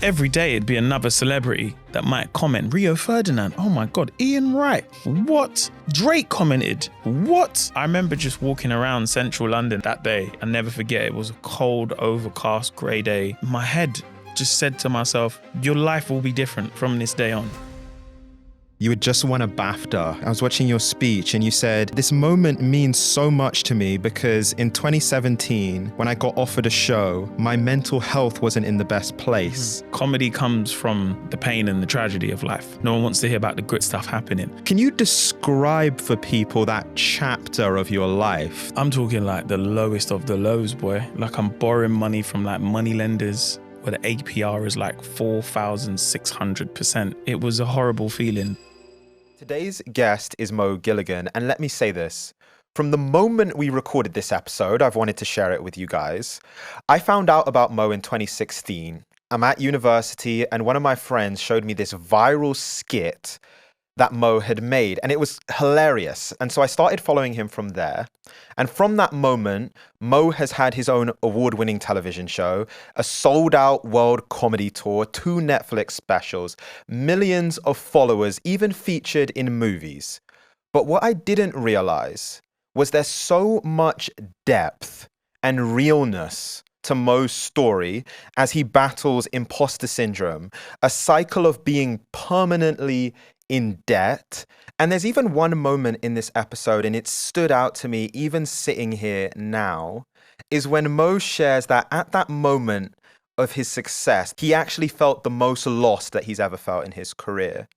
Every day it'd be another celebrity that might comment. Rio Ferdinand, oh my God, Ian Wright, what? Drake commented, what? I remember just walking around central London that day. I'll never forget, it was a cold, overcast, grey day. My head just said to myself, your life will be different from this day on. You had just won a BAFTA. I was watching your speech and you said, this moment means so much to me because in 2017, when I got offered a show, my mental health wasn't in the best place. Comedy comes from the pain and the tragedy of life. No one wants to hear about the good stuff happening. Can you describe for people that chapter of your life? I'm talking like the lowest of the lows, boy. Like I'm borrowing money from like money lenders where the APR is like 4,600%. It was a horrible feeling. Today's guest is Mo Gilligan, and let me say this. From the moment we recorded this episode, I've wanted to share it with you guys. I found out about Mo in 2016. I'm at university, and one of my friends showed me this viral skit that Mo had made, and it was hilarious. And so I started following him from there. And from that moment, Mo has had his own award-winning television show, a sold-out world comedy tour, 2 Netflix specials, millions of followers, even featured in movies. But what I didn't realize was there's so much depth and realness to Mo's story as he battles imposter syndrome, a cycle of being permanently in debt. And there's even one moment in this episode, and it stood out to me even sitting here now, is when Mo shares that at that moment of his success, he actually felt the most lost that he's ever felt in his career.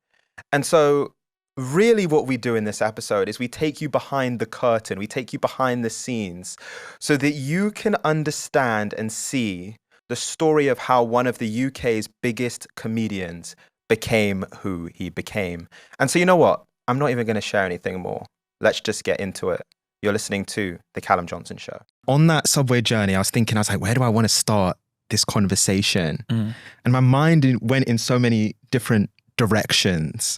And so really what we do in this episode is we take you behind the curtain, we take you behind the scenes so that you can understand and see the story of how one of the UK's biggest comedians became who he became. And so you know what? I'm not even going to share anything more. Let's just get into it. You're listening to The Callum Johnson Show. On that subway journey, I was like, where do I want to start this conversation? And my mind went in so many different directions.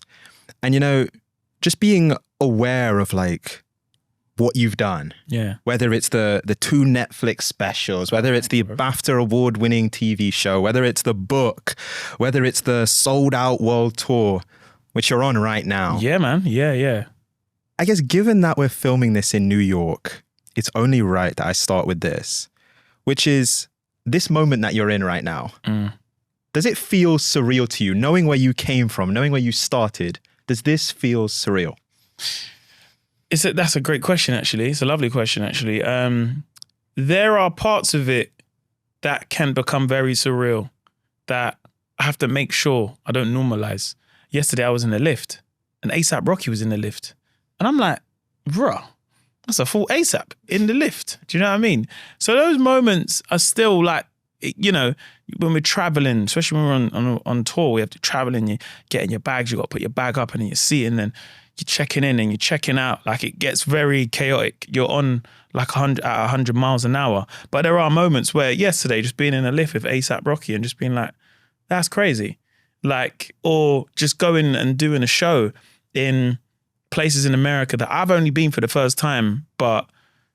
And, you know, just being aware of like what you've done. Yeah. Whether it's the 2 Netflix specials, whether it's the BAFTA award-winning TV show, whether it's the book, whether it's the sold-out world tour, which you're on right now. Yeah, man. Yeah. I guess given that we're filming this in New York, it's only right that I start with this, which is this moment that you're in right now. Does it feel surreal to you, knowing where you came from, knowing where you started? Does this feel surreal? That's a great question, actually. It's a lovely question, actually. There are parts of it that can become very surreal that I have to make sure I don't normalize. Yesterday, I was in the lift and A$AP Rocky was in the lift. And I'm like, bruh, that's a full A$AP in the lift. Do you know what I mean? So those moments are still like, you know, when we're traveling, especially when we're on tour, we have to travel and you get in your bags, you got to put your bag up and in your seat and then you're checking in and you're checking out. Like it gets very chaotic. You're on like 100 miles an hour. But there are moments where yesterday, just being in a lift with A$AP Rocky and just being like, that's crazy. Like, or just going and doing a show in places in America that I've only been for the first time, but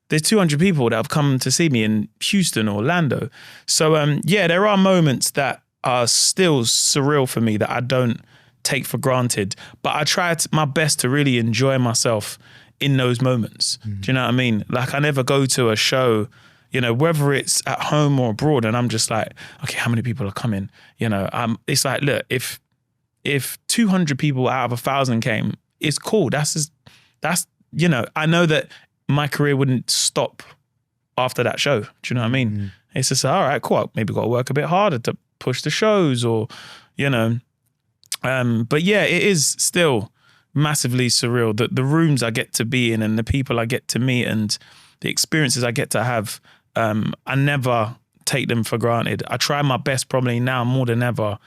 there's 200 people that have come to see me in Houston, Orlando. So yeah, there are moments that are still surreal for me that I don't take for granted, but I try my best to really enjoy myself in those moments. Do you know what I mean? Like I never go to a show, you know, whether it's at home or abroad, and I'm just like, okay, how many people are coming? You know, it's like, look, if 200 people out of 1,000 came, it's cool. That's, you know, I know that my career wouldn't stop after that show. Do you know what I mean? It's just, all right, cool. Maybe got to work a bit harder to push the shows or, you know. But yeah, it is still massively surreal. The rooms I get to be in and the people I get to meet and the experiences I get to have, I never take them for granted. I try my best probably now more than ever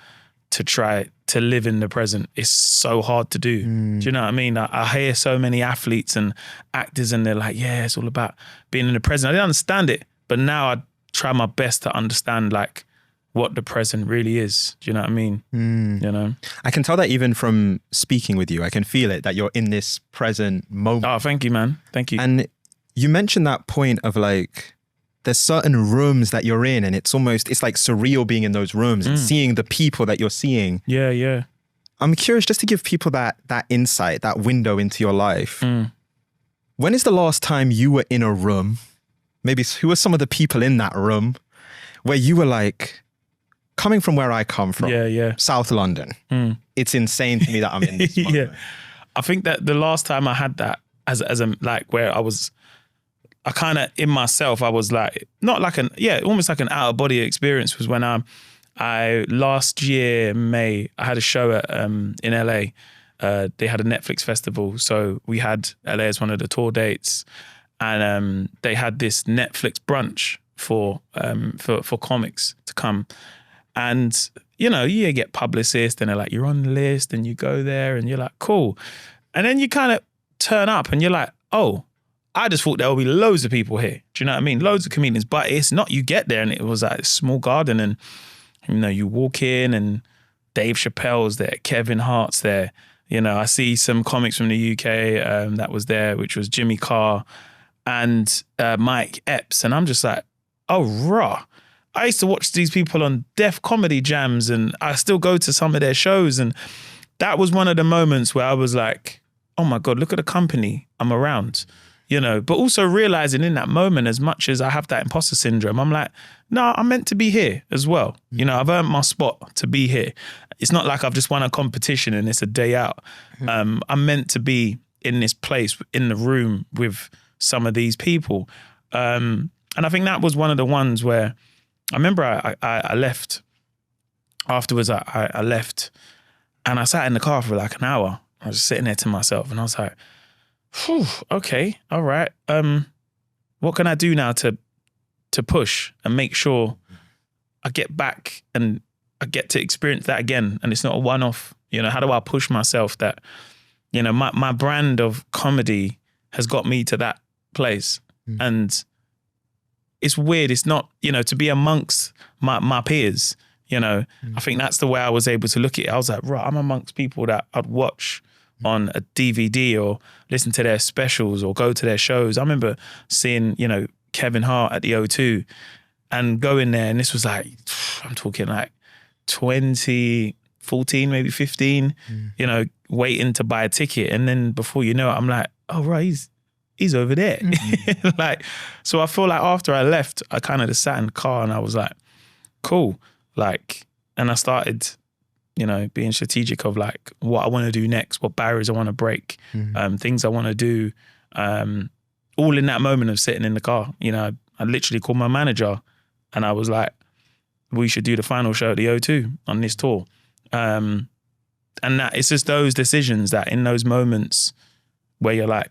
to try to live in the present. It's so hard to do. Do you know what I mean? I hear so many athletes and actors and they're like, yeah, it's all about being in the present. I didn't understand it, but now I try my best to understand like what the present really is. Do you know what I mean? You know? I can tell that even from speaking with you. I can feel it, that you're in this present moment. Oh, thank you, man. Thank you. And you mentioned that point of like there's certain rooms that you're in and it's like surreal being in those rooms and seeing the people that you're seeing. Yeah, yeah. I'm curious just to give people that insight, that window into your life. When is the last time you were in a room? Maybe who were some of the people in that room where you were like, coming from where I come from, South London, it's insane to me that I'm in this moment. I think that the last time I had that as a like where I kind of in myself, I was like, not like almost like an out of body experience was when I last year, May, I had a show at, in LA. They had a Netflix festival. So we had LA as one of the tour dates and they had this Netflix brunch for comics to come. And, you get publicists and they're like, you're on the list and you go there and you're like, cool. And then you kind of turn up and you're like, oh, I just thought there would be loads of people here. Do you know what I mean? Loads of comedians, but it's not. You get there and it was like a small garden and, you walk in and Dave Chapelle's there, Kevin Hart's there. I see some comics from the UK that was there, which was Jimmy Carr and Mike Epps. And I'm just like, oh, rah. I used to watch these people on Def Comedy Jams and I still go to some of their shows. And that was one of the moments where I was like, oh my God, look at the company I'm around, but also realizing in that moment, as much as I have that imposter syndrome, I'm like, no, I'm meant to be here as well. I've earned my spot to be here. It's not like I've just won a competition and it's a day out. I'm meant to be in this place, in the room with some of these people. And I think that was one of the ones where I remember I left afterwards. I left and I sat in the car for like an hour. I was just sitting there to myself and I was like, whew, okay, all right. What can I do now to push and make sure I get back and I get to experience that again and it's not a one-off? How do I push myself that, my brand of comedy has got me to that place. And it's weird. It's not, to be amongst my peers, I think that's the way I was able to look at it. I was like, right, I'm amongst people that I'd watch on a DVD or listen to their specials or go to their shows. I remember seeing, Kevin Hart at the O2 and going there. And this was like, I'm talking like 2014, maybe 15, waiting to buy a ticket. And then before you know it, I'm like, oh, right, he's over there. So I feel like after I left, I kind of just sat in the car and I was like, cool. And I started, being strategic of like what I want to do next, what barriers I want to break, things I want to do, all in that moment of sitting in the car. I literally called my manager and I was like, we should do the final show at the O2 on this tour. And that it's just those decisions that in those moments where you're like,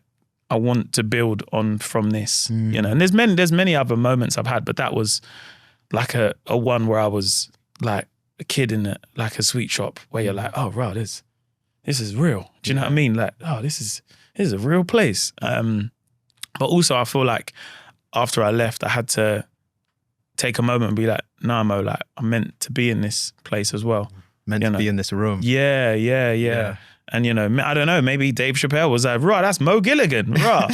I want to build on from this, and there's many other moments I've had, but that was like a one where I was like a kid in a sweet shop where you're like, oh, wow, this is real. Do you know what I mean? Like, oh, this is a real place. But also I feel like after I left, I had to take a moment and be like, nah, Mo, like I'm meant to be in this place as well. Meant to be in this room. Yeah. And, I don't know, maybe Dave Chapelle was like, right, that's Mo Gilligan, right.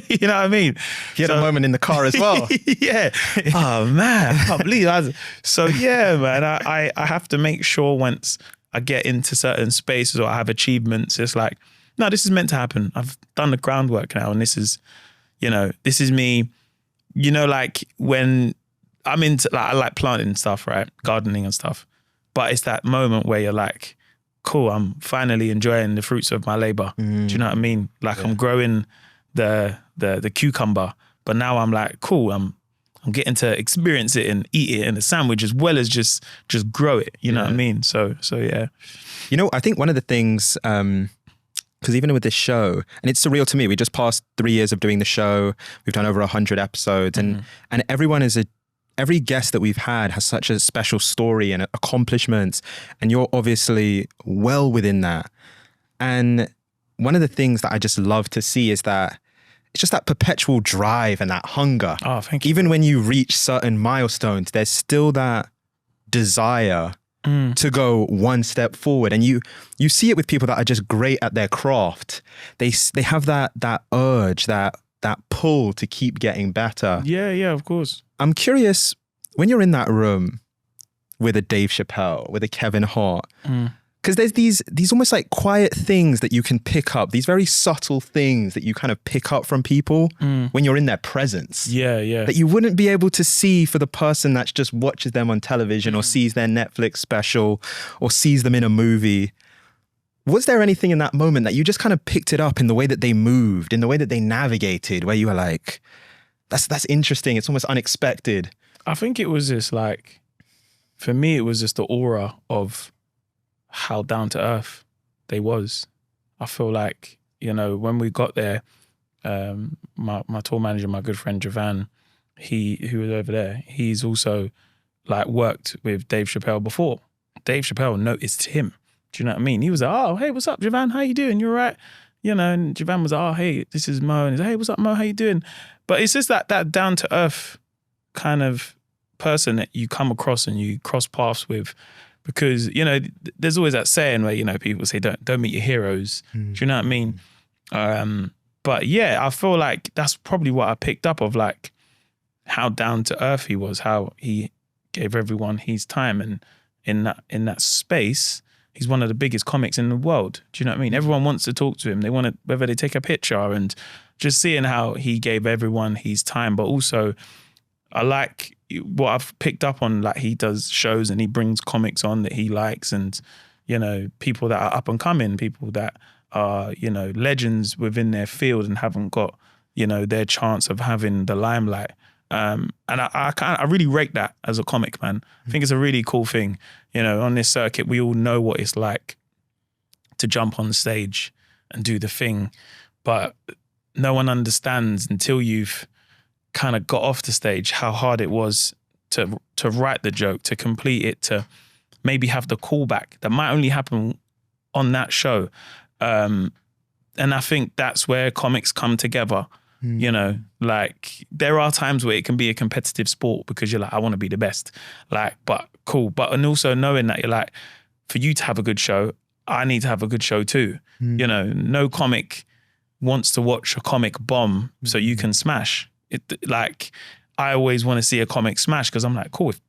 You know what I mean? He had a moment in the car as well. Yeah. Oh, man, I can't believe that. So, yeah, man, I have to make sure once I get into certain spaces or I have achievements, it's like, no, this is meant to happen. I've done the groundwork now and this is me. Like when I'm into, like, I like planting stuff, right? Gardening and stuff. But it's that moment where you're like, cool, I'm finally enjoying the fruits of my labor. Do you know what I mean? Like I'm growing the cucumber, but now I'm like, cool, I'm getting to experience it and eat it in a sandwich as well as just grow it. You know what I mean? So yeah. I think one of the things, because even with this show, and it's surreal to me, we just passed 3 years of doing the show. We've done over 100 episodes and every guest that we've had has such a special story and accomplishments, and you're obviously well within that. And one of the things that I just love to see is that it's just that perpetual drive and that hunger. Oh, thank you. Even when you reach certain milestones, there's still that desire to go one step forward. And you see it with people that are just great at their craft. They have that urge, that that pull to keep getting better. Yeah, of course. I'm curious, when you're in that room with a Dave Chapelle, with a Kevin Hart, because there's these almost like quiet things that you can pick up, these very subtle things that you kind of pick up from people when you're in their presence. Yeah. That you wouldn't be able to see for the person that just watches them on television or sees their Netflix special or sees them in a movie. Was there anything in that moment that you just kind of picked it up in the way that they moved, in the way that they navigated, where you were like, that's interesting, it's almost unexpected? I think it was just like, for me, it was just the aura of how down to earth they was. I feel like, when we got there, my tour manager, my good friend Javan, who was over there, he's also like worked with Dave Chapelle before. Dave Chapelle noticed him. Do you know what I mean? He was like, oh, hey, what's up, Javan? How you doing? You all right? And Javan was like, oh, hey, this is Mo. And he's like, hey, what's up, Mo? How you doing? But it's just that down to earth kind of person that you come across and you cross paths with. Because, there's always that saying where, people say, don't meet your heroes. Do you know what I mean? But yeah, I feel like that's probably what I picked up of like how down to earth he was, how he gave everyone his time. And in that space, he's one of the biggest comics in the world. Do you know what I mean? Everyone wants to talk to him. They want to, whether they take a picture, and just seeing how he gave everyone his time. But also, I like what I've picked up on, like he does shows and he brings comics on that he likes, and people that are up and coming, people that are legends within their field and haven't got their chance of having the limelight. And I really rate that as a comic, man. I think it's a really cool thing. On this circuit, we all know what it's like to jump on stage and do the thing, but no one understands until you've kind of got off the stage how hard it was to write the joke, to complete it, to maybe have the callback that might only happen on that show. And I think that's where comics come together. Like there are times where it can be a competitive sport because you're like, I want to be the best, like, but cool. But, and also knowing that you're like, for you to have a good show, I need to have a good show too. No comic wants to watch a comic bomb so you can smash it. Like I always want to see a comic smash because I'm like, cool, if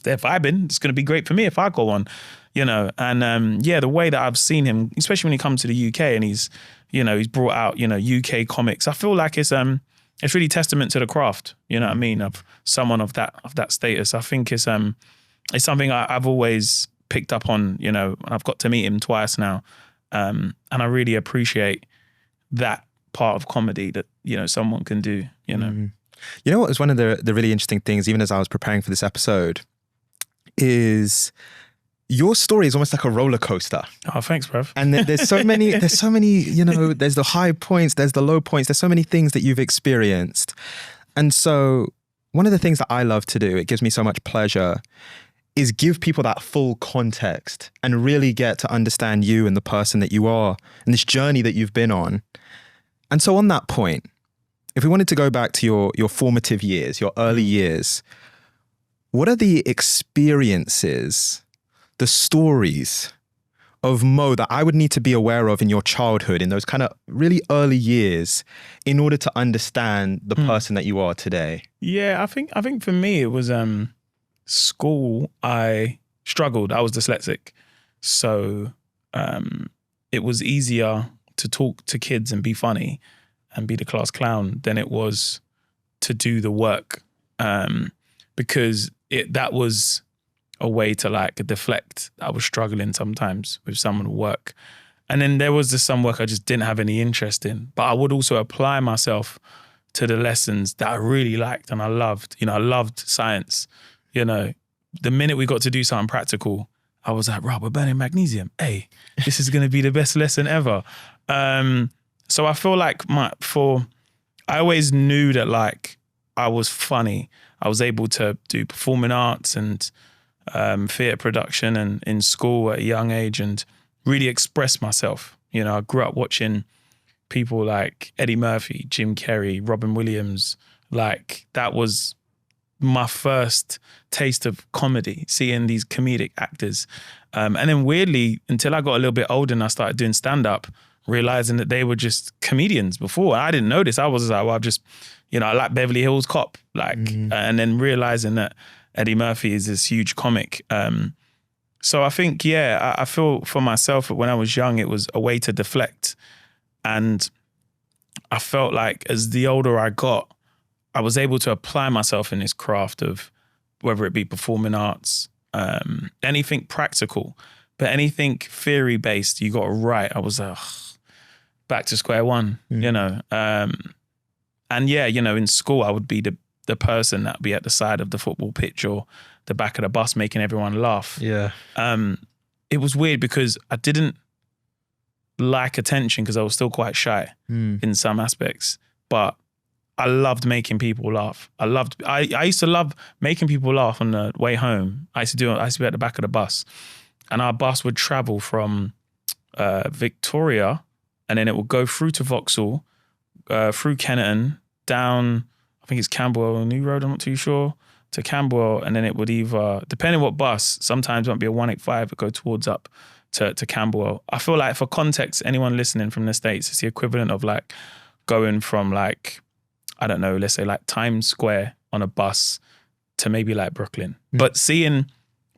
they're vibing, it's going to be great for me if I go on, and the way that I've seen him, especially when he comes to the UK and he's brought out, UK comics, I feel like it's really testament to the craft, you know what I mean, of someone of that status. I think it's something I've always picked up on, and I've got to meet him twice now. And I really appreciate that part of comedy that, someone can do, You know what was one of the really interesting things, even as I was preparing for this episode, is your story is almost like a roller coaster. Oh, thanks, bruv. And there's so many, there's the high points, there's the low points, there's so many things that you've experienced. And so one of the things that I love to do, it gives me so much pleasure, is give people that full context and really get to understand you and the person that you are and this journey that you've been on. And so on that point, if we wanted to go back to your formative years, your early years, what are the experiences, the stories of Mo that I would need to be aware of in your childhood, in those kind of really early years, in order to understand the person that you are today? Yeah, I think for me it was school. I struggled. I was dyslexic, so it was easier to talk to kids and be funny and be the class clown than it was to do the work, because that was a way to like deflect. I was struggling sometimes with some work, and then there was some work I just didn't have any interest in, but I would also apply myself to the lessons that I really liked and I loved. I loved science. The minute we got to do something practical, I was like, right, we're burning magnesium. Hey, this is going to be the best lesson ever. So I feel like I always knew that like I was funny. I was able to do performing arts and theatre production and in school at a young age and really express myself. I grew up watching people like Eddie Murphy, Jim Carrey, Robin Williams. Like that was my first taste of comedy, seeing these comedic actors. And then weirdly, until I got a little bit older and I started doing stand-up, realizing that they were just comedians before. I didn't know this. I was like, well, I've just, you know, I like Beverly Hills Cop, like, and then realizing that Eddie Murphy is this huge comic. So I think, yeah, I feel for myself that when I was young, it was a way to deflect. And I felt like as the older I got, I was able to apply myself in this craft of whether it be performing arts, anything practical, but anything theory-based, you got to write. I was like, back to square one, you know. And yeah, you know, in school, I would be the person that would be at the side of the football pitch or the back of the bus making everyone laugh. Yeah. It was weird because I didn't like attention because I was still quite shy in some aspects, but I loved making people laugh. I used to love making people laugh on the way home. I used to be at the back of the bus, and our bus would travel from Victoria, and then it would go through to Vauxhall, through Kennerton, down, I think it's Camberwell New Road, I'm not too sure, to Camberwell, and then it would either, depending what bus, sometimes it might be a 185, it go towards up to Camberwell. I feel like for context, anyone listening from the States, it's the equivalent of like going from like, I don't know, let's say like Times Square on a bus to maybe like Brooklyn. But seeing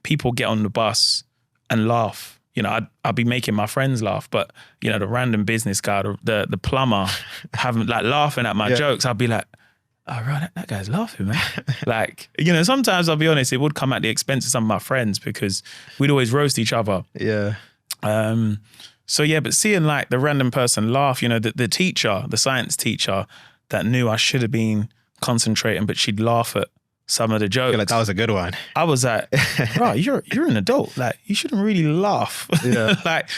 people get on the bus and laugh, you know, I'd be making my friends laugh, but you know, the random business guy, the plumber, having like laughing at my jokes, I'd be like, oh, right, that guy's laughing, man. Like, you know, sometimes I'll be honest, it would come at the expense of some of my friends because we'd always roast each other. Yeah. So yeah, but seeing like the random person laugh, you know, the teacher, the science teacher that knew I should have been concentrating, but she'd laugh at some of the jokes. Like, that was a good one. I was like, bro, you're an adult. Like, you shouldn't really laugh. Yeah. Like,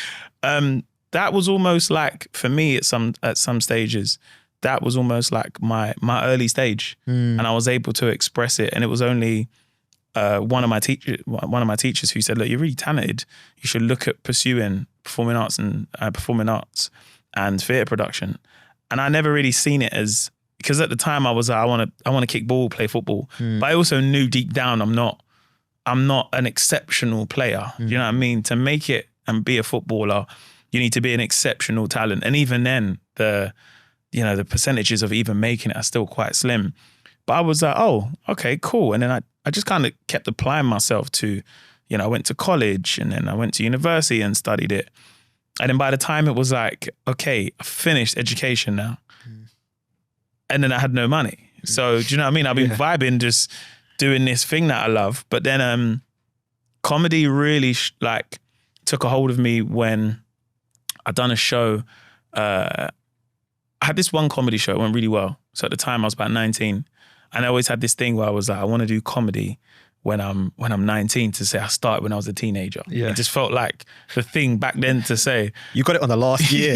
that was almost like, for me at some stages, that was almost like my early stage. And I was able to express it. And it was only one of my teachers who said, look, you're really talented. You should look at pursuing performing arts and theatre production. And I never really seen it as, because at the time I was like, I want to kick ball, play football. But I also knew deep down I'm not an exceptional player. You know what I mean? To make it and be a footballer, you need to be an exceptional talent. And even then, the percentages of even making it are still quite slim. But I was like, oh, okay, cool. And then I just kind of kept applying myself to, you know, I went to college and then I went to university and studied it. And then by the time it was like, okay, I finished education now. And then I had no money. So do you know what I mean? I've been vibing, just doing this thing that I love. But then comedy really took a hold of me when I done a show. I had this one comedy show, it went really well. So at the time I was about 19. And I always had this thing where I was like, I want to do comedy when I'm 19, to say I started when I was a teenager. Yeah. It just felt like the thing back then to say. You got it on the last year.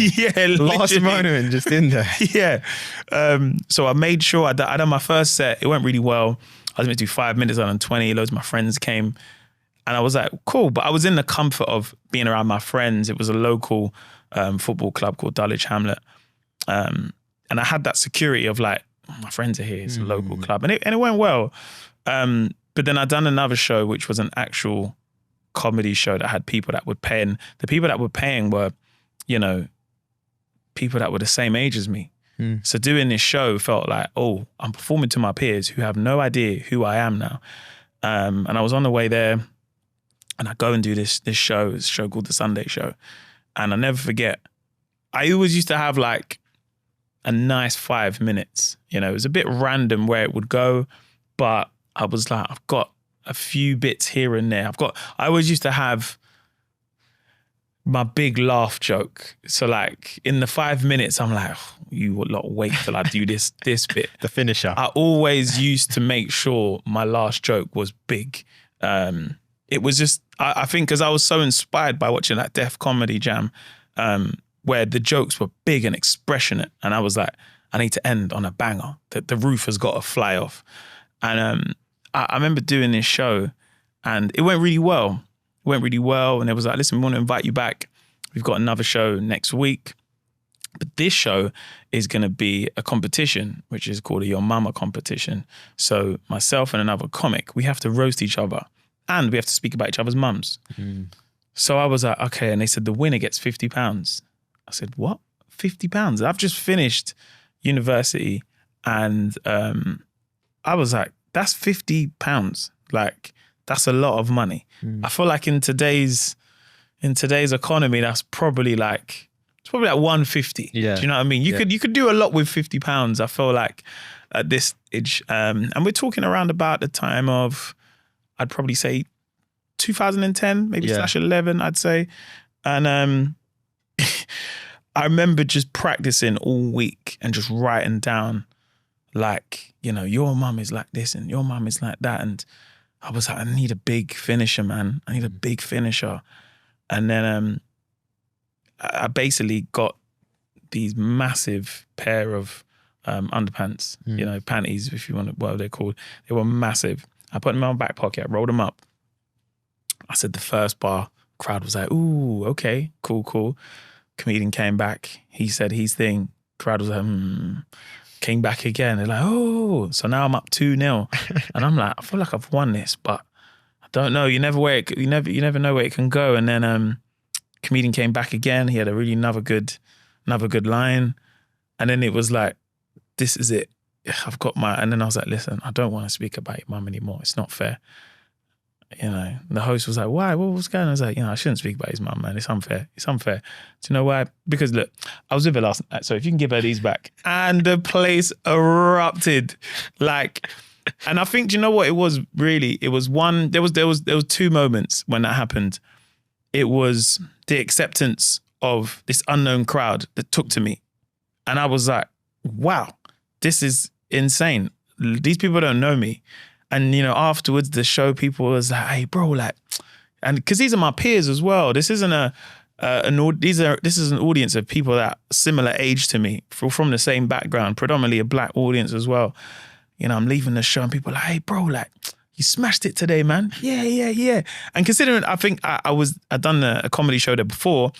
Last moment, just in there. Yeah. So I made sure I done my first set. It went really well. I was meant to do 5 minutes, I done 20. Loads of my friends came. And I was like, cool. But I was in the comfort of being around my friends. It was a local football club called Dulwich Hamlet. And I had that security of like, my friends are here, it's a local club. And it went well. But then I'd done another show, which was an actual comedy show that had people that would pay. And the people that were paying were, you know, people that were the same age as me. So doing this show felt like, oh, I'm performing to my peers who have no idea who I am now. And I was on the way there and I go and do this show. It's a show called The Sunday Show. And I'll never forget, I always used to have like a nice 5 minutes. You know, it was a bit random where it would go, but I was like, I've got a few bits here and there. I always used to have my big laugh joke. So like in the 5 minutes, I'm like, oh, you lot wait till I do this bit. The finisher. I always used to make sure my last joke was big. It was just, I think because I was so inspired by watching that Def Comedy Jam, where the jokes were big and expressionate. And I was like, I need to end on a banger. The roof has got to fly off. And I remember doing this show and it went really well. And it was like, listen, we want to invite you back. We've got another show next week. But this show is going to be a competition, which is called a Your Mama competition. So myself and another comic, we have to roast each other and we have to speak about each other's mums. So I was like, okay. And they said, the winner gets £50. I said, what? £50. I've just finished university, and I was like, that's £50. Like, that's a lot of money. I feel like in today's economy, that's probably like, it's probably like 150. Yeah. Do you know what I mean? You could do a lot with £50. I feel like at this age, and we're talking around about the time of, I'd probably say 2010, maybe /11, I'd say. And I remember just practicing all week and just writing down, like, you know, your mum is like this and your mum is like that. And I was like, I need a big finisher, man. I need a big finisher. And then I basically got these massive pair of underpants, you know, panties, if you want to, whatever they're called. They were massive. I put them in my back pocket, I rolled them up. I said the first bar, crowd was like, ooh, okay, cool. Comedian came back, he said his thing, crowd was like, came back again. They're like, oh, so now I'm up 2-0. And I'm like, I feel like I've won this, but I don't know. You never know where it can go. And then comedian came back again. He had a really another good line. And then it was like, this is it. I've got my, and then I was like, listen, I don't want to speak about your mum anymore. It's not fair. You know, the host was like, why? What was going on? I was like, you know, I shouldn't speak about his mum, man. It's unfair. Do you know why? Because look, I was with her last night, so if you can give her these back. And the place erupted. Like, and I think, do you know what it was really? It was one, there was 2 moments when that happened. It was the acceptance of this unknown crowd that took to me. And I was like, wow, this is insane. These people don't know me. And, you know, afterwards, the show, people was like, hey, bro, like, and because these are my peers as well. This isn't this is an audience of people that are similar age to me, from the same background, predominantly a black audience as well. You know, I'm leaving the show and people are like, hey, bro, like, you smashed it today, man. Yeah. And considering, I think I'd done a comedy show there before,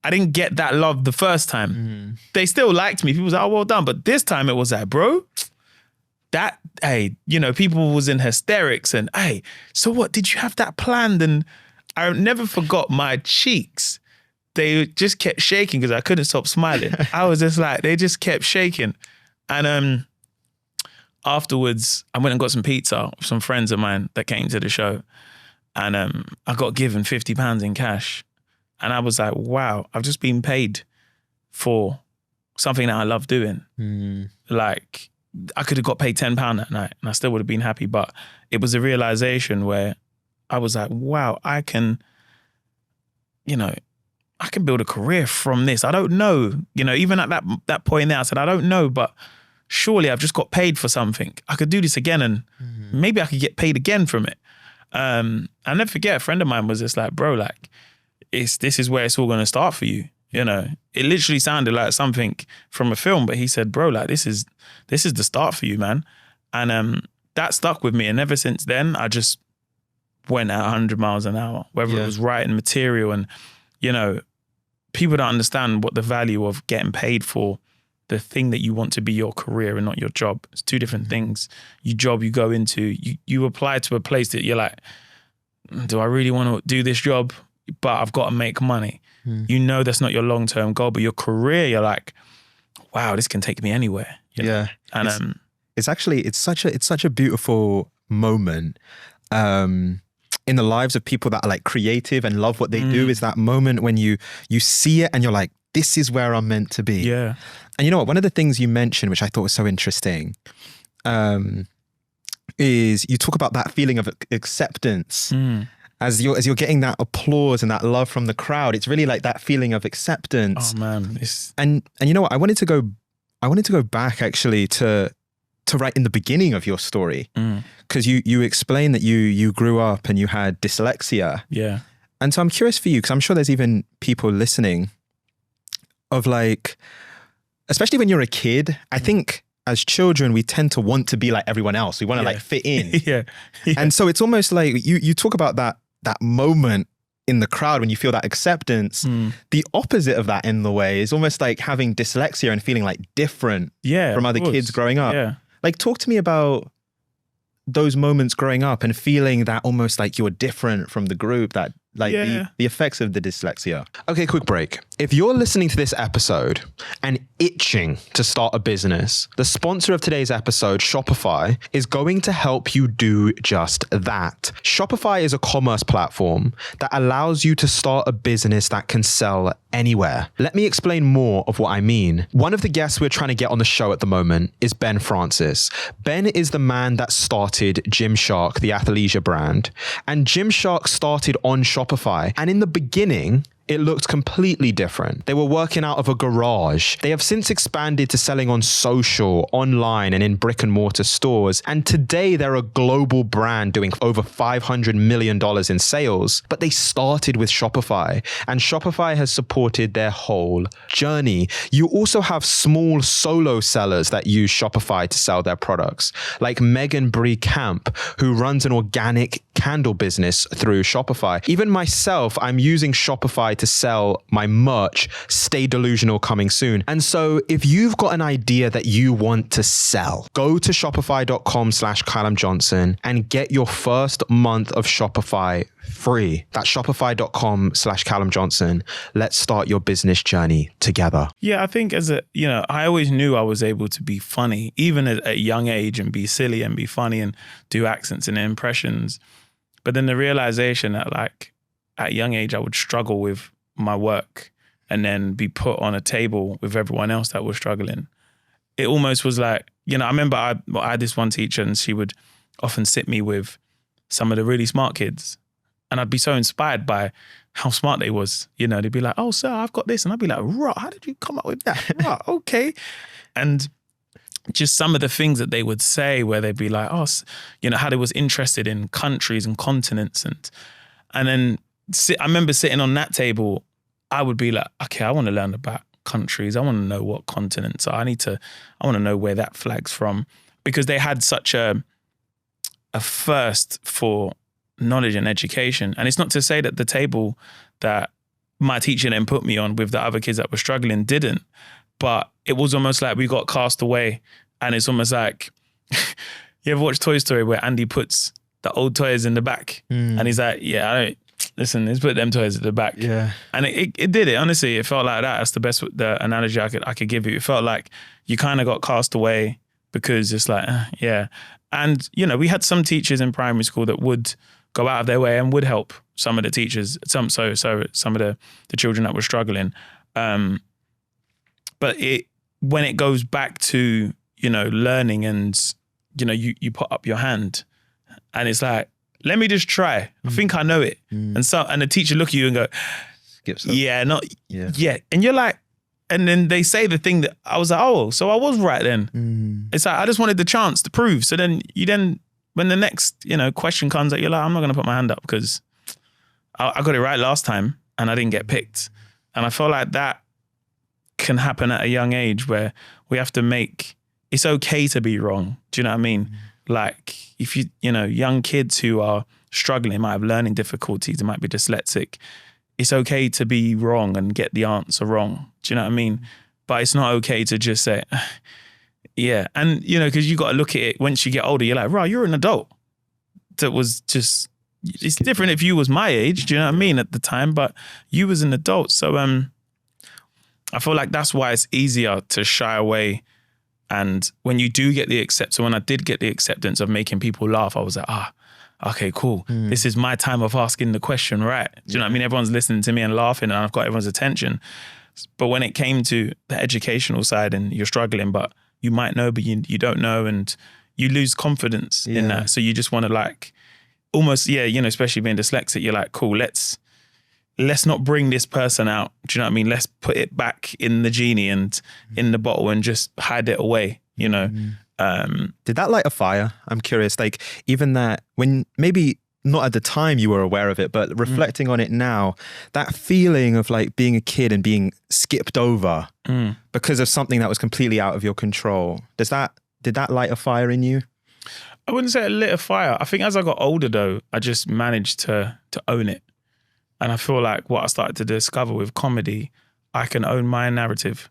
I didn't get that love the first time. They still liked me. People was like, oh, well done. But this time it was like, bro, that, hey, you know, people was in hysterics and, hey, so what, did you have that planned? And I never forgot my cheeks. They just kept shaking because I couldn't stop smiling. I was just like, they just kept shaking. And afterwards, I went and got some pizza with some friends of mine that came to the show. And I got given £50 in cash. And I was like, wow, I've just been paid for something that I love doing. Like, I could have got paid £10 that night and I still would have been happy. But it was a realization where I was like, wow, I can build a career from this. I don't know, you know, even at that point there, I said, I don't know, but surely I've just got paid for something. I could do this again and maybe I could get paid again from it. I'll never forget, a friend of mine was just like, bro, like, this is where it's all going to start for you. You know, it literally sounded like something from a film, but he said, bro, like, this is the start for you, man. And that stuck with me. And ever since then, I just went at 100 miles an hour, whether it was writing material. And, you know, people don't understand what the value of getting paid for the thing that you want to be your career and not your job. It's 2 different things. Your job you go into, you apply to a place that you're like, do I really want to do this job? But I've got to make money. You know that's not your long-term goal, but your career, you're like, wow, this can take me anywhere. You know? And it's such a beautiful moment in the lives of people that are like creative and love what they do. Is that moment when you see it and you're like, this is where I'm meant to be. Yeah. And you know what? One of the things you mentioned, which I thought was so interesting, is you talk about that feeling of acceptance. As you're getting that applause and that love from the crowd, it's really like that feeling of acceptance. Oh man, and you know what? I wanted to go back actually to right in the beginning of your story, because you explained that you grew up and you had dyslexia. Yeah. And so I'm curious for you, because I'm sure there's even people listening of like, especially when you're a kid, I think as children, we tend to want to be like everyone else. We want to like fit in. Yeah. And so it's almost like you talk about that moment in the crowd when you feel that acceptance. The opposite of that in the way is almost like having dyslexia and feeling like different from other kids growing up. Yeah. Like, talk to me about those moments growing up and feeling that almost like you're different from the group, that like the effects of the dyslexia. Okay, quick break. If you're listening to this episode and itching to start a business, the sponsor of today's episode, Shopify, is going to help you do just that. Shopify is a commerce platform that allows you to start a business that can sell anywhere. Let me explain more of what I mean. One of the guests we're trying to get on the show at the moment is Ben Francis. Ben is the man that started Gymshark, the athleisure brand. And Gymshark started on Shopify. And in the beginning, it looked completely different. They were working out of a garage. They have since expanded to selling on social, online, and in brick and mortar stores. And today they're a global brand doing over $500 million in sales. But they started with Shopify, and Shopify has supported their whole journey. You also have small solo sellers that use Shopify to sell their products, like Megan Bree Camp, who runs an organic candle business through Shopify. Even myself, I'm using Shopify to sell my merch, Stay Delusional, coming soon. And so if you've got an idea that you want to sell, go to shopify.com/Callum Johnson and get your first month of Shopify free. That's shopify.com/Callum Johnson. Let's start your business journey together. Yeah, I think I always knew I was able to be funny, even at a young age, and be silly and be funny and do accents and impressions. But then the realization that like at a young age, I would struggle with my work and then be put on a table with everyone else that was struggling. It almost was like, I remember I had this one teacher and she would often sit me with some of the really smart kids. And I'd be so inspired by how smart they was. They'd be like, oh, sir, I've got this. And I'd be like, right, how did you come up with that? Right, okay. And just some of the things that they would say where they'd be like, oh, how they was interested in countries and continents. And then I remember sitting on that table, I would be like, okay, I want to learn about countries. I want to know what continents are. I want to know where that flag's from, because they had such a thirst for knowledge and education. And it's not to say that the table that my teacher then put me on with the other kids that were struggling didn't, but it was almost like we got cast away. And it's almost like, you ever watch Toy Story where Andy puts the old toys in the back and he's like, yeah, listen, let's put them toys at the back. Yeah. And it did it. Honestly, it felt like that. That's the analogy I could give you. It felt like you kind of got cast away because it's like, yeah. And, we had some teachers in primary school that would go out of their way and would help some of the teachers, some of the children that were struggling. But when it goes back to, learning and, you put up your hand and it's like, let me just try. I think I know it. And the teacher look at you and go, yeah. And you're like, and then they say the thing that I was like, oh, so I was right then. It's like, I just wanted the chance to prove. So then when the next, question comes that you're like, I'm not going to put my hand up because I got it right last time and I didn't get picked. And I feel like that can happen at a young age where we have to it's okay to be wrong. Do you know what I mean? Like if young kids who are struggling, might have learning difficulties, they might be dyslexic. It's okay to be wrong and get the answer wrong. Do you know what I mean? But it's not okay to just say, yeah. And, because you got to look at it once you get older, you're like, right, you're an adult. That was just, it's different if you was my age, do you know what I mean, at the time, but you was an adult. So I feel like that's why it's easier to shy away. And when you do get the acceptance, so when I did get the acceptance of making people laugh, I was like, okay, cool. This is my time of asking the question, right? Do you know what I mean? Everyone's listening to me and laughing and I've got everyone's attention. But when it came to the educational side and you're struggling, but you might know, but you don't know, and you lose confidence in that. So you just want to like, almost, especially being dyslexic, you're like, cool, let's not bring this person out. Do you know what I mean? Let's put it back in the genie and in the bottle and just hide it away, Did that light a fire? I'm curious, like even that when maybe not at the time you were aware of it, but reflecting on it now, that feeling of like being a kid and being skipped over because of something that was completely out of your control. Did that light a fire in you? I wouldn't say it lit a fire. I think as I got older though, I just managed to own it. And I feel like what I started to discover with comedy, I can own my narrative.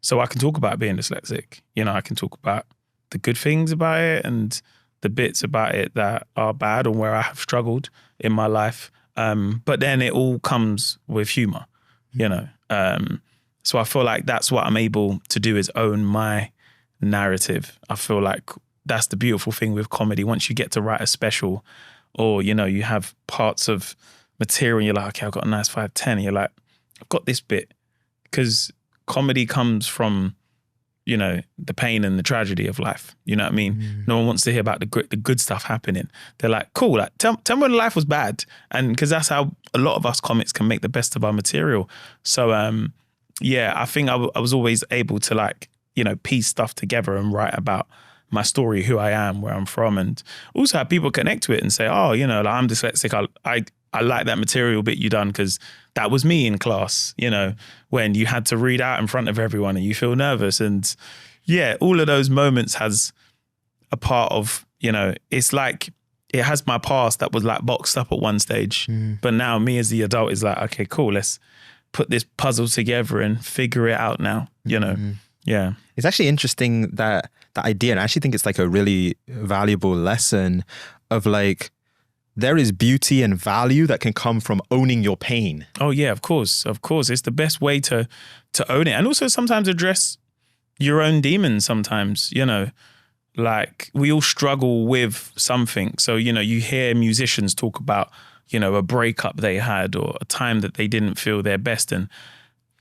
So I can talk about being dyslexic. I can talk about the good things about it and the bits about it that are bad and where I have struggled in my life. But then it all comes with humor. you know. So I feel like that's what I'm able to do, is own my narrative. I feel like that's the beautiful thing with comedy. Once you get to write a special, or, you know, you have parts of material and you're like, okay, I've got a nice 5-10. You're like, I've got this bit. Because comedy comes from, you know, the pain and the tragedy of life. You know what I mean? No one wants to hear about the good stuff happening. They're like, cool, like, tell me when life was bad. And because that's how a lot of us comics can make the best of our material. So, yeah, I think I was always able to, like, you know, piece stuff together and write about my story, who I am, where I'm from, and also have people connect to it and say, oh, you know, like, I'm dyslexic. I like that material bit you done because that was me in class, you know, when you had to read out in front of everyone and you feel nervous. And yeah, all of those moments has a part of, you know, it's like it has my past that was like boxed up at one stage. But now me as the adult is like, okay, cool, let's put this puzzle together and figure it out now, you know. Yeah. It's actually interesting that idea. And I actually think it's like a really valuable lesson of like, there is beauty and value that can come from owning your pain. Oh yeah, of course. Of course. It's the best way to own it. And also sometimes address your own demons sometimes, you know, like we all struggle with something. So, you know, you hear musicians talk about, you know, a breakup they had or a time that they didn't feel their best, and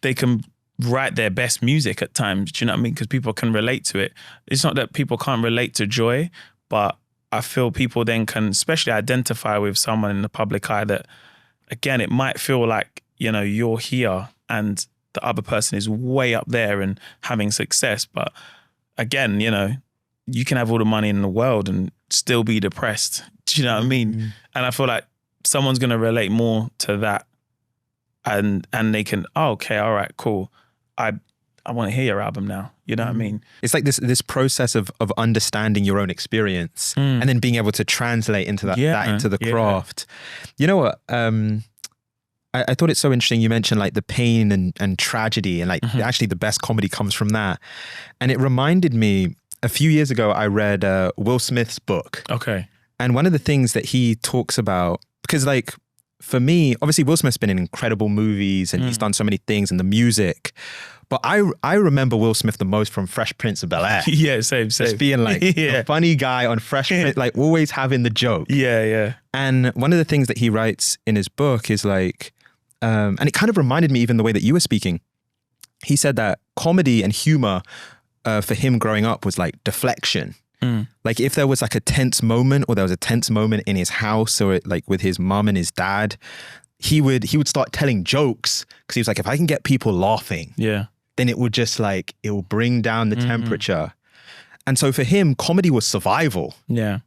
they can write their best music at times. Do you know what I mean? Because people can relate to it. It's not that people can't relate to joy, but I feel people then can especially identify with someone in the public eye that, again, it might feel like, you know, you're here and the other person is way up there and having success. But again, you know, you can have all the money in the world and still be depressed. Do you know what I mean? And I feel like someone's going to relate more to that, and they can, oh, okay, all right, cool. I want to hear your album now. You know what I mean? It's like this process of understanding your own experience and then being able to translate into that into the craft. You know what? I thought it's so interesting. You mentioned like the pain and tragedy, and like actually the best comedy comes from that. And it reminded me, a few years ago, I read Will Smith's book. Okay. And one of the things that he talks about, because like, for me, obviously Will Smith's been in incredible movies and he's done so many things, and the music. But I remember Will Smith the most from Fresh Prince of Bel-Air. Yeah, same. Just being like the funny guy on Fresh Prince, like always having the joke. Yeah. And one of the things that he writes in his book is like, and it kind of reminded me even the way that you were speaking. He said that comedy and humor for him growing up was like deflection. Like if there was like a tense moment, or there was a tense moment in his house, or like with his mom and his dad, he would start telling jokes, because he was like, if I can get people laughing, then it would just like, it will bring down the temperature. And so for him, comedy was survival. Yeah.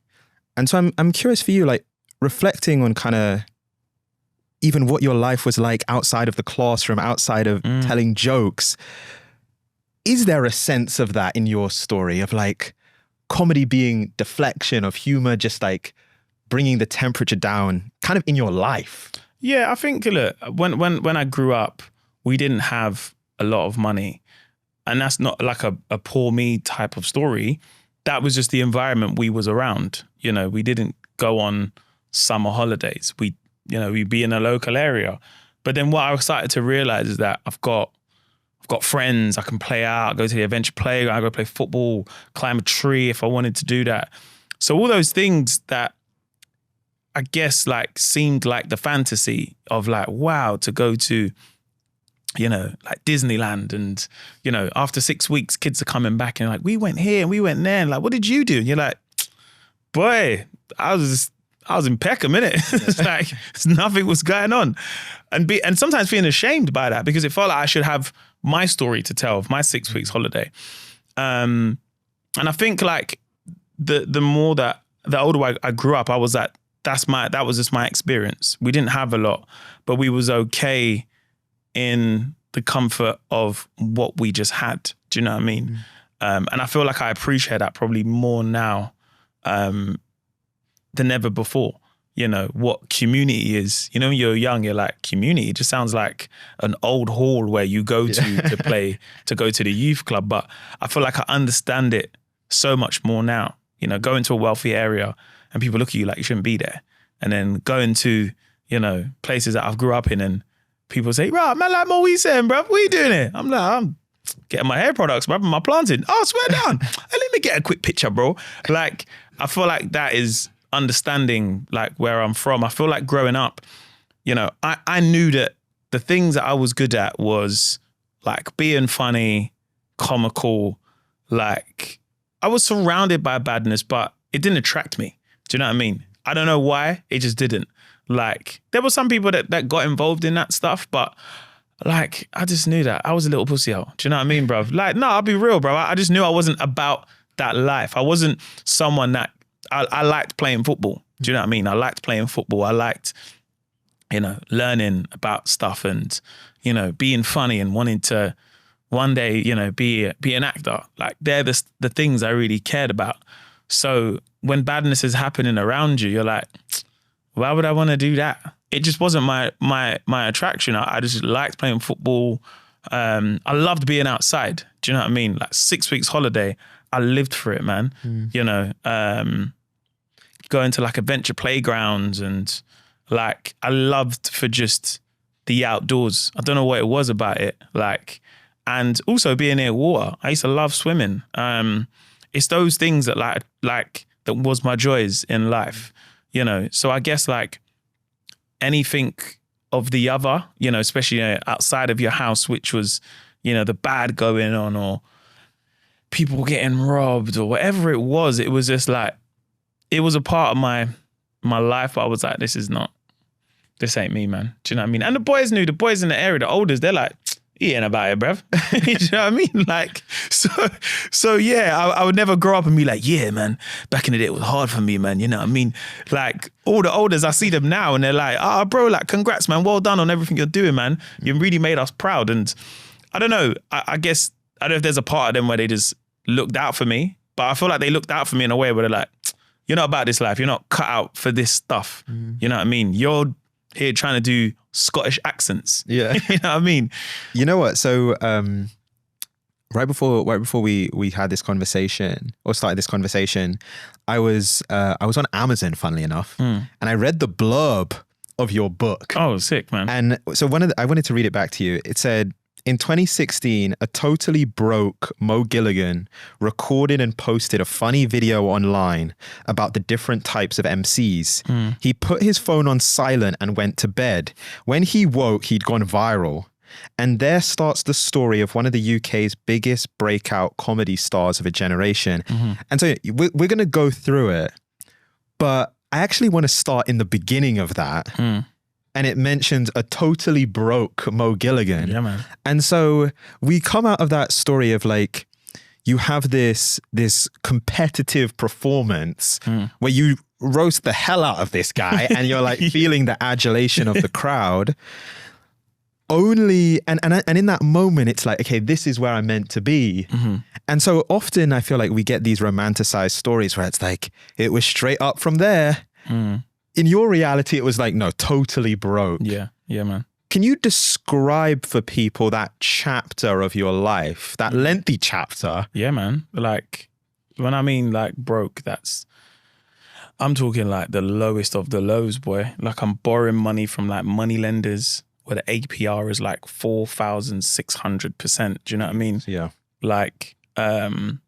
And so I'm curious for you, like reflecting on kind of even what your life was like outside of the classroom, outside of telling jokes. Is there a sense of that in your story, of like comedy being deflection, of humor just like bringing the temperature down kind of in your life? Yeah, I think, look, when I grew up, we didn't have a lot of money. And that's not like a poor me type of story. That was just the environment we was around. You know, we didn't go on summer holidays. We'd be in a local area. But then what I started to realize is that I've got friends, I can play out, go to the adventure playground, I go play football, climb a tree if I wanted to do that. So all those things that I guess like seemed like the fantasy of like, wow, to go to, you know, like Disneyland, and, you know, after 6 weeks, kids are coming back and like, we went here and we went there, and like, what did you do? And you're like, boy, I was in Peckham, innit? It's like nothing was going on. And sometimes feeling ashamed by that, because it felt like I should have my story to tell of my 6 weeks holiday. And I think like the older I grew up, I was that was just my experience. We didn't have a lot, but we was okay in the comfort of what we just had. Do you know what I mean? And I feel like I appreciate that probably more now than ever before. You know, what community is. You know, when you're young, you're like, community, it just sounds like an old hall where you go to play, to go to the youth club. But I feel like I understand it so much more now. You know, going to a wealthy area and people look at you like you shouldn't be there. And then going to, you know, places that I've grew up in and people say, right, man, like what we saying, bruv? What you doing here? I'm like, I'm getting my hair products, bruv, and my planting. Oh, swear down. Hey, let me get a quick picture, bro. Like, I feel like that is understanding like where I'm from. I feel like growing up, you know, I knew that the things that I was good at was like being funny, comical, like I was surrounded by badness, but it didn't attract me. Do you know what I mean? I don't know why, it just didn't. Like, there were some people that got involved in that stuff, but like, I just knew that I was a little pussy out. Do you know what I mean, bro? Like, no, I'll be real, bro. I just knew I wasn't about that life. I wasn't someone that, I liked playing football. Do you know what I mean? I liked playing football. I liked, you know, learning about stuff and, you know, being funny and wanting to one day, you know, be an actor. Like, they're the things I really cared about. So when badness is happening around you, you're like, why would I want to do that? It just wasn't my attraction. I just liked playing football. I loved being outside. Do you know what I mean? Like 6 weeks holiday, I lived for it, man. You know, going to like adventure playgrounds and like I loved for just the outdoors. I don't know what it was about it. Like, and also being near water. I used to love swimming. It's those things that like that was my joys in life. You know, so I guess like anything of the other, you know, especially outside of your house, which was, you know, the bad going on or people getting robbed or whatever it was just like, it was a part of my life. But I was like, this ain't me, man. Do you know what I mean? And the boys knew, the boys in the area, the olders, they're like, he ain't about it, bruv. You know what I mean? Like, so yeah, I would never grow up and be like, yeah, man, back in the day, it was hard for me, man. You know what I mean? Like, all the elders, I see them now and they're like, bro, like, congrats, man. Well done on everything you're doing, man. You really made us proud. And I don't know, I guess, I don't know if there's a part of them where they just looked out for me, but I feel like they looked out for me in a way where they're like, you're not about this life. You're not cut out for this stuff. You know what I mean? You're here trying to do Scottish accents. Yeah. You know what I mean? You know what? So right before we had this conversation or started this conversation, I was on Amazon, funnily enough, and I read the blurb of your book. Oh, sick, man. And so I wanted to read it back to you. It said, in 2016, a totally broke Mo Gilligan recorded and posted a funny video online about the different types of MCs. He put his phone on silent and went to bed. When he woke, he'd gone viral. And there starts the story of one of the UK's biggest breakout comedy stars of a generation. And so we're going to go through it, but I actually want to start in the beginning of that. And it mentions a totally broke Mo Gilligan. Yeah, man. And so we come out of that story of like, you have this competitive performance where you roast the hell out of this guy and you're like feeling the adulation of the crowd. And in that moment, it's like, okay, this is where I'm meant to be. And so often I feel like we get these romanticized stories where it's like, it was straight up from there. In your reality, it was like, no, totally broke. Yeah, man. Can you describe for people that chapter of your life, that lengthy chapter? Yeah, man. Like, when I mean like broke, I'm talking like the lowest of the lows, boy. Like I'm borrowing money from like money lenders where the APR is like 4,600%. Do you know what I mean? Yeah. Like, and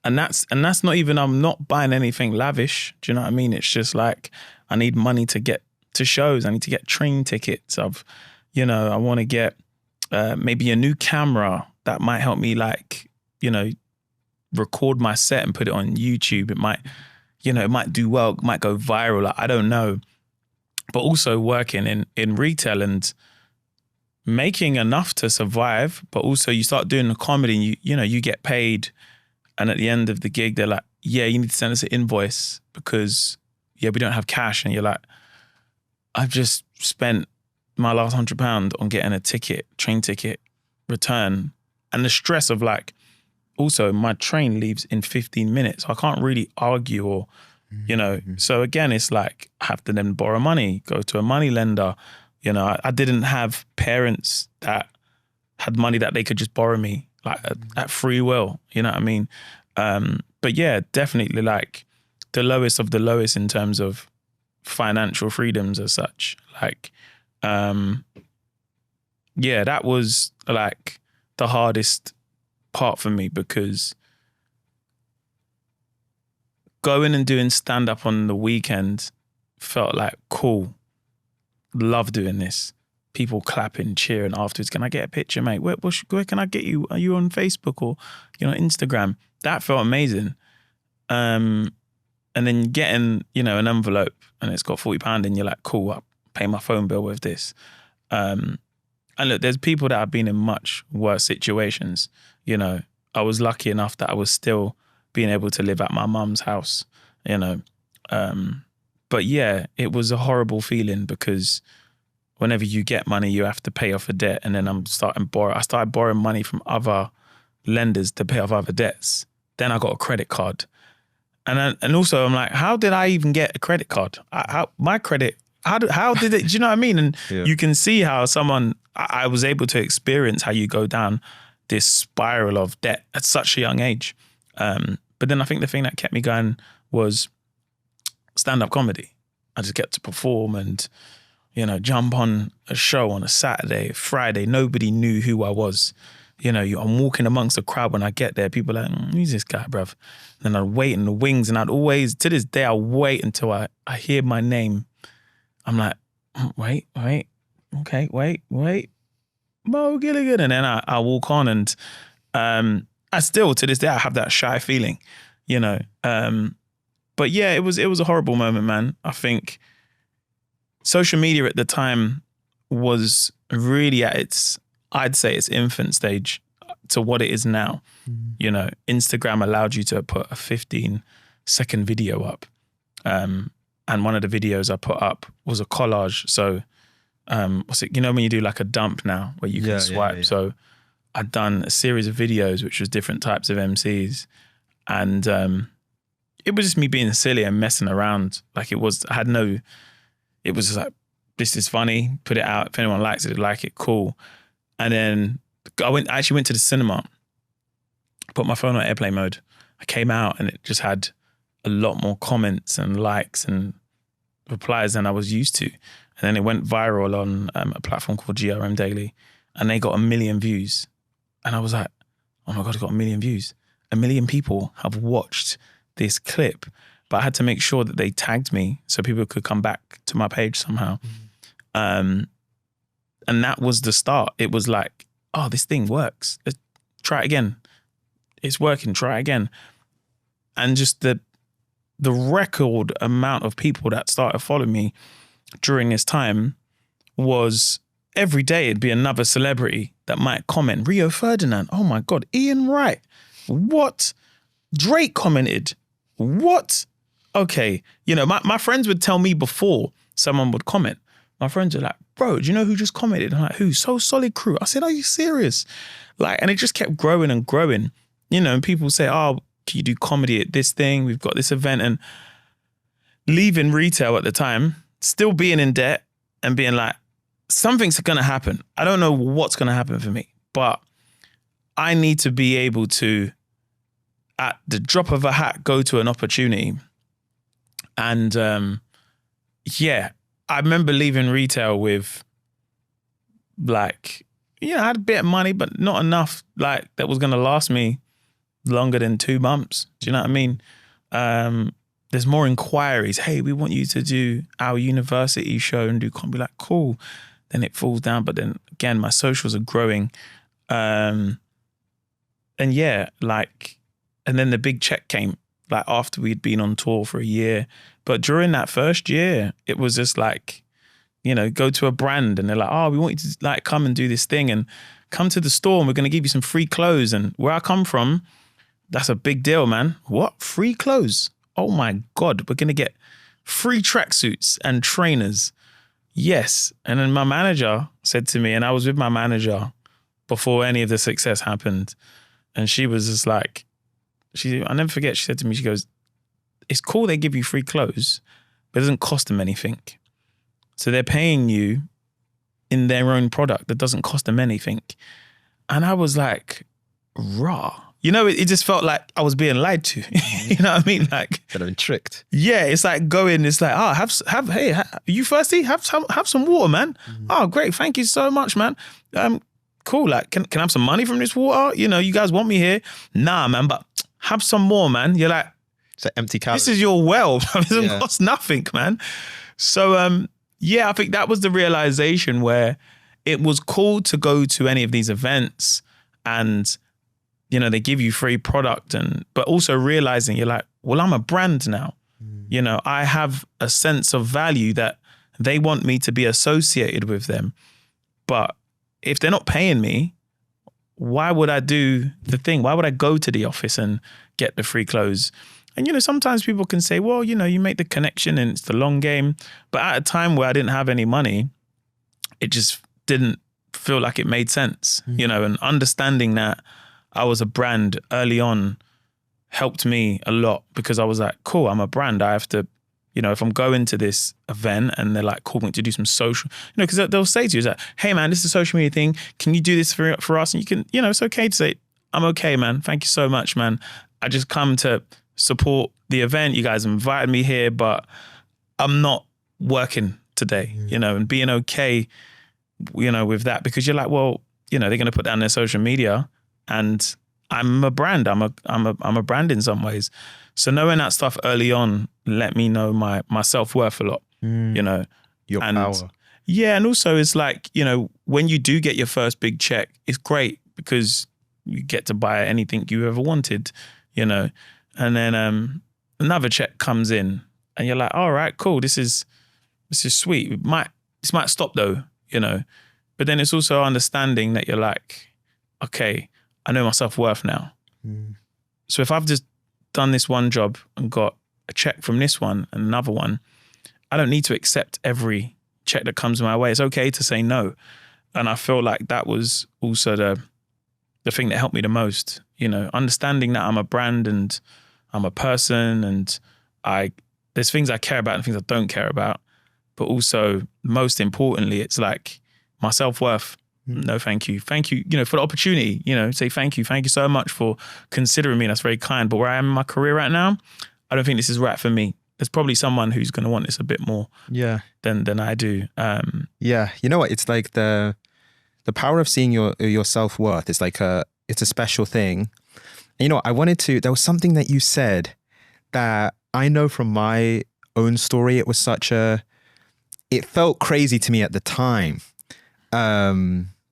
that's not even, I'm not buying anything lavish. Do you know what I mean? It's just like, I need money to get to shows. I need to get train tickets. I want to get maybe a new camera that might help me like, you know, record my set and put it on YouTube. It might do well, it might go viral. Like, I don't know. But also working in retail and making enough to survive, but also you start doing the comedy and you get paid. And at the end of the gig, they're like, yeah, you need to send us an invoice because we don't have cash. And you're like, I've just spent my last £100 on getting a train ticket, return. And the stress of like, also my train leaves in 15 minutes. So I can't really argue or, so again, it's like, I have to then borrow money, go to a money lender. You know, I didn't have parents that had money that they could just borrow me like at free will. You know what I mean? But yeah, definitely like the lowest of the lowest in terms of financial freedoms as such. Like, yeah, that was like the hardest part for me, because going and doing stand-up on the weekend felt like cool. Love doing this. People clapping, cheering afterwards. Can I get a picture, mate? Where can I get you? Are you on Facebook or Instagram? That felt amazing. And then getting an envelope and it's got £40 and you're like, cool, I'll pay my phone bill with this. And look, there's people that have been in much worse situations. I was lucky enough that I was still being able to live at my mum's house. But yeah, it was a horrible feeling, because whenever you get money, you have to pay off a debt. And then I started borrowing money from other lenders to pay off other debts. Then I got a credit card. And also I'm like, how did I even get a credit card? How did it, do you know what I mean? And you can see how I was able to experience how you go down this spiral of debt at such a young age. But then I think the thing that kept me going was stand-up comedy. I just get to perform and, jump on a show on a Saturday, Friday. Nobody knew who I was. I'm walking amongst the crowd when I get there. People are like, who's this guy, bruv? And then I'd wait in the wings, and I'd always, to this day, I wait until I hear my name. I'm like, wait, okay, wait. Mo Gilligan. And then I walk on, and I still, to this day, I have that shy feeling, But yeah, it was a horrible moment, man. I think social media at the time was really at its infant stage to what it is now. Instagram allowed you to put a 15-second video up. And one of the videos I put up was a collage. So what's it? When you do like a dump now where you can swipe. Yeah. So I'd done a series of videos, which was different types of MCs. And it was just me being silly and messing around. Like it was just like, this is funny, put it out. If anyone likes it, they like it, cool. And then I actually went to the cinema, put my phone on airplane mode. I came out and it just had a lot more comments and likes and replies than I was used to. And then it went viral on a platform called GRM Daily, and they got 1 million views. And I was like, oh my God, it got 1 million views. 1 million people have watched this clip, but I had to make sure that they tagged me so people could come back to my page somehow. And that was the start. It was like, oh, this thing works. Let's try it again. It's working, try it again. And just the record amount of people that started following me during this time was every day it'd be another celebrity that might comment. Rio Ferdinand, oh my God, Ian Wright, what? Drake commented, what? Okay, my friends would tell me before someone would comment. My friends are like, bro, do you know who just commented? I'm like, who? So Solid Crew. I said, are you serious? And it just kept growing and growing, and people say, oh, can you do comedy at this thing? We've got this event. And leaving retail at the time, still being in debt and being like, something's going to happen. I don't know what's going to happen for me, but I need to be able to, at the drop of a hat, go to an opportunity. And I remember leaving retail with I had a bit of money, but not enough that was going to last me longer than 2 months. Do you know what I mean? There's more inquiries. Hey, we want you to do our university show and do comedy. Like, cool. Then it falls down. But then again, my socials are growing. And then the big check came after we'd been on tour for a year. But during that first year, it was just go to a brand and they're like, oh, we want you to come and do this thing and come to the store and we're going to give you some free clothes. And where I come from, that's a big deal, man. What? Free clothes? Oh my God, we're going to get free tracksuits and trainers. Yes. And then my manager said to me, and I was with my manager before any of the success happened. And she was just like, I'll never forget, she said to me, she goes, it's cool they give you free clothes, but it doesn't cost them anything. So they're paying you in their own product that doesn't cost them anything. And I was like, rah. you know, it just felt like I was being lied to. You know what I mean? Like, Could have been tricked. yeah, it's like going, it's like, oh, hey, are you thirsty? Have some water, man. Oh, great. Thank you so much, man. Cool. Like, can I have some money from this water? You know, you guys want me here? Nah, man, but have some more, man. You're like, It's an empty calorie. this is your well. It doesn't Yeah. cost nothing, man. So, yeah, I think that was the realization where it was cool to go to any of these events and, you know, they give you free product, but also realizing you're like, well, I'm a brand now. You know, I have a sense of value that they want me to be associated with them. But if they're not paying me, why would I do the thing? Why would I go to the office and get the free clothes? And, you know, sometimes people can say, well, you know, you make the connection and it's the long game. But at a time where I didn't have any money, it just didn't feel like it made sense, you know, and understanding that I was a brand early on helped me a lot because I was like, cool, I'm a brand. I have to, you know, if I'm going to this event and they're like, cool, we need to do some social, you know, because they'll say to you, like, hey man, this is a social media thing. Can you do this for us? And you can, you know, it's okay to say, I'm okay, man. Thank you so much, man. I just come to support the event. You guys invited me here, but I'm not working today, you know, and being okay, you know, with that, because you're like, well, you know, they're going to put down their social media and I'm a brand. I'm a brand in some ways. So knowing that stuff early on let me know my self-worth a lot, you know. Your power. Yeah, and also it's like, you know, when you do get your first big check, it's great because you get to buy anything you ever wanted, you know. And then another check comes in and you're like, all right, cool, this is sweet. This might stop though, you know. But then it's also understanding that you're like, okay, I know my self-worth now. So if I've just done this one job and got a check from this one and another one, I don't need to accept every check that comes my way. It's okay to say no. And I feel like that was also the thing that helped me the most, you know, understanding that I'm a brand and I'm a person and there's things I care about and things I don't care about. But also, most importantly, it's like my self-worth. No, thank you. Thank you, you know, for the opportunity, you know, say thank you. Thank you so much for considering me. That's very kind. But where I am in my career right now, I don't think this is right for me. There's probably someone who's going to want this a bit more than I do. Yeah. You know what? It's like the power of seeing your self-worth. It's like it's a special thing. And you know, there was something that you said that I know from my own story. It was it felt crazy to me at the time.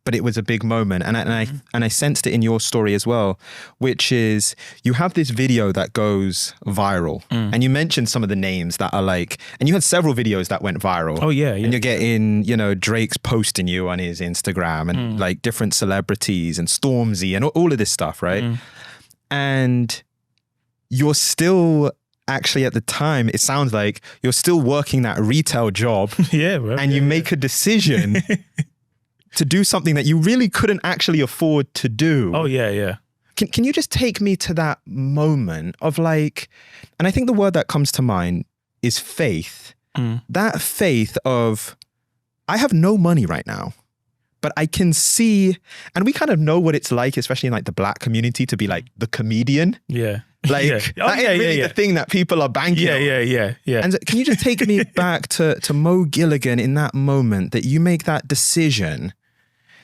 But it was a big moment, and I sensed it in your story as well, which is you have this video that goes viral, and you mentioned some of the names that are like, and you had several videos that went viral. Oh yeah. And you're getting, you know, Drake's posting you on his Instagram, and like different celebrities and Stormzy and all of this stuff, right? And you're still actually at the time, it sounds like you're still working that retail job, Yeah, bro. and you make a decision. To do something that you really couldn't actually afford to do. Oh yeah, yeah. Can you just take me to that moment of like, and I think the word that comes to mind is faith. That faith of, I have no money right now, but I can see, and we kind of know what it's like, especially in like the Black community, to be like the comedian. Yeah. Like Yeah. Oh, that is really the thing that people are banking on. Yeah. And so can you just take me back to Mo Gilligan in that moment that you make that decision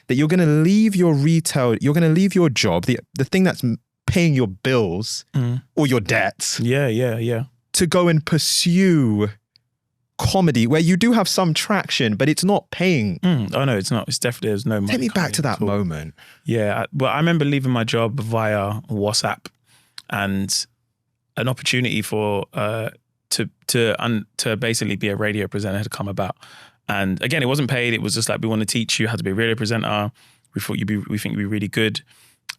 that you're going to leave your retail, you're going to leave your job, the thing that's paying your bills or your debts. Yeah. To go and pursue comedy where you do have some traction, but it's not paying. Oh no, it's not. It's definitely, there's no money. Take me back to that moment. Yeah. Well, I remember leaving my job via WhatsApp and an opportunity for to basically be a radio presenter had come about. And again, it wasn't paid. It was just like, we want to teach you how to be a radio presenter. We think you'd be really good.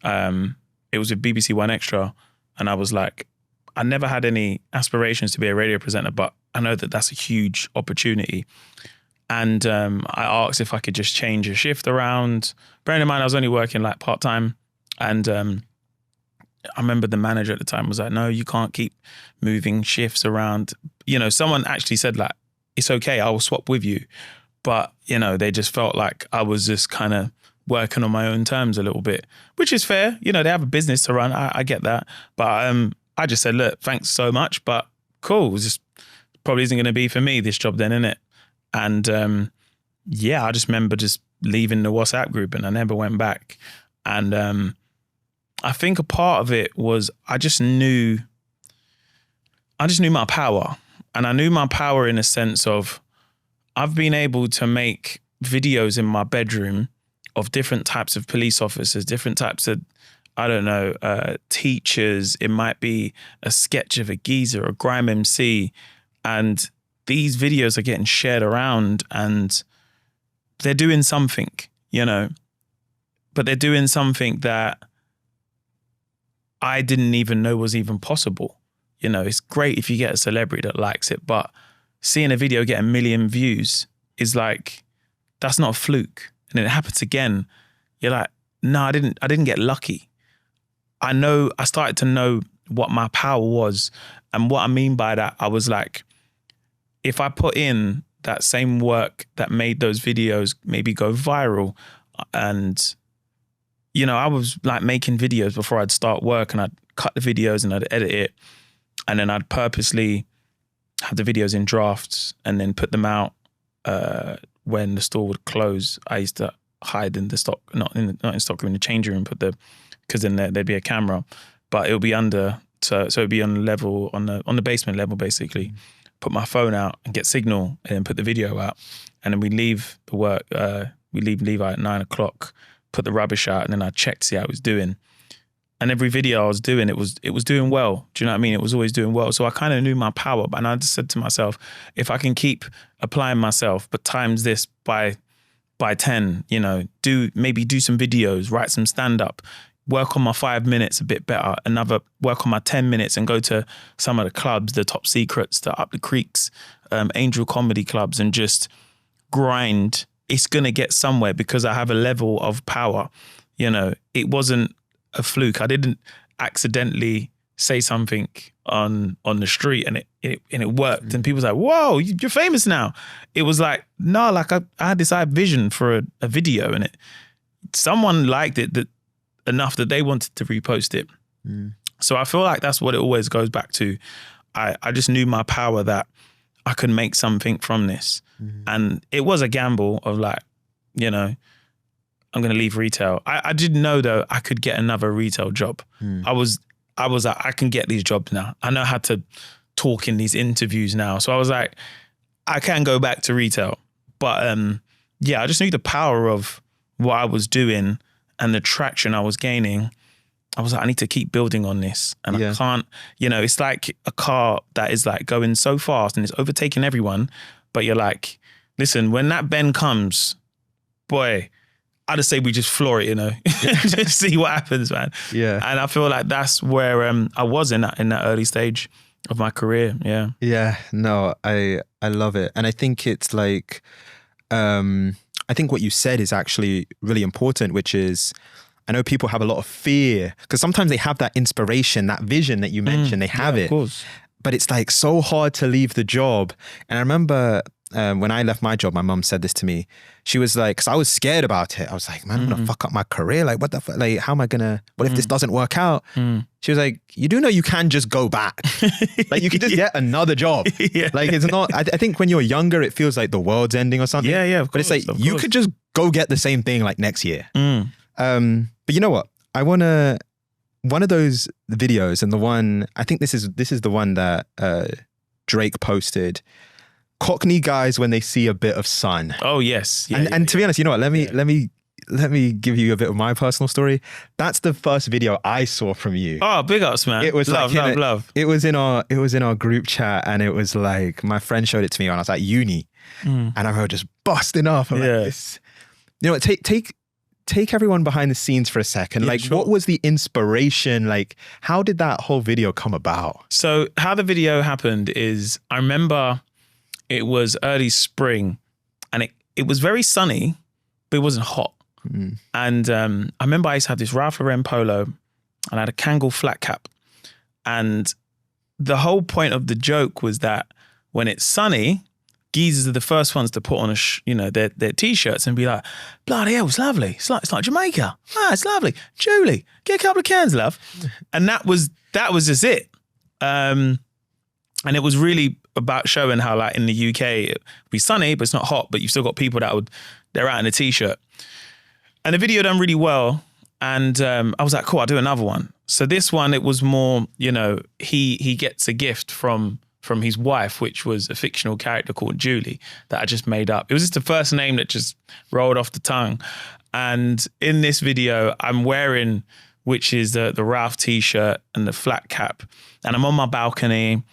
It was with BBC One Extra. And I was like, I never had any aspirations to be a radio presenter, but I know that that's a huge opportunity. And I asked if I could just change a shift around. Bearing in mind, I was only working like part-time. And I remember the manager at the time was like, no, you can't keep moving shifts around. You know, someone actually said like, it's okay, I will swap with you. But, you know, they just felt like I was just kind of working on my own terms a little bit, which is fair. You know, they have a business to run. I get that. But I just said, look, thanks so much, but cool. It's just probably isn't going to be for me, this job then, innit? And yeah, I just remember just leaving the WhatsApp group and I never went back. And I think a part of it was I just knew my power. And I knew my power in a sense of I've been able to make videos in my bedroom of different types of police officers, different types of, I don't know, teachers. It might be a sketch of a geezer, a grime MC. And these videos are getting shared around and they're doing something, you know, but they're doing something that I didn't even know was even possible. You know, it's great if you get a celebrity that likes it, but seeing a video get 1 million views is like, that's not a fluke. And then it happens again. You're like, no, I didn't get lucky. I started to know what my power was. And what I mean by that, I was like, if I put in that same work that made those videos maybe go viral, and, you know, I was like making videos before I'd start work and I'd cut the videos and I'd edit it. And then I'd purposely have the videos in drafts and then put them out when the store would close. I used to hide in the stock, not in stock room, in the change room, because then there'd be a camera, but it'll be under, so it'd be on the level, on the basement level basically. Put my phone out and get signal and then put the video out. And then we leave the work, we leave Levi at 9 o'clock, put the rubbish out, and then I checked to see how it was doing. And every video I was doing, it was doing well. Do you know what I mean? It was always doing well. So I kind of knew my power. And I just said to myself, if I can keep applying myself, but times this by 10, you know, do some videos, write some stand-up, work on my 5 minutes a bit better, work on my 10 minutes and go to some of the clubs, the Top Secrets, the Up the Creeks, Angel Comedy Clubs, and just grind. It's going to get somewhere because I have a level of power. You know, it wasn't a fluke. I didn't accidentally say something on the street and it worked. And people was like, whoa, you're famous now. It was like, no, like I had this vision for a video and someone liked it enough that they wanted to repost it. So I feel like that's what it always goes back to. I just knew my power that I could make something from this. And it was a gamble of like, you know, I'm going to leave retail. I didn't know though I could get another retail job. I was like, I can get these jobs now. I know how to talk in these interviews now. So I was like, I can go back to retail. But yeah, I just knew the power of what I was doing and the traction I was gaining. I was like, I need to keep building on this. And I can't, you know, it's like a car that is like going so fast and it's overtaking everyone. But you're like, listen, when that bend comes, boy, I just say we just floor it, you know, just see what happens, man. Yeah. And I feel like that's where I was in that early stage of my career. Yeah. Yeah. No, I love it. And I think it's like, I think what you said is actually really important, which is, I know people have a lot of fear because sometimes they have that inspiration, that vision that you mentioned, they have it. Of course. But it's like so hard to leave the job. And I remember when I left my job, my mum said this to me. She was like, because I was scared about it. I was like, man, I'm going to fuck up my career. Like, what the fuck? Like, how am I going to, what if this doesn't work out? She was like, you do know you can just go back. Like, you can just get another job. Like, it's not, I think when you're younger, it feels like the world's ending or something. Yeah, of course. But it's like, you could just go get the same thing like next year. But you know what? I want to, one of those videos, and the one, I think this is the one that Drake posted, Cockney guys when they see a bit of sun. Oh yes. And to be honest, you know what? Let me give you a bit of my personal story. That's the first video I saw from you. Oh, big ups, man. It was love. It was in our group chat, and it was like my friend showed it to me when I was at uni, and I remember just busting off. I'm like, this, you know what? Take everyone behind the scenes for a second. Like, what was the inspiration? Like, how did that whole video come about? So how the video happened is, I remember it was early spring and it was very sunny, but it wasn't hot. And I remember I used to have this Ralph Lauren polo and I had a Kangol flat cap. And the whole point of the joke was that when it's sunny, geezers are the first ones to put on their t-shirts and be like, bloody hell, it's lovely. It's like Jamaica. It's lovely. Julie, get a couple of cans, love. And that was just it. And it was really about showing how, like, in the UK, it'd be sunny, but it's not hot, but you've still got people they're out in a t-shirt. And the video done really well. And I was like, cool, I'll do another one. So this one, it was more, he gets a gift from his wife, which was a fictional character called Julie that I just made up. It was just the first name that just rolled off the tongue. And in this video, I'm wearing, which is the Ralph t-shirt and the flat cap. And I'm on my balcony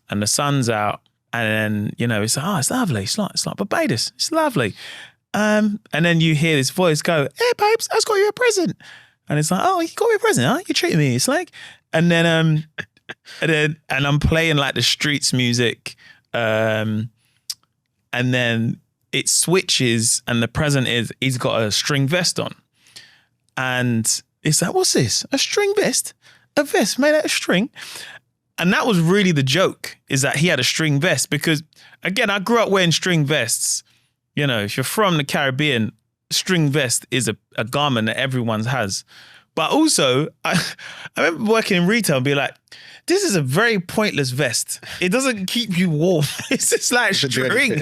and the sun's out. And then, it's like, it's lovely. It's like Barbados. It's lovely. And then you hear this voice go, hey, babes, I just got you a present. And it's like, oh, you got me a present, huh? You treating me. It's like, and then I'm playing like the streets music. And then it switches and the present is, he's got a string vest on. And it's like, what's this? A string vest? A vest made out of string? And that was really the joke, is that he had a string vest. Because, again, I grew up wearing string vests. If you're from the Caribbean, string vest is a garment that everyone has. But also, I remember working in retail and be like, this is a very pointless vest. It doesn't keep you warm. It's just like string.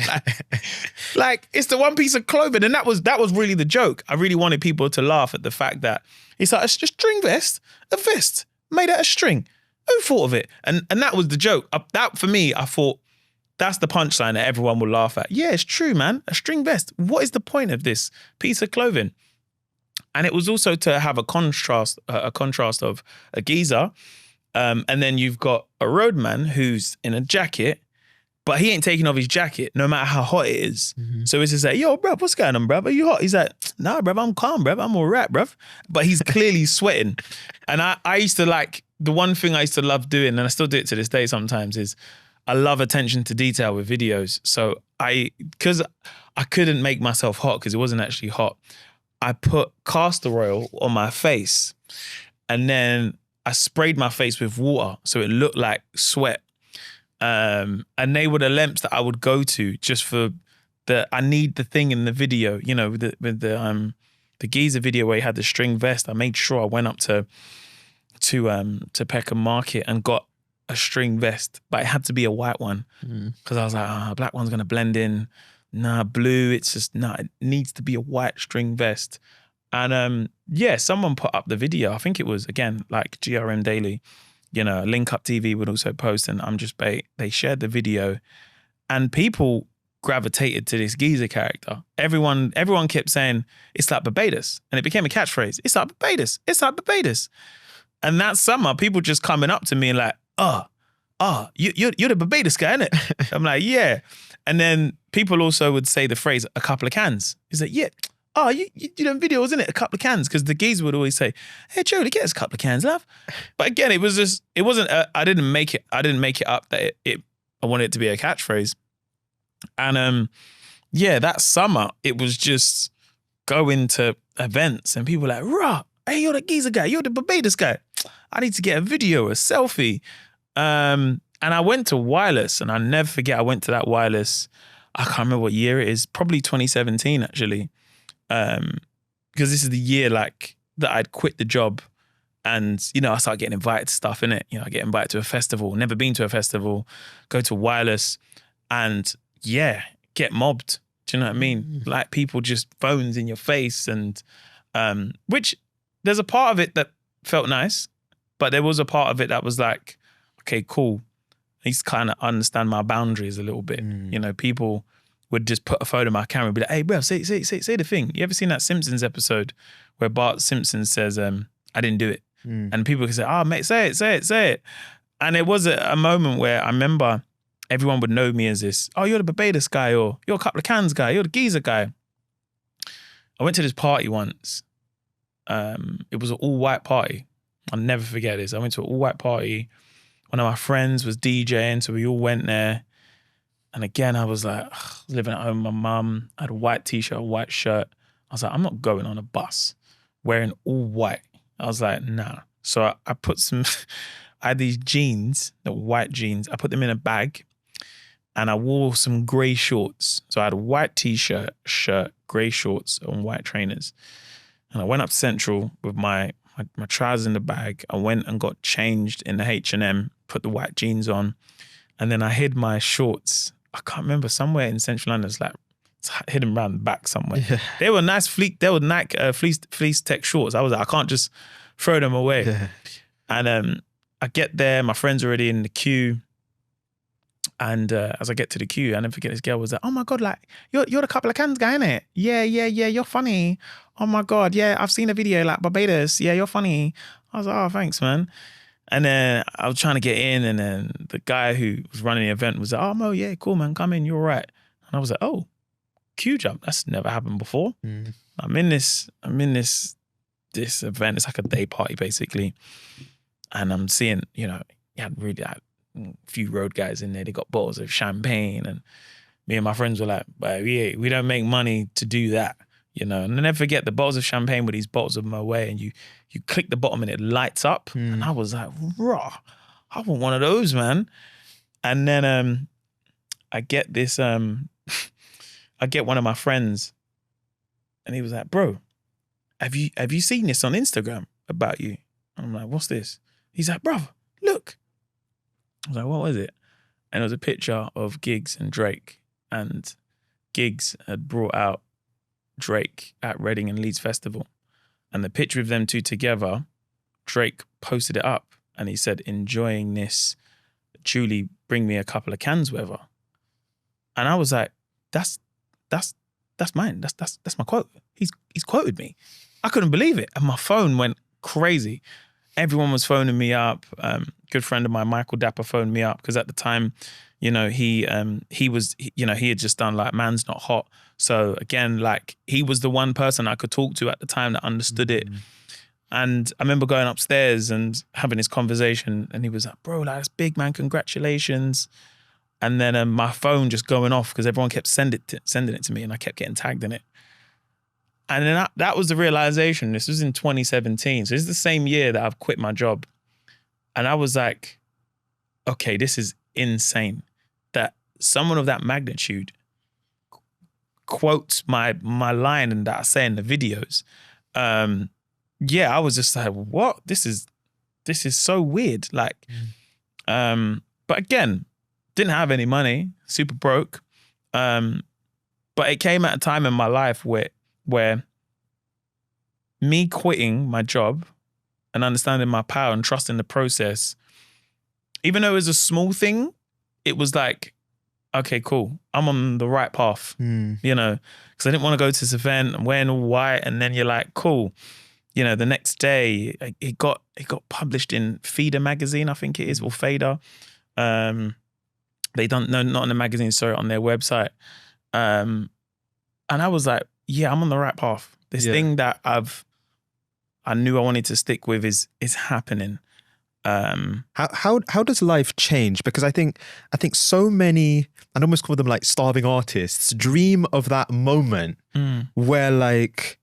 Like, it's the one piece of clothing. And that was really the joke. I really wanted people to laugh at the fact that it's like, it's just string vest, a vest made out of string. Who thought of it? And that was the joke. That, for me, I thought, that's the punchline that everyone will laugh at. Yeah, it's true, man. A string vest. What is the point of this piece of clothing? And it was also to have a contrast of a geezer. And then you've got a roadman who's in a jacket, but he ain't taking off his jacket no matter how hot it is. Mm-hmm. So it's just like, yo, bruv, what's going on, bruv? Are you hot? He's like, nah, bruv, I'm calm, bruv. I'm all right, bruv. But he's clearly sweating. And I used to the one thing I used to love doing, and I still do it to this day sometimes, is I love attention to detail with videos. So because I couldn't make myself hot because it wasn't actually hot, I put castor oil on my face and then I sprayed my face with water so it looked like sweat. And they were the lengths that I would go to just for I need the thing in the video, with the geezer video where he had the string vest. I made sure I went up to Peckham Market and got a string vest, but it had to be a white one because I was like, black one's gonna blend in. Nah, blue. It's just it needs to be a white string vest. And someone put up the video. I think it was, again, like GRM Daily. Link Up TV would also post, and I'm Just Bait. They shared the video, and people gravitated to this geezer character. Everyone kept saying it's like Barbados, and it became a catchphrase. It's like Barbados. It's like Barbados. And that summer, people just coming up to me and like, you're the Barbados guy, innit? I'm like, yeah. And then people also would say the phrase, a couple of cans. He's like, yeah. Oh, you done videos, innit? A couple of cans. Because the geezer would always say, hey, Jodie, get us a couple of cans, love. But again, it wasn't, I didn't make it up that I wanted it to be a catchphrase. And that summer, it was just going to events and people were like, rah, hey, you're the geezer guy. You're the Barbados guy. I need to get a video, a selfie. And I went to Wireless, and I'll never forget, I went to that Wireless, I can't remember what year it is, probably 2017 actually. Because this is the year that I'd quit the job and, I started getting invited to stuff, innit? I get invited to a festival, never been to a festival, go to Wireless and get mobbed. Do you know what I mean? Like people just phones in your face and, which there's a part of it that felt nice, but there was a part of it that was like, okay, cool. At least kind of understand my boundaries a little bit. People would just put a phone in my camera and be like, hey, bro, say the thing. You ever seen that Simpsons episode where Bart Simpson says, I didn't do it? And people can say, oh, mate, say it. And it was a moment where I remember everyone would know me as this, oh, you're the Barbados guy, or you're a couple of cans guy, you're the geezer guy. I went to this party once. It was an all-white party. I'll never forget this. I went to an all-white party. One of my friends was DJing, so we all went there. And again, I was like, living at home with my mum. I had a white t-shirt, a white shirt. I was like, I'm not going on a bus wearing all white. I was like, nah. So I put I had these jeans, the white jeans. I put them in a bag and I wore some grey shorts. So I had a white t-shirt, shirt, grey shorts, and white trainers. And I went up to Central with my trousers in the bag. I went and got changed in the H&M, put the white jeans on, and then I hid my shorts. I can't remember, somewhere in Central London. It's hidden around the back somewhere. Yeah. They were nice Nike fleece tech shorts. I was like, I can't just throw them away. Yeah. And I get there, my friend's already in the queue. And as I get to the queue, I never forget, this girl was like, oh my God, like, you're the couple of cans guy, innit? Yeah, you're funny. Oh my God, yeah, I've seen a video, like Barbados. Yeah, you're funny. I was like, oh, thanks, man. And then I was trying to get in, and then the guy who was running the event was like, oh, Mo, yeah, cool, man, come in, you're all right. And I was like, oh, queue jump, that's never happened before. Mm. I'm in this event, it's like a day party, basically. And I'm seeing, you know, you had really a few road guys in there. They got bottles of champagne, and me and my friends were like, we don't make money to do that, you know. And I never forget, the bottles of champagne were these bottles of Moet, and you click the bottom and it lights up. And I was like, raw, I want one of those, man. And then I get this, I get one of my friends, and he was like, bro, have you seen this on Instagram about you? And I'm like, what's this? He's like, bro, look. I was like, what was it? And it was a picture of Giggs and Drake. And Giggs had brought out Drake at Reading and Leeds Festival. And the picture of them two together, Drake posted it up. And he said, enjoying this, Julie, bring me a couple of cans with her. And I was like, that's mine. That's my quote. He's quoted me. I couldn't believe it. And my phone went crazy. Everyone was phoning me up. Good friend of mine, Michael Dapper, phoned me up because at the time, you know, he had just done like Man's Not Hot. So again, like, he was the one person I could talk to at the time that understood it. And I remember going upstairs and having this conversation, and he was like, bro, like, that's big, man, congratulations. And then my phone just going off because everyone kept sending it to me, and I kept getting tagged in it. And then that was the realization. This was in 2017. So this is the same year that I've quit my job. And I was like, okay, this is insane that someone of that magnitude quotes my line and that I say in the videos. Yeah, I was just like, what? This is so weird. Like, but again, didn't have any money, super broke. But it came at a time in my life where me quitting my job and understanding my power and trusting the process, even though it was a small thing, it was like, okay, cool, I'm on the right path, you know, because I didn't want to go to this event and wearing all white, and then you're like, cool, you know, the next day it got published in Feeder magazine, I think it is, or Fader. They don't, no, not in the magazine, sorry, on their website. And I was like, yeah, I'm on the right path. This thing that I knew I wanted to stick with is happening. How does life change? Because I think so many, I'd almost call them like starving artists, dream of that moment where like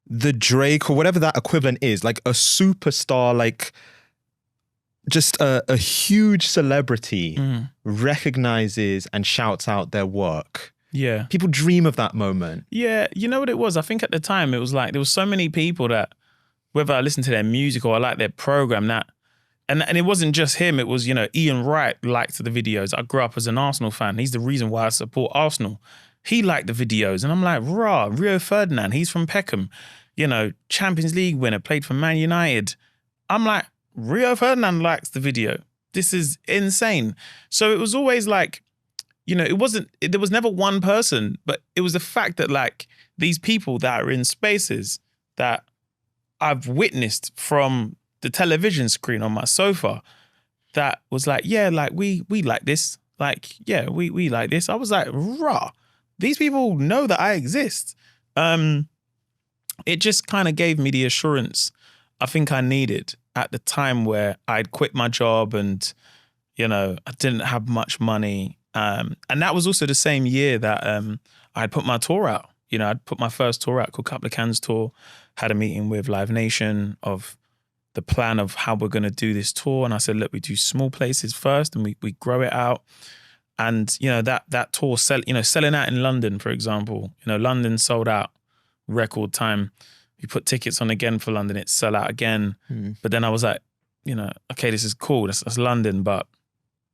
the Drake or whatever that equivalent is, like a superstar, like just a huge celebrity recognizes and shouts out their work. Yeah. People dream of that moment. Yeah. You know what it was? I think at the time it was like there was so many people that, whether I listened to their music or I liked their program, that, and it wasn't just him, it was, you know, Ian Wright liked the videos. I grew up as an Arsenal fan. He's the reason why I support Arsenal. He liked the videos. And I'm like, rah, Rio Ferdinand, he's from Peckham. You know, Champions League winner, played for Man United. I'm like, Rio Ferdinand likes the video. This is insane. So it was always like, you know, there was never one person, but it was the fact that like these people that are in spaces that I've witnessed from the television screen on my sofa that was like, yeah, like we like this. Like, yeah, we like this. I was like, rah, these people know that I exist. It just kind of gave me the assurance I think I needed at the time where I'd quit my job and, you know, I didn't have much money. And that was also the same year that I'd put my tour out. You know, I'd put my first tour out called Couple of Cans Tour, had a meeting with Live Nation of the plan of how we're going to do this tour. And I said, look, we do small places first and we grow it out. And, that tour, selling out in London, for example, London sold out record time. You put tickets on again for London, it sell out again. But then I was like, okay, this is cool. That's London, but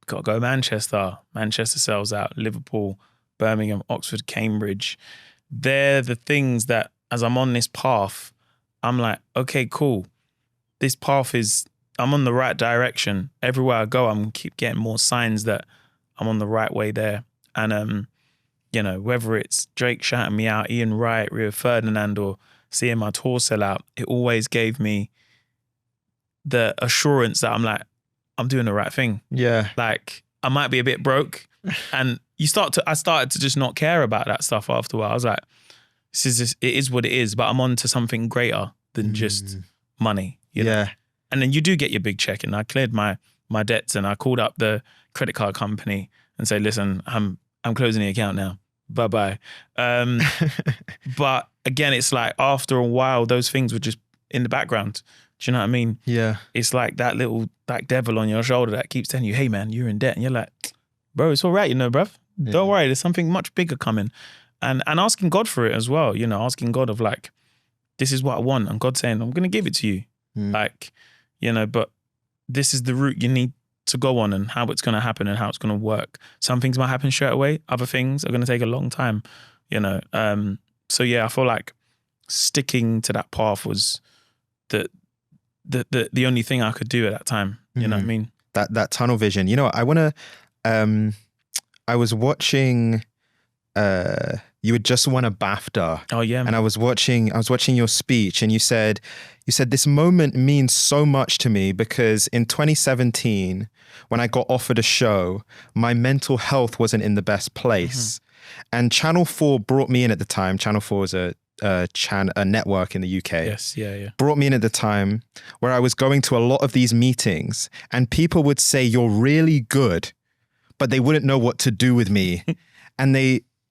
got to go Manchester. Manchester sells out. Liverpool, Birmingham, Oxford, Cambridge. They're the things that, as I'm on this path, I'm like, okay, cool. This path I'm on the right direction. Everywhere I go, I'm keep getting more signs that I'm on the right way there. And, whether it's Drake shouting me out, Ian Wright, Rio Ferdinand, or seeing my tour sell out, it always gave me the assurance that I'm like, I'm doing the right thing. Yeah. Like, I might be a bit broke. And I started to just not care about that stuff after a while. I was like, it is what it is, but I'm on to something greater than just money. Yeah. And then you do get your big check, and I cleared my debts, and I called up the credit card company and say, listen, I'm closing the account now. Bye-bye. But again, it's like after a while, those things were just in the background. Do you know what I mean? Yeah. It's like that little devil on your shoulder that keeps telling you, hey man, you're in debt. And you're like, bro, it's all right, bruv. Yeah. Don't worry, there's something much bigger coming. And asking God for it as well, asking God of like, this is what I want. And God saying, I'm going to give it to you. Like, but this is the route you need to go on and how it's going to happen and how it's going to work. Some things might happen straight away. Other things are going to take a long time, So yeah, I feel like sticking to that path was the only thing I could do at that time. You know what I mean? That tunnel vision. I want to, I was watching, you had just won a BAFTA. Oh yeah. And I was watching your speech, and you said this moment means so much to me because in 2017, when I got offered a show, my mental health wasn't in the best place. And Channel 4 brought me in at the time. Channel 4 is a network in the UK. Yes, yeah. Brought me in at the time where I was going to a lot of these meetings, and people would say, you're really good, but they wouldn't know what to do with me.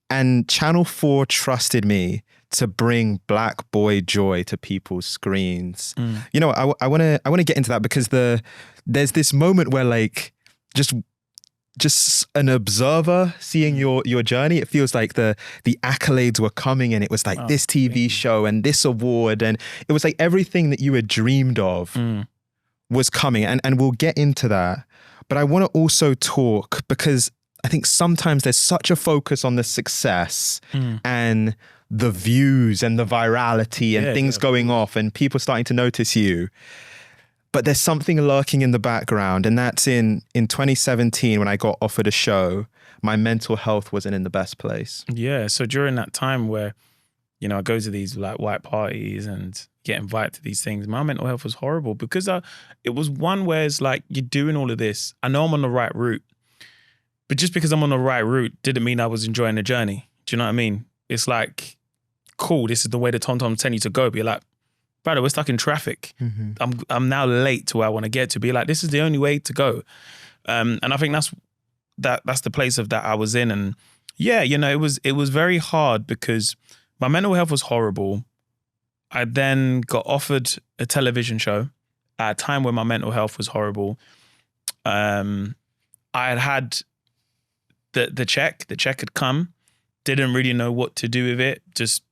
And Channel 4 trusted me to bring Black boy joy to people's screens. I want to get into that because there's this moment where like just an observer seeing your journey, it feels like the accolades were coming, and it was like this TV show and this award, and it was like everything that you had dreamed of was coming, and we'll get into that. But I want to also talk, because I think sometimes there's such a focus on the success and the views and the virality and things going off and people starting to notice you. But there's something lurking in the background, and that's in 2017 when I got offered a show, my mental health wasn't in the best place. Yeah, so during that time where, I go to these like white parties and get invited to these things, my mental health was horrible because it was one where it's like, you're doing all of this. I know I'm on the right route, but just because I'm on the right route didn't mean I was enjoying the journey. Do you know what I mean? It's like, cool, this is the way the TomTom's telling you to go. But you're like, brother, we're stuck in traffic. I'm now late to where I want to get to. Be like, this is the only way to go. And I think that's the place of that I was in. And yeah, it was very hard because my mental health was horrible. I then got offered a television show at a time when my mental health was horrible. I had the check. The check had come. Didn't really know what to do with it. Just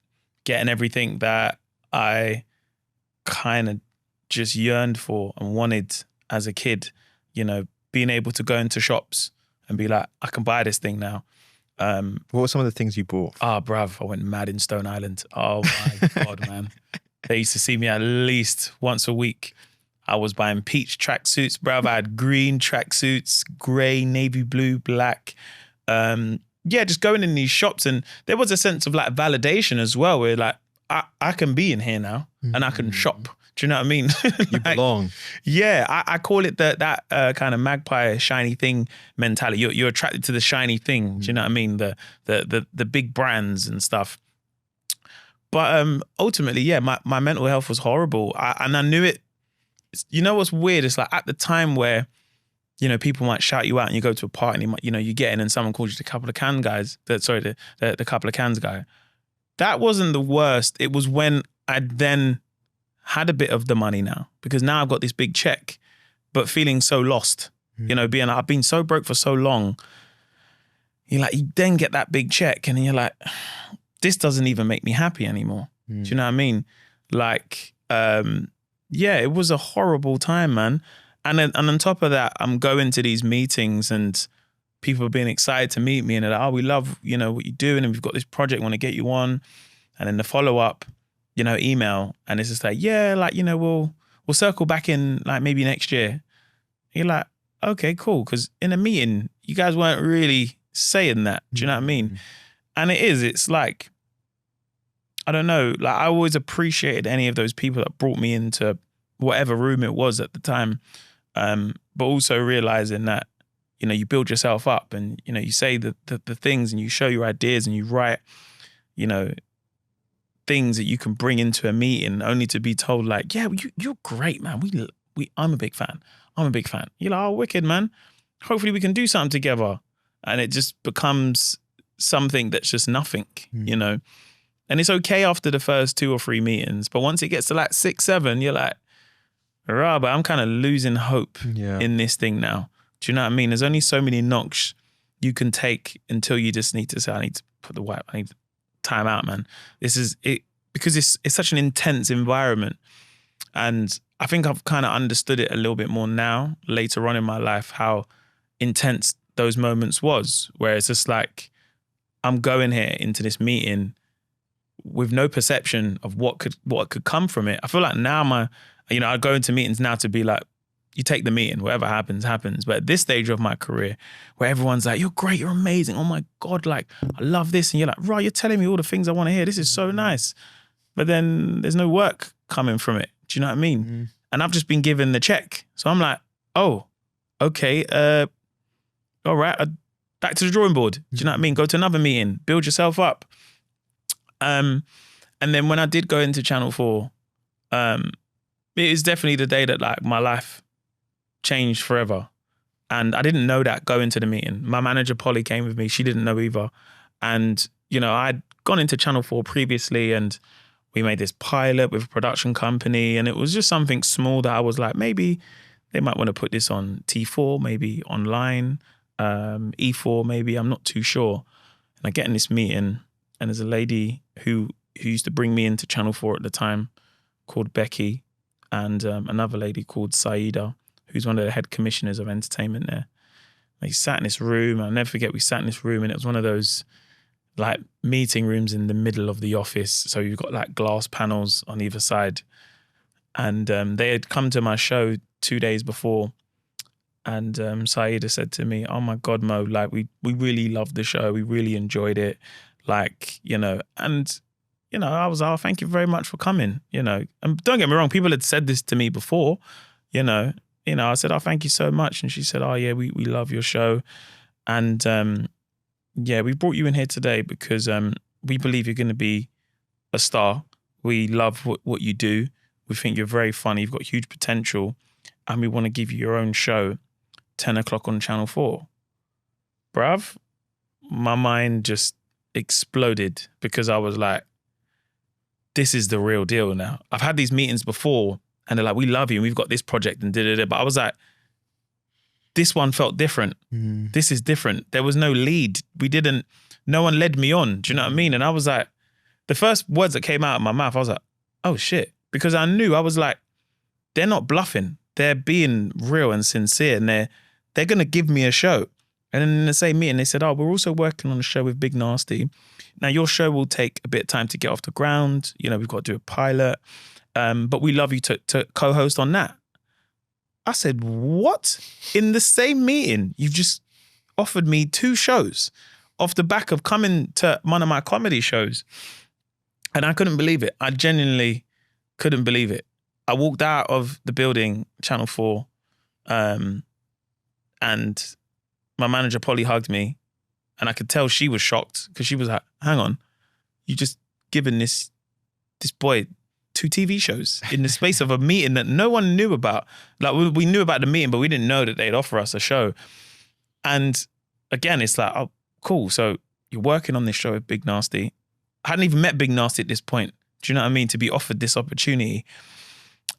getting everything that I kind of just yearned for and wanted as a kid, being able to go into shops and be like, I can buy this thing now. What were some of the things you bought? Bruv, I went mad in Stone Island. Oh my God, man. They used to see me at least once a week. I was buying peach tracksuits, bruv. I had green tracksuits, grey, navy blue, black. Just going in these shops, and there was a sense of like validation as well, where like, I can be in here now and I can shop. Do you know what I mean? You belong. Yeah, I call it that kind of magpie shiny thing mentality. You're attracted to the shiny thing. Do you know what I mean? The big brands and stuff. But ultimately, yeah, my mental health was horrible. And I knew it. You know what's weird? It's like at the time where, people might shout you out and you go to a party and you get in and someone calls you the couple of cans guys. The couple of cans guy. That wasn't the worst. It was when I then had a bit of the money now, because now I've got this big check, but feeling so lost, I've been so broke for so long. you then get that big check and you're like, this doesn't even make me happy anymore. Do you know what I mean? Like, it was a horrible time, man. And on top of that, I'm going to these meetings and people are being excited to meet me and they're like, oh, we love, what you're doing and we've got this project, want to get you on. And then the follow-up, email, and it's just like, we'll circle back in like maybe next year. You're like, okay, cool. Because in a meeting, you guys weren't really saying that. Do you know what I mean? And it's like, I don't know, like I always appreciated any of those people that brought me into whatever room it was at the time. But also realizing that, you build yourself up and, you say the things and you show your ideas and you write, things that you can bring into a meeting only to be told like, yeah, you're great, man. I'm a big fan. You're like, oh, wicked, man. Hopefully we can do something together. And it just becomes something that's just nothing, And it's okay after the first 2 or 3 meetings. But once it gets to like 6, 7, you're like, but I'm kind of losing hope in this thing now. Do you know what I mean? There's only so many knocks you can take until you just need to say, I need to put the wipe, I need to time out, man. This is it, because it's such an intense environment. And I think I've kind of understood it a little bit more now, later on in my life, how intense those moments was, where it's just like, I'm going here into this meeting with no perception of what could come from it. I feel like now I go into meetings now to be like, you take the meeting, whatever happens, happens. But at this stage of my career, where everyone's like, you're great, you're amazing, oh my God, like, I love this. And you're like, right, you're telling me all the things I want to hear. This is so nice. But then there's no work coming from it. Do you know what I mean? And I've just been given the check. So I'm like, oh, okay, all right, back to the drawing board. Do you know what I mean? Go to another meeting, build yourself up. And then when I did go into Channel 4, it is definitely the day that like my life changed forever. And I didn't know that going to the meeting. My manager, Polly, came with me. She didn't know either. And, I'd gone into Channel 4 previously and we made this pilot with a production company. And it was just something small that I was like, maybe they might want to put this on T4, maybe online, E4, maybe. I'm not too sure. And I get in this meeting and there's a lady who used to bring me into Channel 4 at the time called Becky, and another lady called Saida, who's one of the head commissioners of entertainment there. They sat in this room. I'll never forget, we sat in this room and it was one of those like meeting rooms in the middle of the office. So you've got like glass panels on either side. And they had come to my show 2 days before. And Saida said to me, oh my God, Mo, like we really loved the show. We really enjoyed it. Like, I was, oh, thank you very much for coming, And don't get me wrong, people had said this to me before, I said, oh, thank you so much. And she said, oh yeah, we love your show. And we brought you in here today because we believe you're going to be a star. We love what you do. We think you're very funny. You've got huge potential. And we want to give you your own show, 10 o'clock on Channel 4. Bruv, my mind just exploded because I was like, this is the real deal now. I've had these meetings before and they're like, we love you and we've got this project and da-da-da. But I was like, this one felt different. This is different. There was no lead. No one led me on. Do you know what I mean? And I was like, the first words that came out of my mouth, I was like, oh shit. Because I knew, I was like, they're not bluffing. They're being real and sincere and they're going to give me a show. And then in the same meeting, they said, oh, we're also working on a show with Big Nasty. Now, your show will take a bit of time to get off the ground. We've got to do a pilot. But we love you to co-host on that. I said, what? In the same meeting, you've just offered me 2 shows off the back of coming to one of my comedy shows. And I couldn't believe it. I genuinely couldn't believe it. I walked out of the building, Channel 4, and my manager, Polly, hugged me. And I could tell she was shocked because she was like, hang on, you just given this boy 2 TV shows in the space of a meeting that no one knew about. Like we knew about the meeting, but we didn't know that they'd offer us a show. And again, it's like, oh, cool. So you're working on this show with Big Nasty. I hadn't even met Big Nasty at this point. Do you know what I mean? To be offered this opportunity.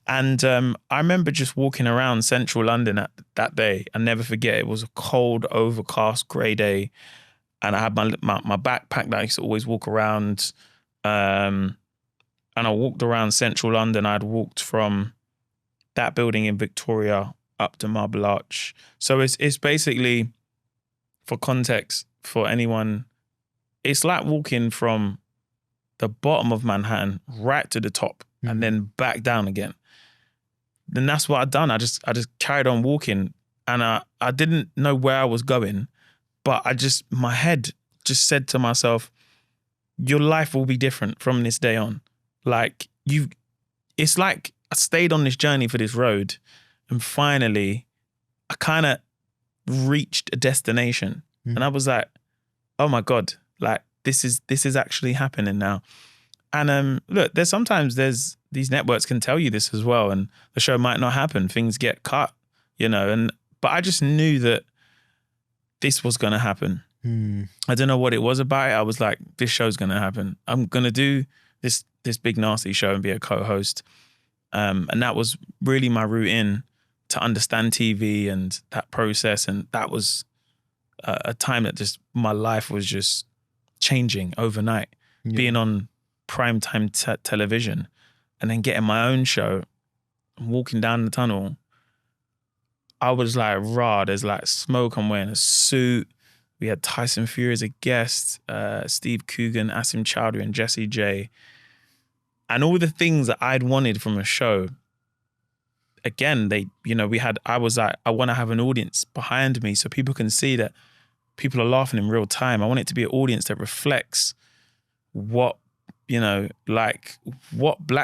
And I remember just walking around central London that day. I'll never forget. It was a cold, overcast, grey day. And I had my backpack that I used to always walk around. And I walked around central London. I'd walked from that building in Victoria up to Marble Arch. So it's basically, for context, for anyone, it's like walking from the bottom of Manhattan right to the top and then back down again. Then that's what I'd done. I just carried on walking, and I didn't know where I was going, but my head just said to myself, your life will be different from this day on. Like it's like I stayed on this journey for this road, and finally I kind of reached a destination. And I was like, oh my God, like this is actually happening now. And look, sometimes these networks can tell you this as well, and the show might not happen. Things get cut, but I just knew that this was going to happen. I don't know what it was about it. I was like, this show's going to happen. I'm going to do this big nasty show and be a co-host. And that was really my route in to understand TV and that process. And that was a time that just my life was just changing overnight. Yeah. Being on primetime television and then getting my own show and walking down the tunnel, I was like, rah, there's like smoke. I'm wearing a suit. We had Tyson Fury as a guest, Steve Coogan, Asim Chowdhury, and Jessie J. And all the things that I'd wanted from a show, again, I was like, I want to have an audience behind me so people can see that people are laughing in real time. I want it to be an audience that reflects what Black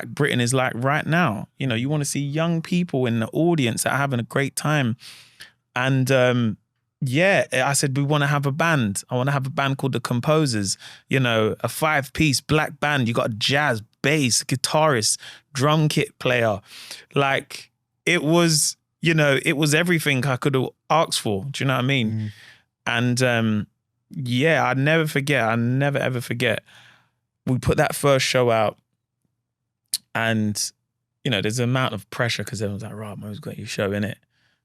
Britain is like right now. You want to see young people in the audience that are having a great time. And I said, we want to have a band. I want to have a band called The Composers, a 5-piece black band. You got a jazz, bass, guitarist, drum kit player. Like it was everything I could have asked for. Do you know what I mean? And I'd never forget. I never ever forget. We put that first show out, and there's an amount of pressure because everyone's like, right, Mo's got your show in it.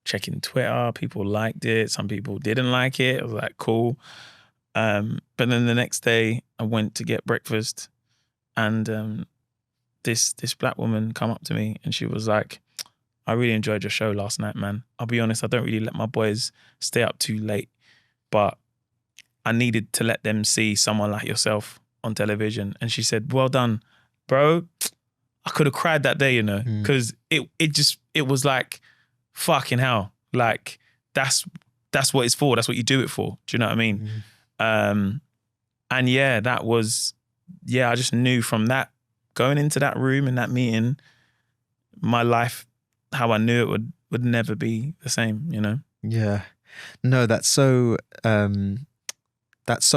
Checking Twitter, people liked it, some people didn't like it. I was like, cool. But then the next day I went to get breakfast, and this black woman come up to me and she was like, I really enjoyed your show last night, man. I'll be honest, I don't really let my boys stay up too late, but I needed to let them see someone like yourself on television. And she said, well done, bro. I could have cried that day, because it was like, fucking hell. Like that's what it's for. That's what you do it for. Do you know what I mean? And that was, I just knew from that, going into that room in that meeting, my life, how I knew it would never be the same, Yeah. No, that's so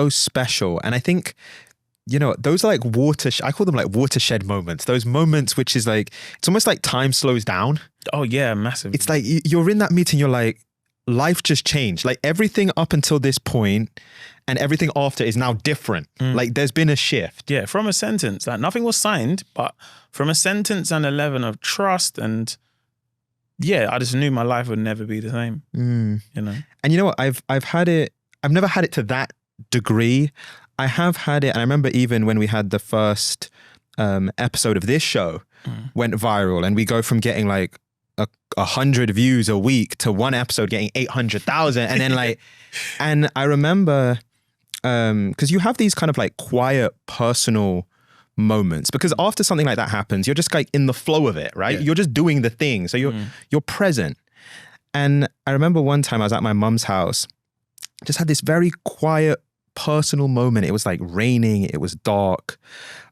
special. And I think, those are like I call them like watershed moments. Those moments which is like, it's almost like time slows down. Oh yeah, massive. It's like you're in that meeting, you're like, life just changed. Like everything up until this point and everything after is now different. Like there's been a shift. Yeah, from a sentence, like nothing was signed, but from a sentence and a level of trust, and I just knew my life would never be the same. And you know what? I've never had it to that degree. I have had it, and I remember even when we had the first episode of this show went viral, and we go from getting like 100 views a week to one episode getting 800,000, and then like, and I remember because you have these kind of like quiet personal moments, because after something like that happens, you're just like in the flow of it, right? You're just doing the thing, so you're present. And I remember one time I was at my mum's house, just had this very quiet personal moment. It was like raining, it was dark,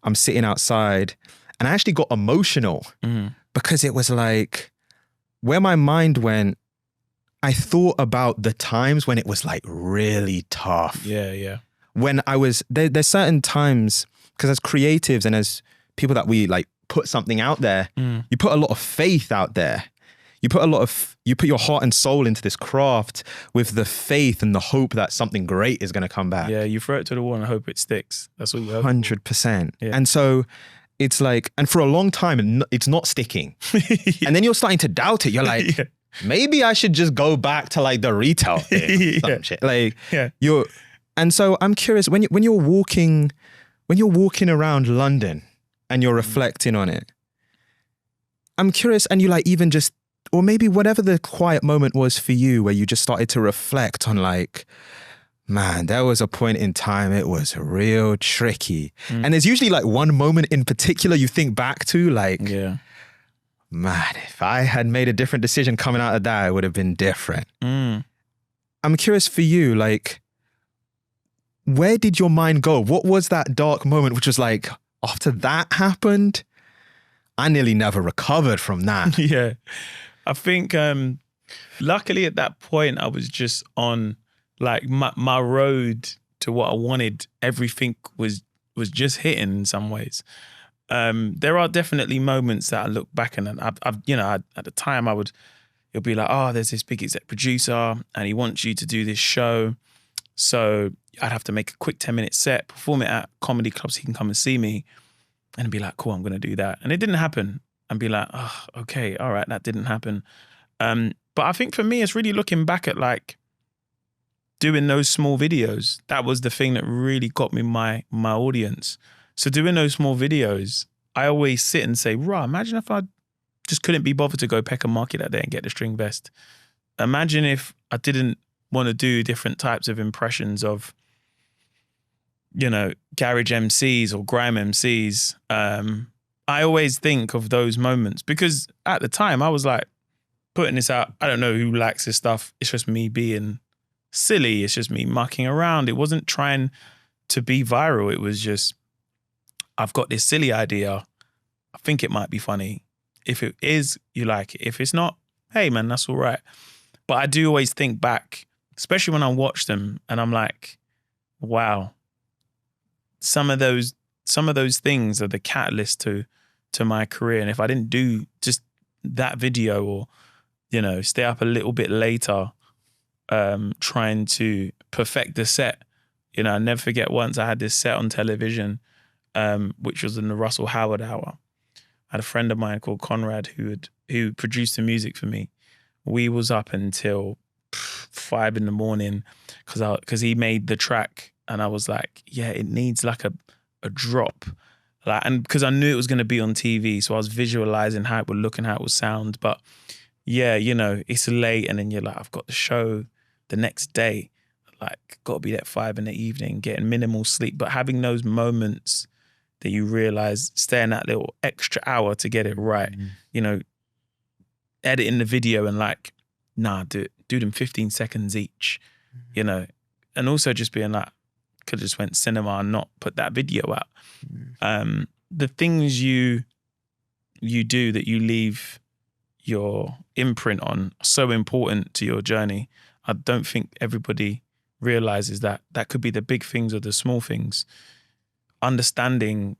I'm sitting outside, and I actually got emotional because it was like, where my mind went, I thought about the times when it was like really tough. Yeah. When I was, there's certain times, because as creatives and as people that we like put something out there, you put a lot of faith out there. You put your heart and soul into this craft with the faith and the hope that something great is going to come back. Yeah, you throw it to the wall and hope it sticks. That's what you hope. 100%. Yeah. And so it's like, and for a long time, it's not sticking. And then you're starting to doubt it. You're like, maybe I should just go back to like the retail thing or some shit. Like And so I'm curious, when you're walking around London and you're reflecting on it, I'm curious, and you like even just, or maybe whatever the quiet moment was for you where you just started to reflect on like, man, there was a point in time it was real tricky. And there's usually like one moment in particular you think back to, like, man, if I had made a different decision coming out of that, it would have been different. I'm curious for you, like, where did your mind go? What was that dark moment which was like, after that happened, I nearly never recovered from that? Yeah. I think luckily at that point I was just on like my road to what I wanted. Everything was just hitting in some ways. There are definitely moments that I look back and I've at the time it'll be like, oh, there's this big exec producer and he wants you to do this show. So I'd have to make a quick 10-minute set, perform it at comedy clubs. He can come and see me and be like, cool, I'm going to do that. And it didn't happen. And be like, oh, okay, all right, that didn't happen. But I think for me, it's really looking back at like doing those small videos. That was the thing that really got me my audience. So doing those small videos, I always sit and say, rah, imagine if I just couldn't be bothered to go peck a market that day and get the string vest. Imagine if I didn't want to do different types of impressions of, garage MCs or grime MCs. I always think of those moments because at the time I was like putting this out. I don't know who likes this stuff. It's just me being silly. It's just me mucking around. It wasn't trying to be viral. It was just, I've got this silly idea. I think it might be funny. If it is, you like it. If it's not, hey man, that's all right. But I do always think back, especially when I watch them and I'm like, wow, some of those things are the catalyst to my career. And if I didn't do just that video or, stay up a little bit later trying to perfect the set, I never forget once I had this set on television, which was in the Russell Howard Hour. I had a friend of mine called Conrad who produced the music for me. We was up until 5 a.m. because he made the track and I was like, yeah, it needs like a drop. Like, and because I knew it was going to be on TV, so I was visualizing how it would look and how it would sound. But yeah, it's late and then you're like, I've got the show the next day. Like, got to be at 5 p.m, getting minimal sleep. But having those moments that you realize, staying that little extra hour to get it right, editing the video and like, nah, do them 15 seconds each, and also just being like, could have just went cinema and not put that video out. The things you do that you leave your imprint on are so important to your journey. I don't think everybody realizes that could be the big things or the small things. Understanding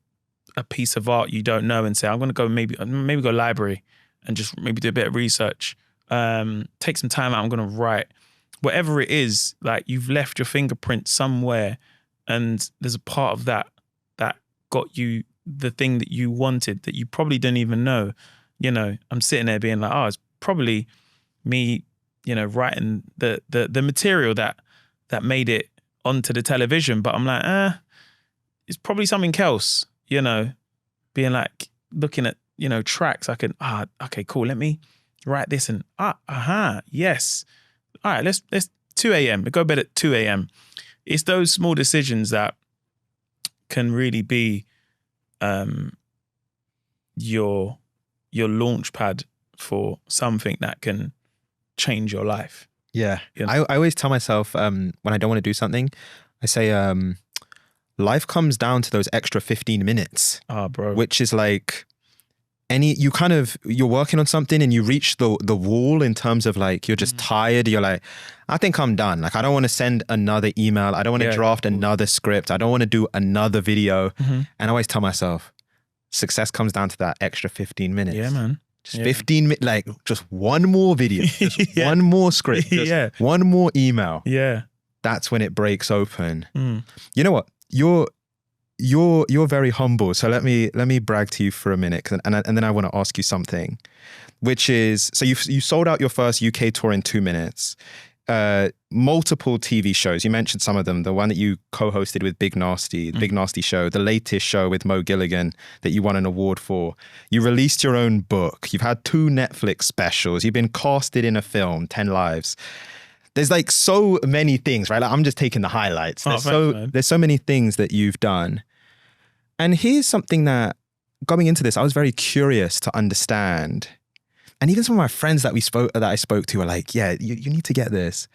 a piece of art you don't know and say, I'm going to go maybe go library and just maybe do a bit of research. Take some time out. I'm going to write. Whatever it is, like you've left your fingerprint somewhere and there's a part of that got you the thing that you wanted that you probably didn't even know. I'm sitting there being like, oh, it's probably me, writing the material that made it onto the television. But I'm like, it's probably something else, being like looking at, tracks. I can, okay, cool. Let me write this and, yes. All right, let's 2 a.m. Go to bed at 2 a.m. It's those small decisions that can really be your launch pad for something that can change your life. Yeah. I always tell myself when I don't want to do something, I say life comes down to those extra 15 minutes. Bro. Which is like you're working on something and you reach the wall in terms of like, you're just tired. You're like, I think I'm done. Like, I don't want to send another email. I don't want to draft another script. I don't want to do another video. And I always tell myself, success comes down to that extra 15 minutes. Yeah, man. Just 15 minutes, like just one more video, just one more script, just one more email. Yeah. That's when it breaks open. You know what? You're very humble. So let me brag to you for a minute, and then I want to ask you something, which is, so you sold out your first UK tour in 2 minutes. multiple TV shows. You mentioned some of them. The one that you co-hosted with Big Nasty, the Big Nasty Show, the latest show with Mo Gilligan that you won an award for. You released your own book. You've had 2 Netflix specials. You've been casted in a film, 10 Lives. There's like so many things, right? Like, I'm just taking the highlights. There's so many things that you've done. And here's something that, going into this, I was very curious to understand. And even some of my friends that I spoke to were like, yeah, you need to get this.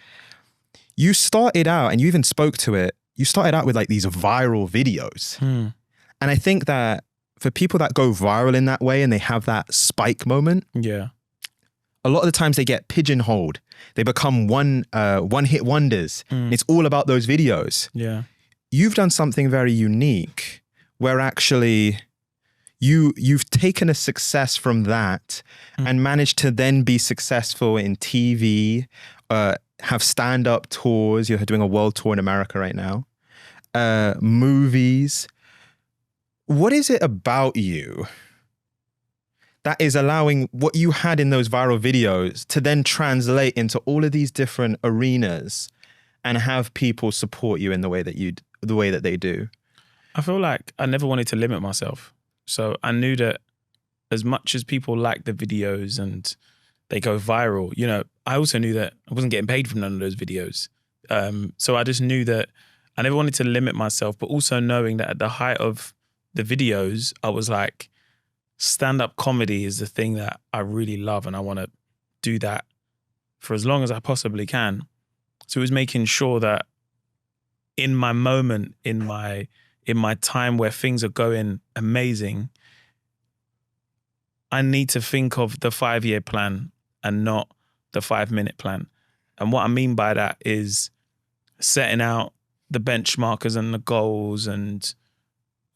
You started out, and you even spoke to it, you started out with like these viral videos. And I think that for people that go viral in that way and they have that spike moment, yeah, a lot of the times they get pigeonholed. They become one-hit wonders. It's all about those videos. Yeah. You've done something very unique where actually you've taken a success from that and managed to then be successful in TV, have stand-up tours. You're doing a world tour in America right now. Movies. What is it about you that is allowing what you had in those viral videos to then translate into all of these different arenas and have people support you in the way that they do? I feel like I never wanted to limit myself. So I knew that as much as people like the videos and they go viral, you know, I also knew that I wasn't getting paid from none of those videos. So I just knew that I never wanted to limit myself, but also knowing that at the height of the videos, I was like, stand-up comedy is the thing that I really love, and I want to do that for as long as I possibly can. So it was making sure that in my moment, in my time where things are going amazing, I need to think of the 5-year plan and not the 5-minute plan. And what I mean by that is setting out the benchmarkers and the goals and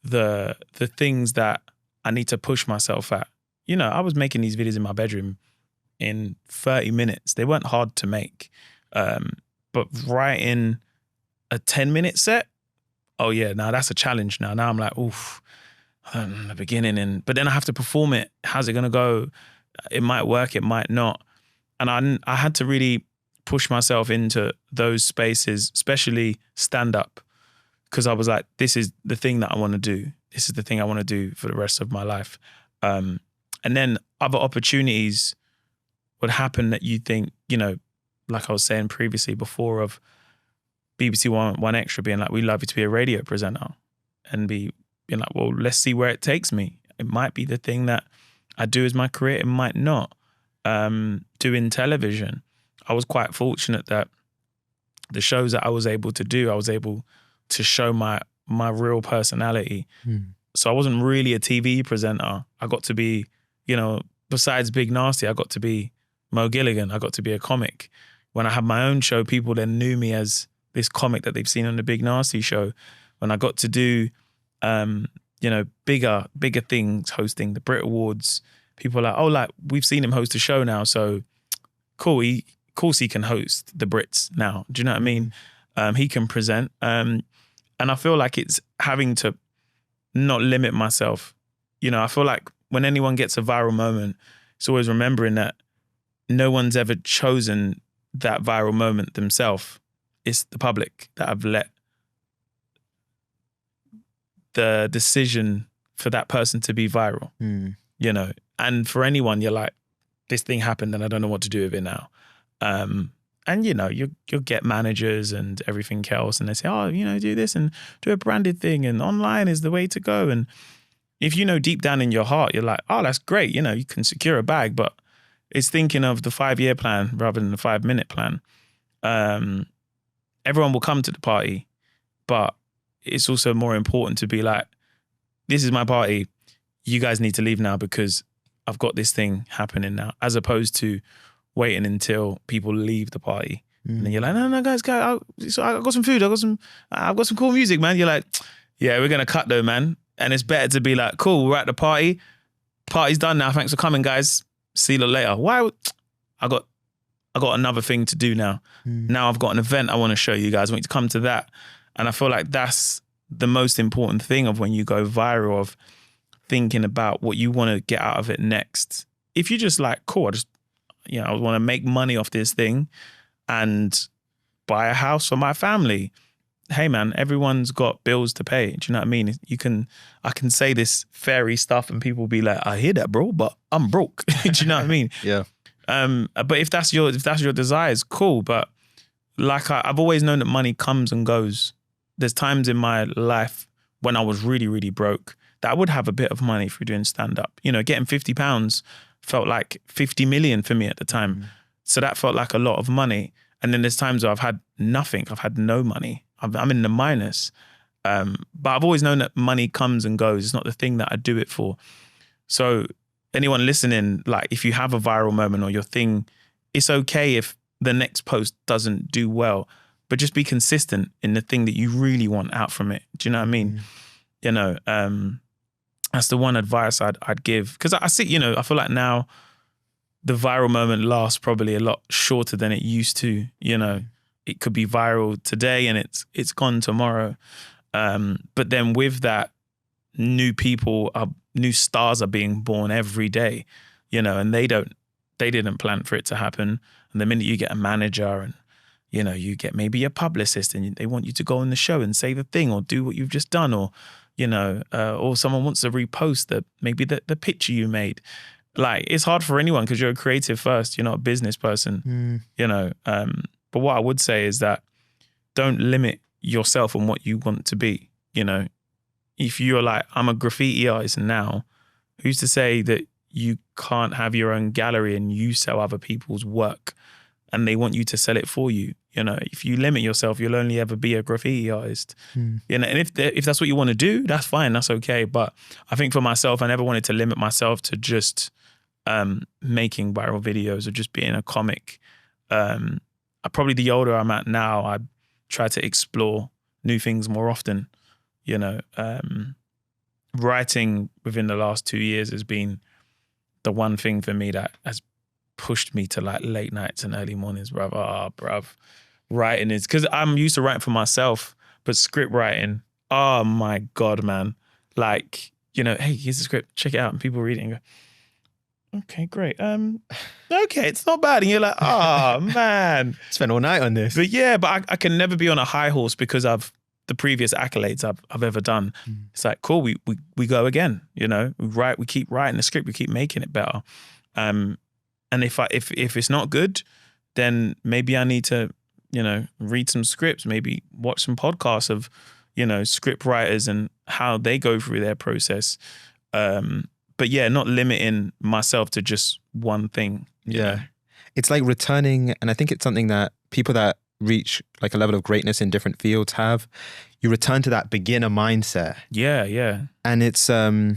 the things that I need to push myself at. You know, I was making these videos in my bedroom in 30 minutes. They weren't hard to make. But writing a 10-minute set, oh yeah, now that's a challenge now. Now I'm like, oof, the beginning, but then I have to perform it. How's it gonna go? It might work, it might not. And I had to really push myself into those spaces, especially stand up, because I was like, this is the thing that I want to do. This is the thing I want to do for the rest of my life. And then other opportunities would happen that you think, you know, like I was saying previously before, of BBC One Extra being like, we'd love you to be a radio presenter, and being like, well, let's see where it takes me. It might be the thing that I do as my career. It might not. Doing television, I was quite fortunate that the shows that I was able to do, I was able to show my real personality. So I wasn't really a TV presenter. I got to be, you know, besides Big Nasty, I got to be Mo Gilligan. I got to be a comic. When I had my own show, people then knew me as this comic that they've seen on the Big Nasty show. When I got to do, you know, bigger things, hosting the Brit Awards, people are like, oh, like, we've seen him host a show now, so cool. Of course he can host the Brits now. Do you know what I mean? He can present. And I feel like it's having to not limit myself. You know, I feel like when anyone gets a viral moment, it's always remembering that no one's ever chosen that viral moment themselves. It's the public that have let the decision for that person to be viral, you know. And for anyone, you're like, this thing happened and I don't know what to do with it now. And, you know, you'll get managers and everything else, and they say, oh, you know, do this and do a branded thing, and online is the way to go. And if you know deep down in your heart, you're like, oh, that's great. You know, you can secure a bag, but it's thinking of the 5-year plan rather than the 5-minute plan. Everyone will come to the party, but it's also more important to be like, this is my party. You guys need to leave now because I've got this thing happening now, as opposed to waiting until people leave the party. And then you're like, no, guys, I got some food. I've got some cool music, man. You're like, yeah, we're going to cut though, man. And it's better to be like, cool, we're at the party. Party's done now. Thanks for coming, guys. See you later. Why? I got another thing to do now. Now I've got an event I want to show you guys. I want you to come to that. And I feel like that's the most important thing of when you go viral, of thinking about what you want to get out of it next. If you're just like, cool, I want to make money off this thing, and buy a house for my family. Hey man, everyone's got bills to pay. Do you know what I mean? I can say this fairy stuff and people be like, I hear that, bro, but I'm broke. Do you know what I mean? Yeah. But if that's your desires, cool. But like I've always known that money comes and goes. There's times in my life when I was really, really broke that I would have a bit of money for doing stand-up. You know, getting £50 felt like 50 million for me at the time. So that felt like a lot of money. And then there's times where I've had nothing. I've had no money. I'm in the minus. But I've always known that money comes and goes. It's not the thing that I do it for. So anyone listening, like if you have a viral moment or your thing, it's okay if the next post doesn't do well, but just be consistent in the thing that you really want out from it. Do you know what I mean? You know, that's the one advice I'd give. Because I see, you know, I feel like now the viral moment lasts probably a lot shorter than it used to. You know, it could be viral today and it's gone tomorrow. But then with that, new stars are being born every day, you know, and they didn't plan for it to happen. And the minute you get a manager and, you know, you get maybe a publicist and they want you to go on the show and say the thing or do what you've just done, or, you know, or someone wants to repost the picture you made. Like, it's hard for anyone because you're a creative first, you're not a business person, you know. But what I would say is that don't limit yourself on what you want to be, you know. If you're like, I'm a graffiti artist now, who's to say that you can't have your own gallery and you sell other people's work and they want you to sell it for you? You know, if you limit yourself, you'll only ever be a graffiti artist. You know, and if that's what you want to do, that's fine, that's okay. But I think for myself, I never wanted to limit myself to just making viral videos or just being a comic. Probably the older I'm at now, I try to explore new things more often. You know, writing within the last 2 years has been the one thing for me that has pushed me to like late nights and early mornings, bruv. Bruv. Writing is, because I'm used to writing for myself, but script writing, oh my God, man. Like, you know, hey, here's the script, check it out. And people read it and go, okay, great. Okay, it's not bad. And you're like, oh man. Spent all night on this. But yeah, but I can never be on a high horse because of the previous accolades I've ever done. It's like, cool, we go again, you know. We keep writing the script, we keep making it better. And if it's not good, then maybe I need to, you know, read some scripts, maybe watch some podcasts of, you know, script writers and how they go through their process. But yeah, not limiting myself to just one thing. You know? It's like returning, and I think it's something that people that reach like a level of greatness in different fields have. You return to that beginner mindset. Yeah. And it's, I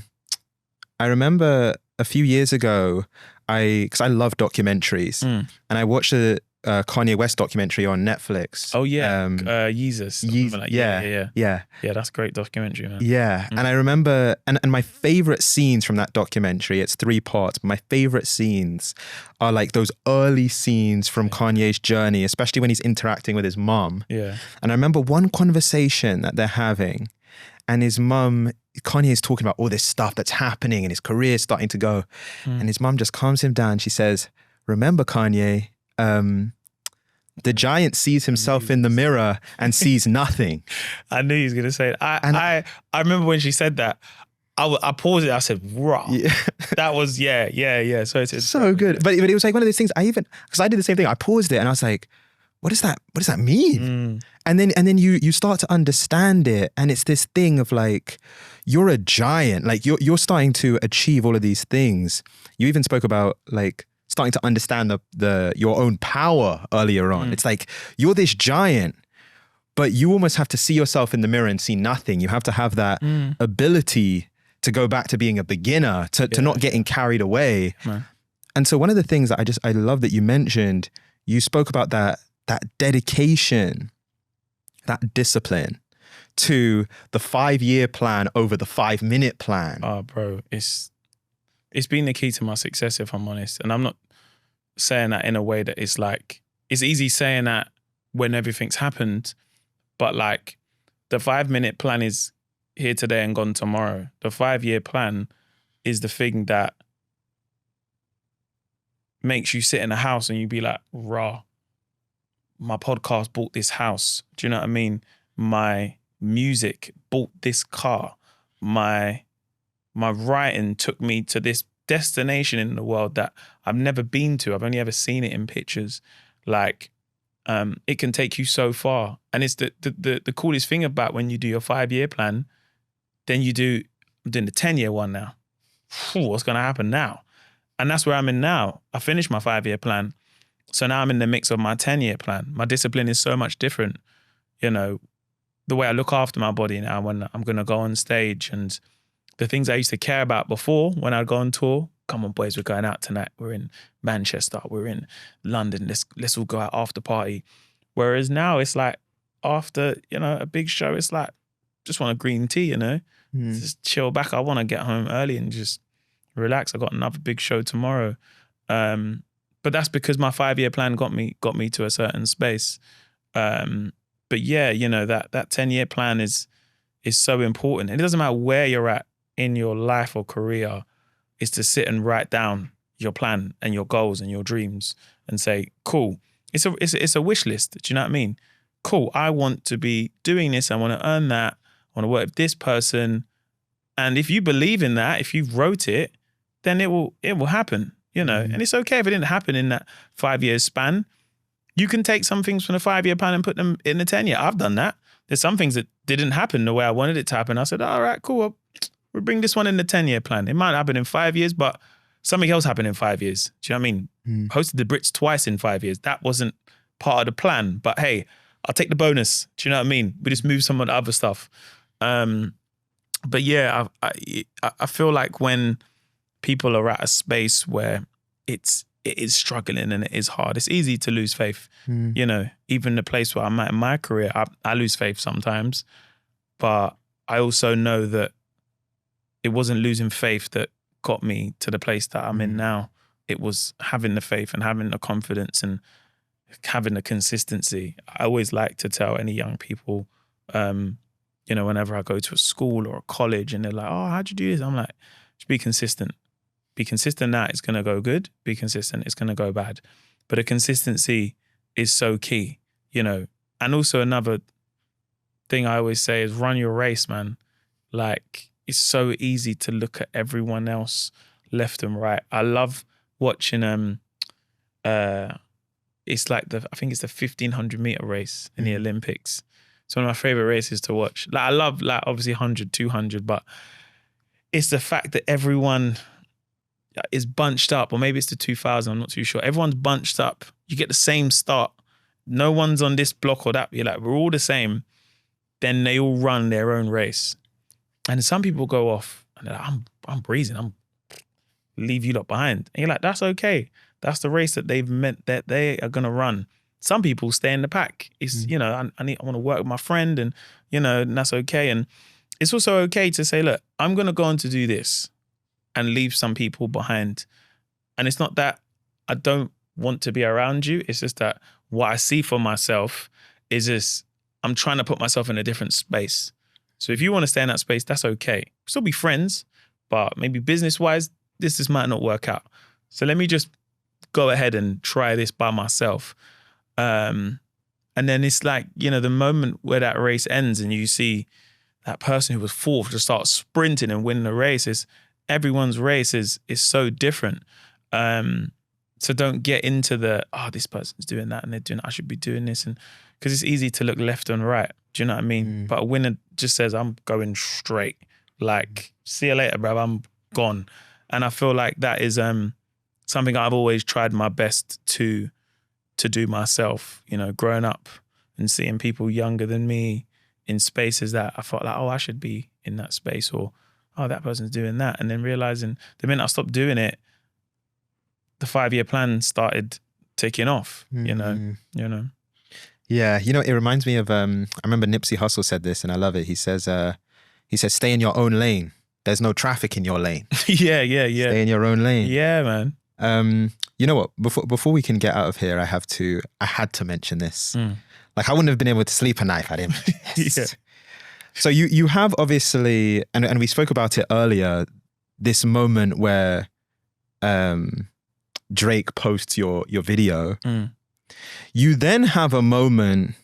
remember a few years ago, because I love documentaries, and I watched a Kanye West documentary on Netflix. Oh yeah, Yeezus. Like, yeah. Yeah, that's a great documentary, man. Yeah, and I remember, and my favorite scenes from that documentary, it's 3 parts. My favorite scenes are like those early scenes from Kanye's journey, especially when he's interacting with his mom. Yeah. And I remember one conversation that they're having, and his mum, Kanye is talking about all this stuff that's happening and his career is starting to go. And his mum just calms him down. She says, remember, Kanye, the giant sees himself in the mirror and sees nothing. I knew he was going to say it. I remember when she said that, I paused it. I said, "Raw." Yeah. That was yeah. So it's so good. But it was like one of those things. Because I did the same thing. I paused it and I was like, "What does that mean?" And then you start to understand it, and it's this thing of like, you're a giant. Like you're starting to achieve all of these things. You even spoke about like starting to understand your own power earlier on. It's like you're this giant, but you almost have to see yourself in the mirror and see nothing. You have to have that ability to go back to being a beginner, to not getting carried away. And so one of the things that I love that you mentioned, you spoke about that dedication, that discipline to the 5-year plan over the 5-minute plan. Oh, bro, it's been the key to my success, if I'm honest. And I'm not saying that in a way that it's like, it's easy saying that when everything's happened, but like the 5-minute plan is here today and gone tomorrow. The 5-year plan is the thing that makes you sit in a house and you be like, raw, my podcast bought this house. Do you know what I mean? My music bought this car. My writing took me to this destination in the world that I've never been to. I've only ever seen it in pictures. Like, it can take you so far. And it's the coolest thing about when you do your 5-year plan, then I'm doing the 10-year one now. What's going to happen now? And that's where I'm in now. I finished my 5-year plan. So now I'm in the mix of my 10-year plan. My discipline is so much different. You know, the way I look after my body now when I'm going to go on stage, and the things I used to care about before when I'd go on tour. Come on, boys, we're going out tonight. We're in Manchester. We're in London. Let's all go out after party. Whereas now it's like after, a big show, it's like, just want a green tea, Just chill back. I want to get home early and just relax. I got another big show tomorrow. But that's because my 5-year plan got me to a certain space. But yeah, that 10-year plan is so important. And it doesn't matter where you're at in your life or career, is to sit and write down your plan and your goals and your dreams and say, cool. It's a wish list. Do you know what I mean? Cool. I want to be doing this. I want to earn that. I want to work with this person. And if you believe in that, if you wrote it, then it will happen, And it's okay if it didn't happen in that 5-year span. You can take some things from the 5-year plan and put them in the 10-year. I've done that. There's some things that didn't happen the way I wanted it to happen. I said, all right, cool. We'll bring this one in the 10-year plan. It might happen in 5 years, but something else happened in 5 years. Do you know what I mean? Hosted the Brits twice in 5 years. That wasn't part of the plan. But hey, I'll take the bonus. Do you know what I mean? We just move some of the other stuff. But yeah, I feel like when people are at a space where it is struggling and it is hard, it's easy to lose faith. Even the place where I'm at in my career, I lose faith sometimes. But I also know that it wasn't losing faith that got me to the place that I'm in now. It was having the faith and having the confidence and having the consistency. I always like to tell any young people, whenever I go to a school or a college and they're like, oh, how'd you do this? I'm like, just be consistent. Be consistent that it's going to go good. Be consistent, it's going to go bad. But the consistency is so key, And also another thing I always say is run your race, man. Like, it's so easy to look at everyone else left and right. I love watching it's like I think it's the 1,500 meter race in the Olympics. It's one of my favorite races to watch. Like, I love, like, obviously 100, 200, but it's the fact that everyone is bunched up, or maybe it's the 2,000, I'm not too sure. Everyone's bunched up. You get the same start. No one's on this block or that. You're like, we're all the same. Then they all run their own race. And some people go off and they're like, I'm breezing. I'm leave you lot behind. And you're like, that's okay. That's the race that they've meant that they are going to run. Some people stay in the pack. It's, I want to work with my friend and, and that's okay. And it's also okay to say, look, I'm going to go on to do this and leave some people behind. And it's not that I don't want to be around you. It's just that what I see for myself is just, I'm trying to put myself in a different space. So if you want to stay in that space, that's okay. Still be friends, but maybe business-wise, this might not work out. So let me just go ahead and try this by myself. And then it's like, the moment where that race ends and you see that person who was fourth just start sprinting and win the race, everyone's race is so different. So don't get into this person's doing that and they're doing, I should be doing this. And because it's easy to look left and right. Do you know what I mean? But a winner just says, I'm going straight. Like, see you later, bro. I'm gone. And I feel like that is something I've always tried my best to do myself, growing up and seeing people younger than me in spaces that I felt like, oh, I should be in that space, or, oh, that person's doing that. And then realizing the minute I stopped doing it, the 5-year plan started taking off, Yeah, it reminds me of, I remember Nipsey Hussle said this and I love it. He says, stay in your own lane. There's no traffic in your lane. Yeah. Stay in your own lane. Yeah, man. You know what? Before we can get out of here, I had to mention this. Like, I wouldn't have been able to sleep at night if I didn't. Yeah. So you have obviously, and we spoke about it earlier, this moment where Drake posts your video You then have a moment,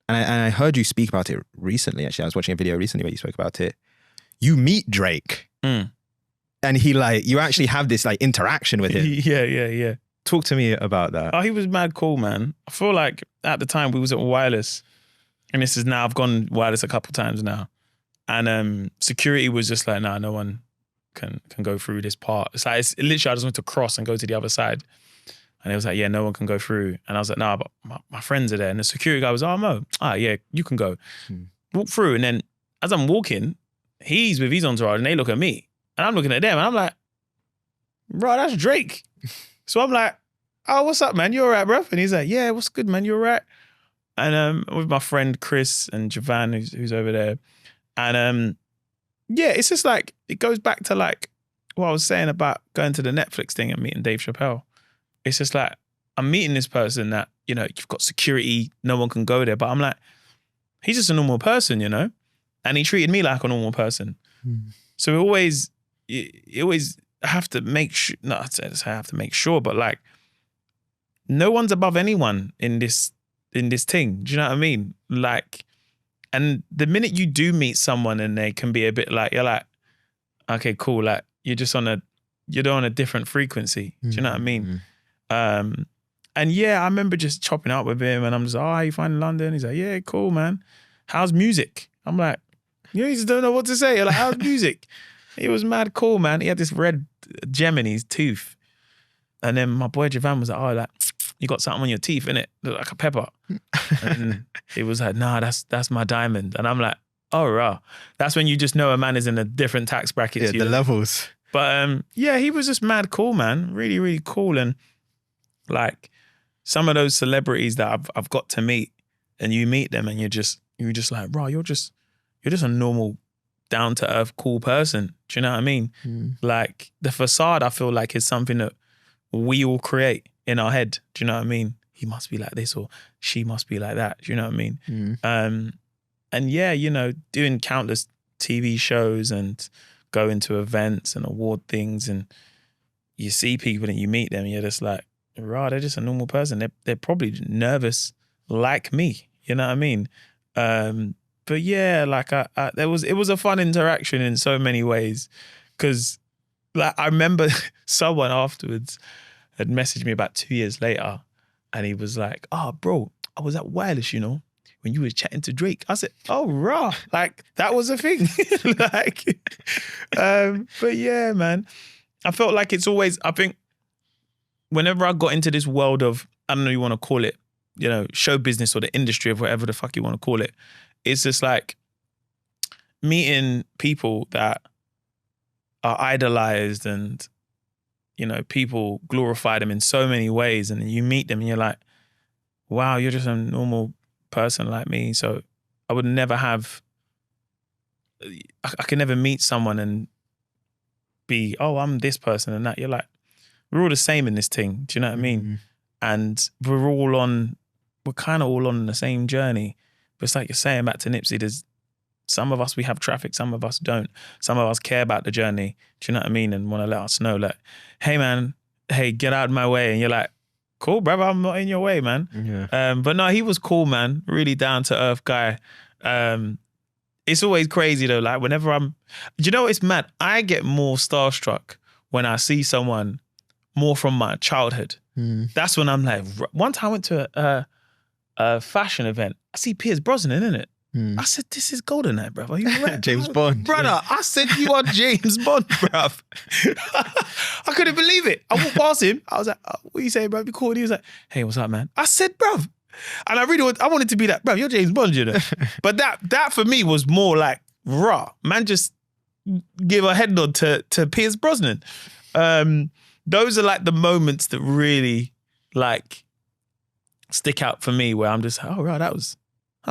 and I heard you speak about it recently, actually. I was watching a video recently where you spoke about it. You meet Drake. And he you actually have this interaction with him. Yeah. Talk to me about that. Oh, he was mad cool, man. I feel like at the time we was at Wireless, and this is now, I've gone Wireless a couple times now. And security was just like, nah, no one can go through this part. It's literally, I just went to cross and go to the other side. And it was like, yeah, no one can go through. And I was like, nah, but my friends are there. And the security guy was, oh, Mo, yeah, you can go. Walk through. And then as I'm walking, he's with his entourage and they look at me. And I'm looking at them and I'm like, bro, that's Drake. So I'm like, oh, what's up, man? You all right, bro? And he's like, yeah, what's good, man? You all right? And with my friend Chris and Javan, who's over there. And yeah, it's just like, it goes back to like what I was saying about going to the Netflix thing and meeting Dave Chapelle. It's just like, I'm meeting this person that, you've got security, no one can go there. But I'm like, he's just a normal person, And he treated me like a normal person. So you always have to make sure, not I have to make sure, but like, no one's above anyone in this thing. Do you know what I mean? Like, and the minute you do meet someone and they can be a bit like, you're like, okay, cool. Like you're on a different frequency. Do you know what I mean? And yeah, I remember just chopping up with him and I'm just, oh, how you find London? He's like, yeah, cool, man. How's music? I'm like, you just don't know what to say. You're like, how's music? He was mad cool, man. He had this red gem in his tooth. And then my boy Javan was like, oh, like, you got something on your teeth, innit? Look like a pepper. And he was like, nah, that's my diamond. And I'm like, oh, rah. That's when you just know a man is in a different tax bracket. Yeah, the levels. But yeah, he was just mad cool, man. Really, really cool. And like some of those celebrities that I've got to meet, and you meet them and you're just like, rah, you're just a normal, down to earth, cool person. Do you know what I mean? Like the facade, I feel like, is something that we all create in our head. Do you know what I mean? He must be like this or she must be like that. Do you know what I mean? And yeah, doing countless TV shows and going to events and award things, and you see people and you meet them and you're just like, right, they're just a normal person. They're probably nervous like me. You know what I mean? But yeah, like it was a fun interaction in so many ways, because like I remember someone afterwards had messaged me about 2 years later, and he was like, "Oh, bro, I was at Wireless, when you were chatting to Drake." I said, "Oh, rah, like that was a thing." But yeah, man, I felt like it's always. I think whenever I got into this world of, I don't know, you want to call it, show business or the industry of whatever the fuck you want to call it. It's just like meeting people that are idolized and, people glorify them in so many ways. And then you meet them and you're like, wow, you're just a normal person like me. So I would never I could never meet someone and be, oh, I'm this person and that. You're like, we're all the same in this thing. Do you know what I mean? And we're kind of all on the same journey. But it's like you're saying back to Nipsey, there's some of us, we have traffic, some of us don't. Some of us care about the journey, do you know what I mean? And want to let us know, like, hey man, get out of my way. And you're like, cool, brother, I'm not in your way, man. Yeah. But no, he was cool, man. Really down to earth guy. It's always crazy though, like whenever do you know it's mad? I get more starstruck when I see someone more from my childhood. That's when I'm like, one time I went to a fashion event. I see Pierce Brosnan in it. I said, this is GoldenEye, bruv. Are you right? James Bond. Brother, yeah. I said, you are James Bond, bruv. I couldn't believe it. I walked past him. I was like, oh, what are you saying, bruv? You cool? And he was like, hey, what's up, man? I said, bruv. And I wanted to be like, bruv, you're James Bond, But that for me was more like, raw. Man, just give a head nod to Pierce Brosnan. Those are like the moments that really like stick out for me, where I'm just, oh, right, that was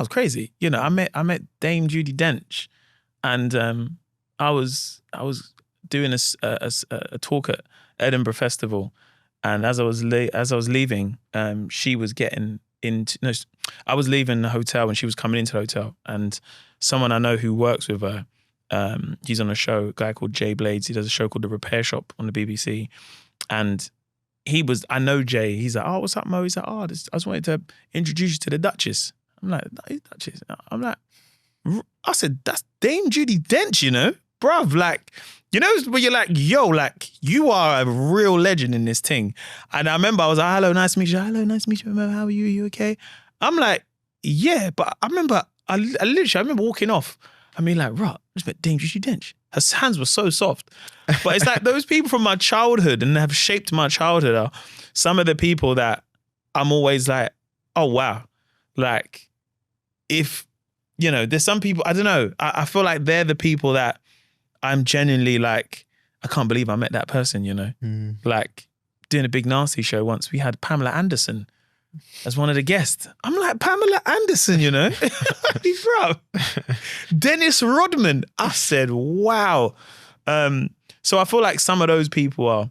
crazy. I met Dame Judi Dench, and I was doing a talk at Edinburgh Festival, and as I was leaving, she was getting into. No, I was leaving the hotel and she was coming into the hotel, and someone I know who works with her, he's on a show, a guy called Jay Blades. He does a show called The Repair Shop on the BBC, and I know Jay. He's like, oh, what's up, Mo? He's like, oh, I just wanted to introduce you to the Duchess. I'm like, Duchess? I'm like, I said, that's Dame Judi Dench, you know? Bruv, like, you know, where you're like, yo, like, you are a real legend in this thing. And I remember I was like, hello, nice to meet you. Hello, nice to meet you. How are you? You okay? I'm like, yeah, but I remember, I remember walking off. I mean, like, right, I just met Dame Judi Dench. Her hands were so soft. But it's like those people from my childhood and have shaped my childhood are some of the people that I'm always like, oh, wow. Like, if, you know, there's some people, I don't know, I feel like they're the people that I'm genuinely like, I can't believe I met that person, you know? Like, doing a Big Nasty show once, we had Pamela Anderson as one of the guests. I'm like, Pamela Anderson, you know? Bro. Dennis Rodman. I said, wow. So I feel like some of those people are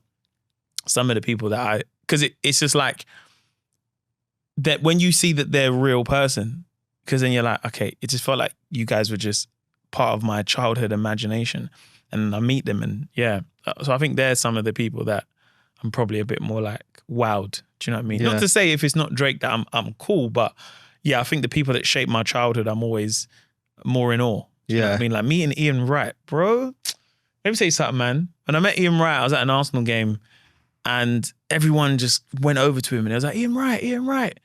some of the people that because it's just like, that when you see that they're a real person, because then you're like, okay, it just felt like you guys were just part of my childhood imagination. And I meet them and yeah. So I think they're some of the people that I'm probably a bit more like wowed. Do you know what I mean? Yeah. Not to say if it's not Drake that I'm cool, but yeah, I think the people that shaped my childhood, I'm always more in awe. Do you know what I mean? Like meeting Ian Wright, bro. Let me tell you something, man. When I met Ian Wright, I was at an Arsenal game and everyone just went over to him and it was like, Ian Wright.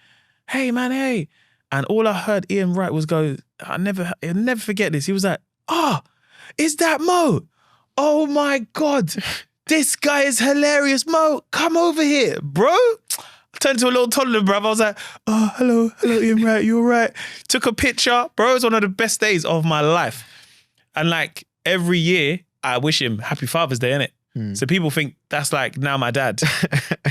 Hey, man, hey. And all I heard Ian Wright was go, I'll never forget this. He was like, is that Mo? Oh my God. This guy is hilarious. Mo, come over here, bro. I turned to a little toddler, bro. I was like, oh, hello, Ian Wright, you all right? Took a picture. Bro, it was one of the best days of my life. And like every year, I wish him Happy Father's Day, innit? So people think that's like now my dad.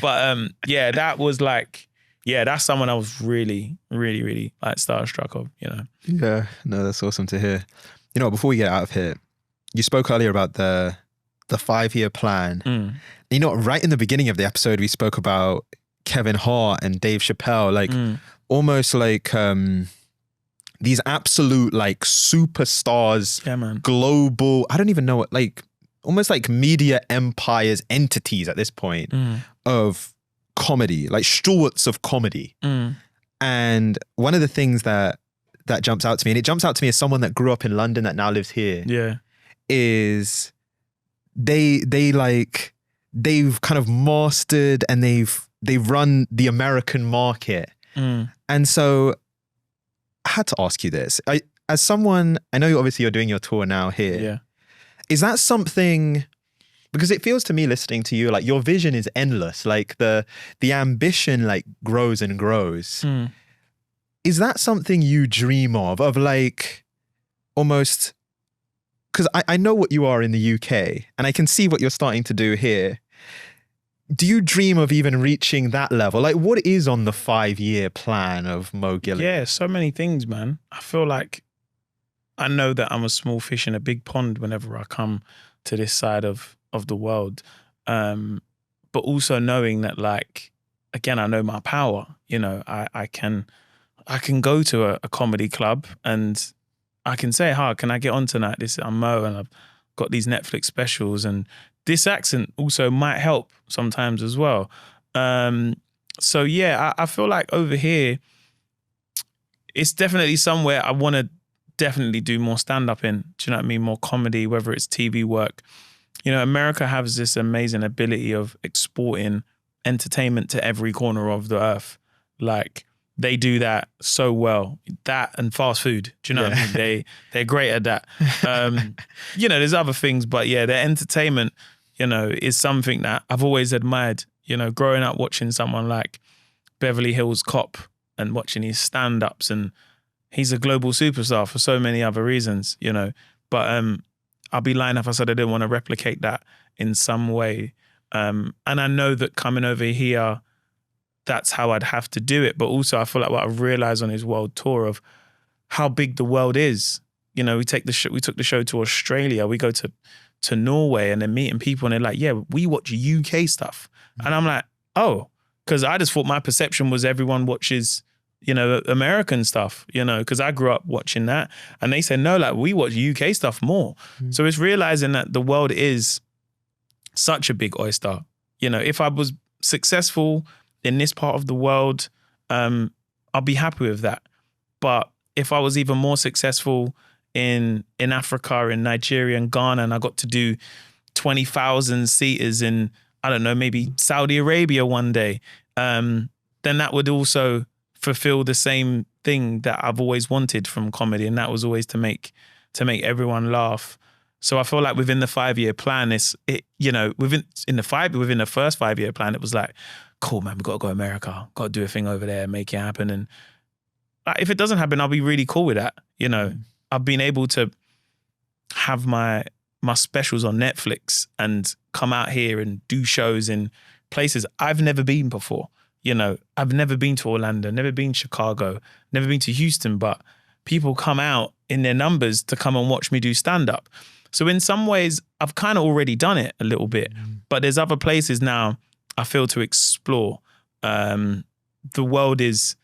But yeah, that was like, yeah, that's someone I was really, really, really like starstruck of, you know? Yeah, no, that's awesome to hear. You know, before we get out of here, you spoke earlier about the 5-year plan. You know, right in the beginning of the episode, we spoke about Kevin Hart and Dave Chapelle, like almost like these absolute like superstars, Yeah, man. global, I don't even know what, like almost like media empires, entities at this point of comedy, like stalwarts of comedy. And one of the things that jumps out to me, and it jumps out to me as someone that grew up in London that now lives here, is they've kind of mastered and they've run the American market. And so I had to ask you this. As someone, I know obviously you're doing your tour now here. Yeah. Is that something, because it feels to me listening to you, like your vision is endless, like the ambition like grows and grows. Is that something you dream of like almost, because I know what you are in the UK and I can see what you're starting to do here. Do you dream of even reaching that level? Like what is on the 5-year plan of Mo Gilligan? Yeah, so many things, man. I feel like I know that I'm a small fish in a big pond whenever I come to this side of the world. But also knowing that like, again, I know my power. You know, I can go to a comedy club and I can say, hi, can I get on tonight? I'm Mo and I've got these Netflix specials, and this accent also might help sometimes as well. So yeah, I feel like over here, it's definitely somewhere I want to definitely do more stand-up in. Do you know what I mean? More comedy, whether it's TV work. You know, America has this amazing ability of exporting entertainment to every corner of the earth. Like, they do that so well. That and fast food. Do you know what I mean? They're great at that. You know, there's other things, but yeah, their entertainment, you know, is something that I've always admired. You know, growing up watching someone like Beverly Hills Cop and watching his stand-ups, and he's a global superstar for so many other reasons, you know. But I'll be lying if I said I didn't want to replicate that in some way. And I know that coming over here, that's how I'd have to do it. But also I feel like what I've realized on his world tour of how big the world is. You know, we took the show to Australia, we go to Norway, and then meeting people and they're like, yeah, we watch UK stuff. And I'm like, oh, because I just thought my perception was everyone watches, you know, American stuff, you know, because I grew up watching that. And they said, no, like we watch UK stuff more. So it's realizing that the world is such a big oyster. You know, if I was successful in this part of the world, I'll be happy with that. But if I was even more successful in Africa, in Nigeria and Ghana, and I got to do 20,000 seaters in, I don't know, maybe Saudi Arabia one day, then that would also fulfill the same thing that I've always wanted from comedy, and that was always to make everyone laugh. So I feel like within the 5-year plan, within the first 5-year plan, it was like, cool, man, we got to go to America, got to do a thing over there, make it happen. And if it doesn't happen, I'll be really cool with that. I've been able to have my specials on Netflix and come out here and do shows in places I've never been before. I've never been to Orlando, never been to Chicago, never been to Houston, but people come out in their numbers to come and watch me do stand-up. So in some ways, I've kind of already done it a little bit, but there's other places now I feel to explore. The world is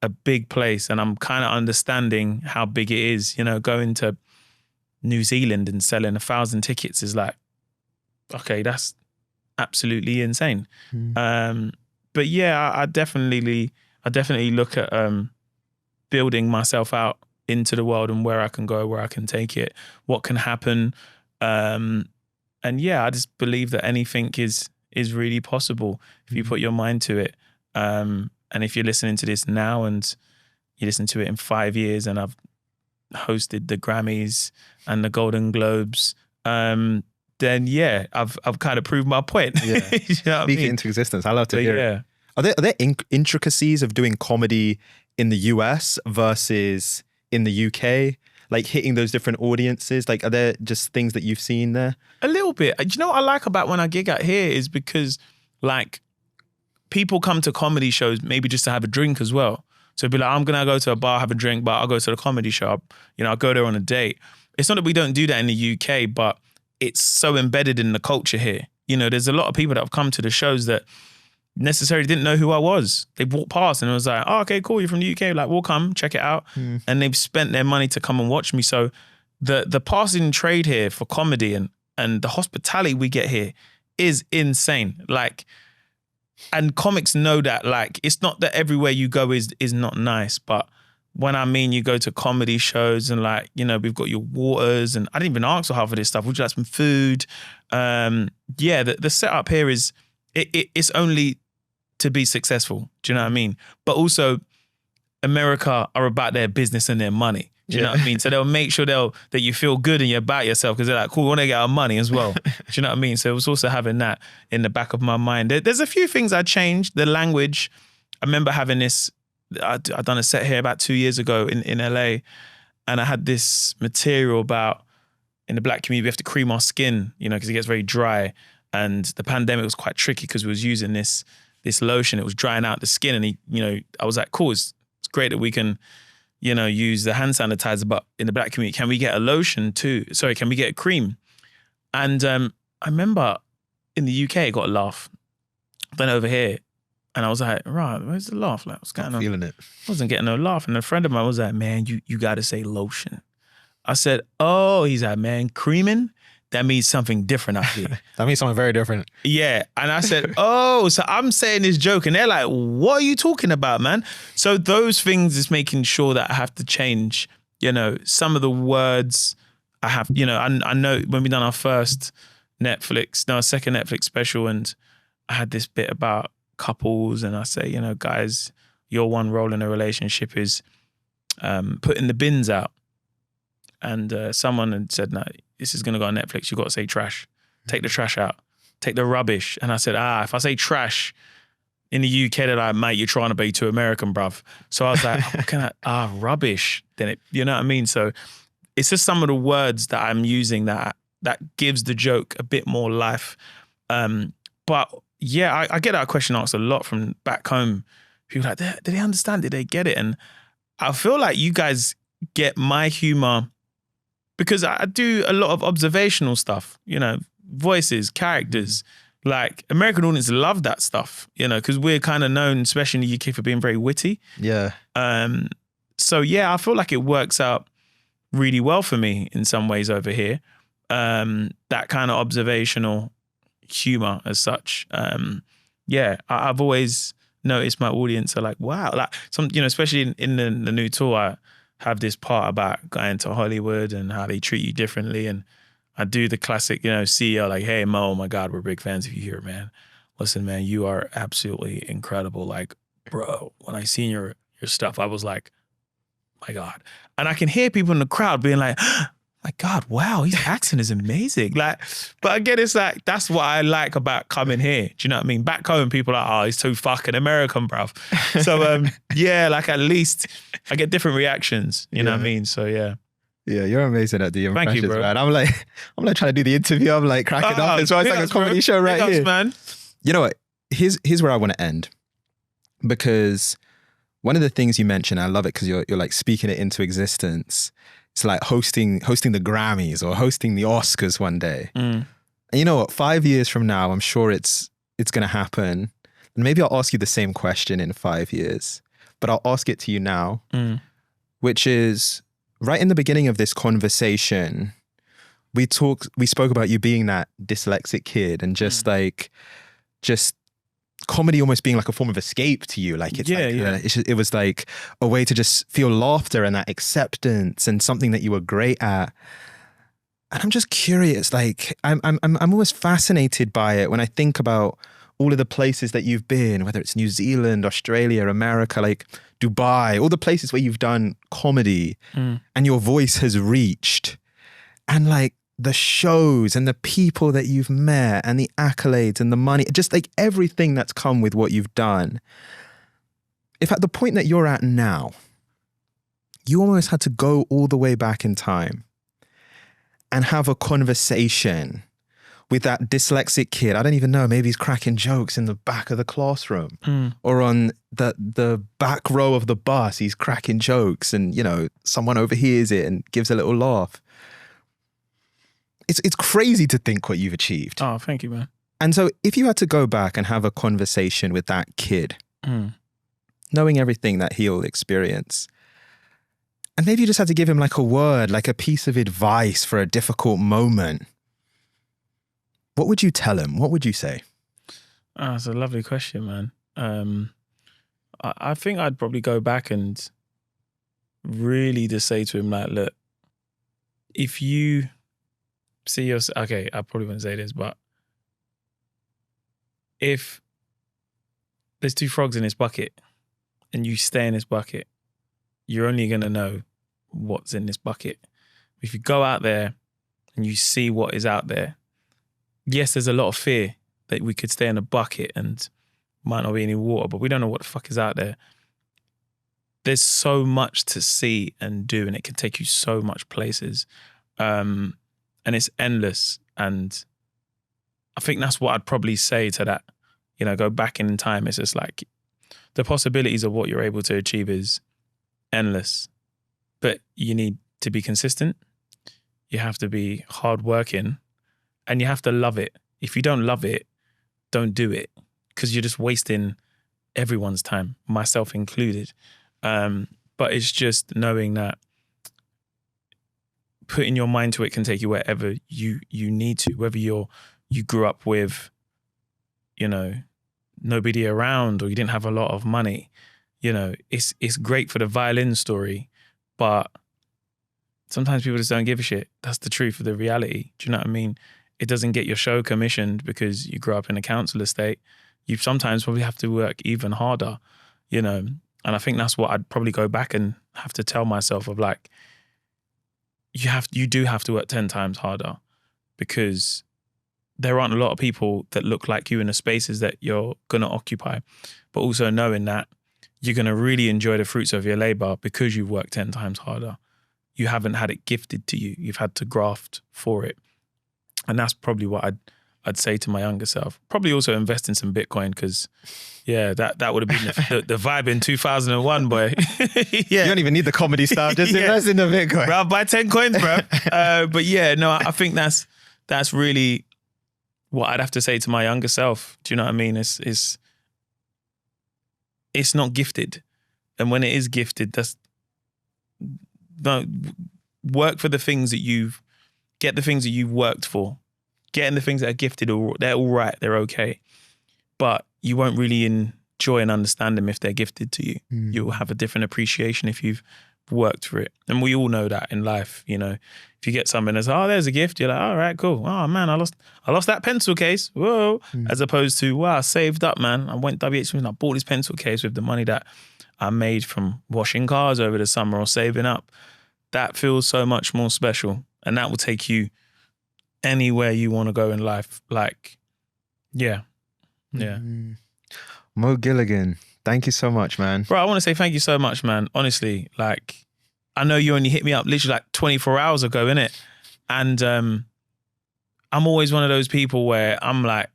a big place, and I'm kind of understanding how big it is. Going to New Zealand and selling 1,000 tickets is like, okay, that's absolutely insane. But yeah, I definitely look at building myself out into the world and where I can go, where I can take it, what can happen. And yeah, I just believe that anything is really possible if you put your mind to it. And if you're listening to this now and you listen to it in 5 years, and I've hosted the Grammys and the Golden Globes, then yeah, I've kind of proved my point. Yeah. You know what Speak it into existence. I love to hear yeah. it. Are there intricacies of doing comedy in the US versus in the UK? Like hitting those different audiences? Like, are there just things that you've seen there? A little bit. Do you know what I like about when I gig out here is because, like, people come to comedy shows maybe just to have a drink as well. So it'd be like, I'm going to go to a bar, have a drink, but I'll go to the comedy show. I'll go there on a date. It's not that we don't do that in the UK, but it's so embedded in the culture here. There's a lot of people that have come to the shows that necessarily didn't know who I was. They walked past and it was like, oh, okay, cool, you're from the UK. Like, we'll come, check it out. And they've spent their money to come and watch me. So the passing trade here for comedy and the hospitality we get here is insane. Like, and comics know that, like, it's not that everywhere you go is not nice, but when I mean you go to comedy shows and, like, we've got your waters, and I didn't even ask for half of this stuff. Would you like some food? Yeah, the setup here is, it's only to be successful. Do you know what I mean? But also, America are about their business and their money. Do you know what I mean? So they'll make sure that you feel good and you're about yourself, because they're like, cool, we want to get our money as well. Do you know what I mean? So it was also having that in the back of my mind. There's a few things I changed. The language, I remember having this, I'd done a set here about 2 years ago in LA, and I had this material about, in the black community, we have to cream our skin, because it gets very dry. And the pandemic was quite tricky because we was using this lotion. It was drying out the skin. And I was like, cool, it's great that we can, use the hand sanitizer, but in the black community, can we get a lotion too? Sorry, can we get a cream? And I remember in the UK, it got a laugh. Then over here, and I was like, right, where's the laugh? Like, what's going on? Feeling it. I wasn't getting no laugh. And a friend of mine was like, man, you got to say lotion. I said, oh, he's like, man, creaming? That means something different out here. That means something very different. Yeah. And I said, oh, so I'm saying this joke. And they're like, what are you talking about, man? So those things is making sure that I have to change, some of the words I have, I know when we done our second Netflix special, and I had this bit about couples, and I say, guys, your one role in a relationship is putting the bins out. And someone had said, no, this is going to go on Netflix. You got to say trash. Take the trash out. Take the rubbish. And I said, if I say trash in the UK, they're like, mate, you're trying to be too American, bruv. So I was like, what can rubbish. Then you know what I mean? So it's just some of the words that I'm using that gives the joke a bit more life. But yeah, I get that question asked a lot from back home. People are like, did they understand? Did they get it? And I feel like you guys get my humor because I do a lot of observational stuff, voices, characters. Like, American audiences love that stuff, because we're kind of known, especially in the UK, for being very witty. Yeah. So yeah, I feel like it works out really well for me in some ways over here. That kind of observational humor as such. yeah, I've always noticed my audience are like, wow, like especially in the new tour, I have this part about going to Hollywood and how they treat you differently. And I do the classic, CEO, like, hey, Mo, oh my God, we're big fans of you here, man. Listen, man, you are absolutely incredible. Like, bro, when I seen your stuff, I was like, my God. And I can hear people in the crowd being like, my God, wow, his accent is amazing. Like, but again, it's like, that's what I like about coming here. Do you know what I mean? Back home, people are like, oh, he's too fucking American, bruv. So, yeah, like at least I get different reactions. You know what I mean? So, yeah. Yeah, you're amazing at the impressions, Thank you, bro. man. I'm like trying to do the interview. I'm like cracking up. It's like a comedy show right here. Man. You know what? Here's where I want to end, because one of the things you mentioned, I love it because you're like speaking it into existence. It's like hosting the Grammys or hosting the Oscars one day. And you know what? 5 years from now, I'm sure it's going to happen. And maybe I'll ask you the same question in 5 years, but I'll ask it to you now, which is, right in the beginning of this conversation, we spoke about you being that dyslexic kid and just comedy almost being like a form of escape to you. Like it was like a way to just feel laughter and that acceptance and something that you were great at. And I'm just curious, like I'm almost fascinated by it when I think about all of the places that you've been, whether it's New Zealand, Australia, America, like Dubai, all the places where you've done comedy and your voice has reached, and like the shows and the people that you've met and the accolades and the money, just like everything that's come with what you've done. If at the point that you're at now, you almost had to go all the way back in time and have a conversation with that dyslexic kid, I don't even know, maybe he's cracking jokes in the back of the classroom or on the back row of the bus, he's cracking jokes and, someone overhears it and gives a little laugh. It's crazy to think what you've achieved. Oh, thank you, man. And so if you had to go back and have a conversation with that kid, knowing everything that he'll experience, and maybe you just had to give him like a word, like a piece of advice for a difficult moment, what would you tell him? What would you say? Oh, that's a lovely question, man. I think I'd probably go back and really just say to him, like, look, if you see yourself, okay, I probably wouldn't say this, but if there's 2 frogs in this bucket and you stay in this bucket, you're only going to know what's in this bucket. If you go out there and you see what is out there, yes, there's a lot of fear that we could stay in a bucket and might not be any water, but we don't know what the fuck is out there. There's so much to see and do, and it can take you so much places. And it's endless. And I think that's what I'd probably say to that, go back in time. It's just like the possibilities of what you're able to achieve is endless, but you need to be consistent. You have to be hardworking. And you have to love it. If you don't love it, don't do it, because you're just wasting everyone's time, myself included. But it's just knowing that putting your mind to it can take you wherever you need to, whether you grew up with, nobody around or you didn't have a lot of money. It's great for the violin story, but sometimes people just don't give a shit. That's the truth of the reality. Do you know what I mean? It doesn't get your show commissioned because you grew up in a council estate. You sometimes probably have to work even harder, And I think that's what I'd probably go back and have to tell myself of like, you do have to work 10 times harder, because there aren't a lot of people that look like you in the spaces that you're going to occupy, but also knowing that you're going to really enjoy the fruits of your labor because you've worked 10 times harder. You haven't had it gifted to you. You've had to graft for it. And that's probably what I'd say to my younger self. Probably also invest in some Bitcoin, because, yeah, that would have been the vibe in 2001, boy. Yeah. You don't even need the comedy stuff. Just invest in the Bitcoin. Bro, buy 10 coins, bro. But yeah, no, I think that's really what I'd have to say to my younger self. Do you know what I mean? It's not gifted. And when it is gifted, work for the things that get the things that you've worked for. Getting the things that are gifted, they're all right, they're okay. But you won't really enjoy and understand them if they're gifted to you. You'll have a different appreciation if you've worked for it. And we all know that in life, you know. If you get something that's, oh, there's a gift, you're like, all right, cool. Oh man, I lost that pencil case. Whoa. As opposed to, wow, I saved up, man. I went WH and I bought this pencil case with the money that I made from washing cars over the summer or saving up. That feels so much more special. And that will take you anywhere you want to go in life. Like, yeah. Mo Gilligan, thank you so much, man. Bro, I want to say thank you so much, man. Honestly, like, I know you only hit me up literally like 24 hours ago, innit? And I'm always one of those people where I'm like,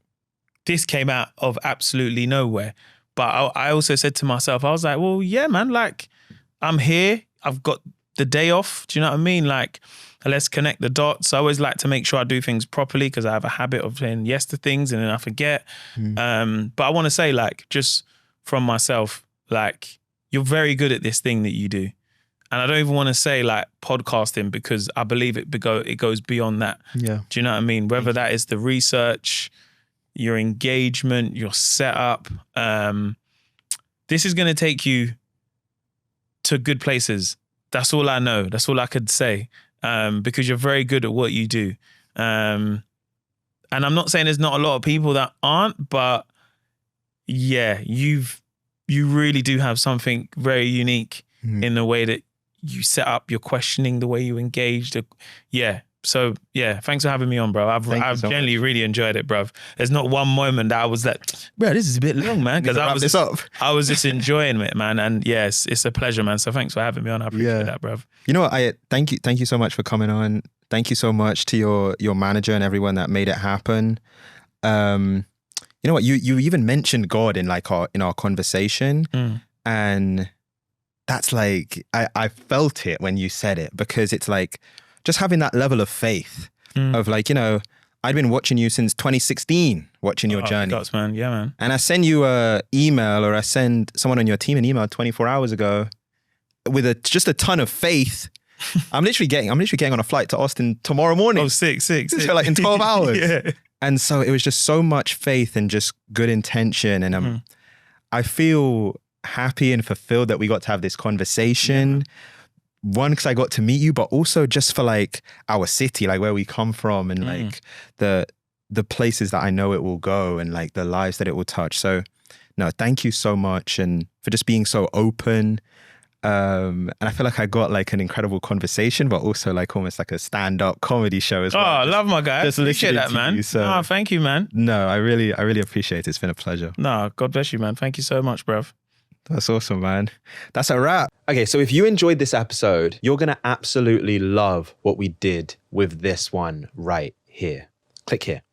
this came out of absolutely nowhere. But I also said to myself, I was like, well, yeah, man, like, I'm here. I've got the day off. Do you know what I mean? Like, let's connect the dots. I always like to make sure I do things properly because I have a habit of saying yes to things and then I forget. But I want to say, like, just from myself, like, you're very good at this thing that you do. And I don't even want to say like podcasting because I believe it goes beyond that. Yeah. Do you know what I mean? Whether that is the research, your engagement, your setup, this is going to take you to good places. That's all I know. That's all I could say. Because you're very good at what you do. And I'm not saying there's not a lot of people that aren't, but yeah, you really do have something very unique in the way that you set up, your questioning, the way you engage. Yeah. So yeah, thanks for having me on, bro. I've generally really enjoyed it, bro. There's not one moment that I was like, bro, this is a bit long, man. Because I was just enjoying it, man. And yes, it's a pleasure, man. So thanks for having me on. I appreciate that, bro. You know what? Thank you so much for coming on. Thank you so much to your manager and everyone that made it happen. You know what? You even mentioned God in our conversation, and that's like I felt it when you said it, because it's like just having that level of faith of like, you know, I'd been watching you since 2016, watching your journey. Gots, man. Yeah, man. And I send you a email, or I send someone on your team an email 24 hours ago with just a ton of faith. I'm literally getting on a flight to Austin tomorrow morning. Oh, sick. So like in 12 hours. Yeah. And so it was just so much faith and just good intention. And I feel happy and fulfilled that we got to have this conversation. One, because I got to meet you, but also just for like our city, like where we come from, and like the places that I know it will go, and like the lives that it will touch. So no, thank you so much, and for just being so open. And I feel like I got like an incredible conversation, but also like almost like a stand-up comedy show as well. Oh, I love my guy. Just appreciate that, man. So, thank you, man. No, I really appreciate it. It's been a pleasure. No, God bless you, man. Thank you so much, bruv. That's awesome, man. That's a wrap. Okay, so if you enjoyed this episode, you're going to absolutely love what we did with this one right here. Click here.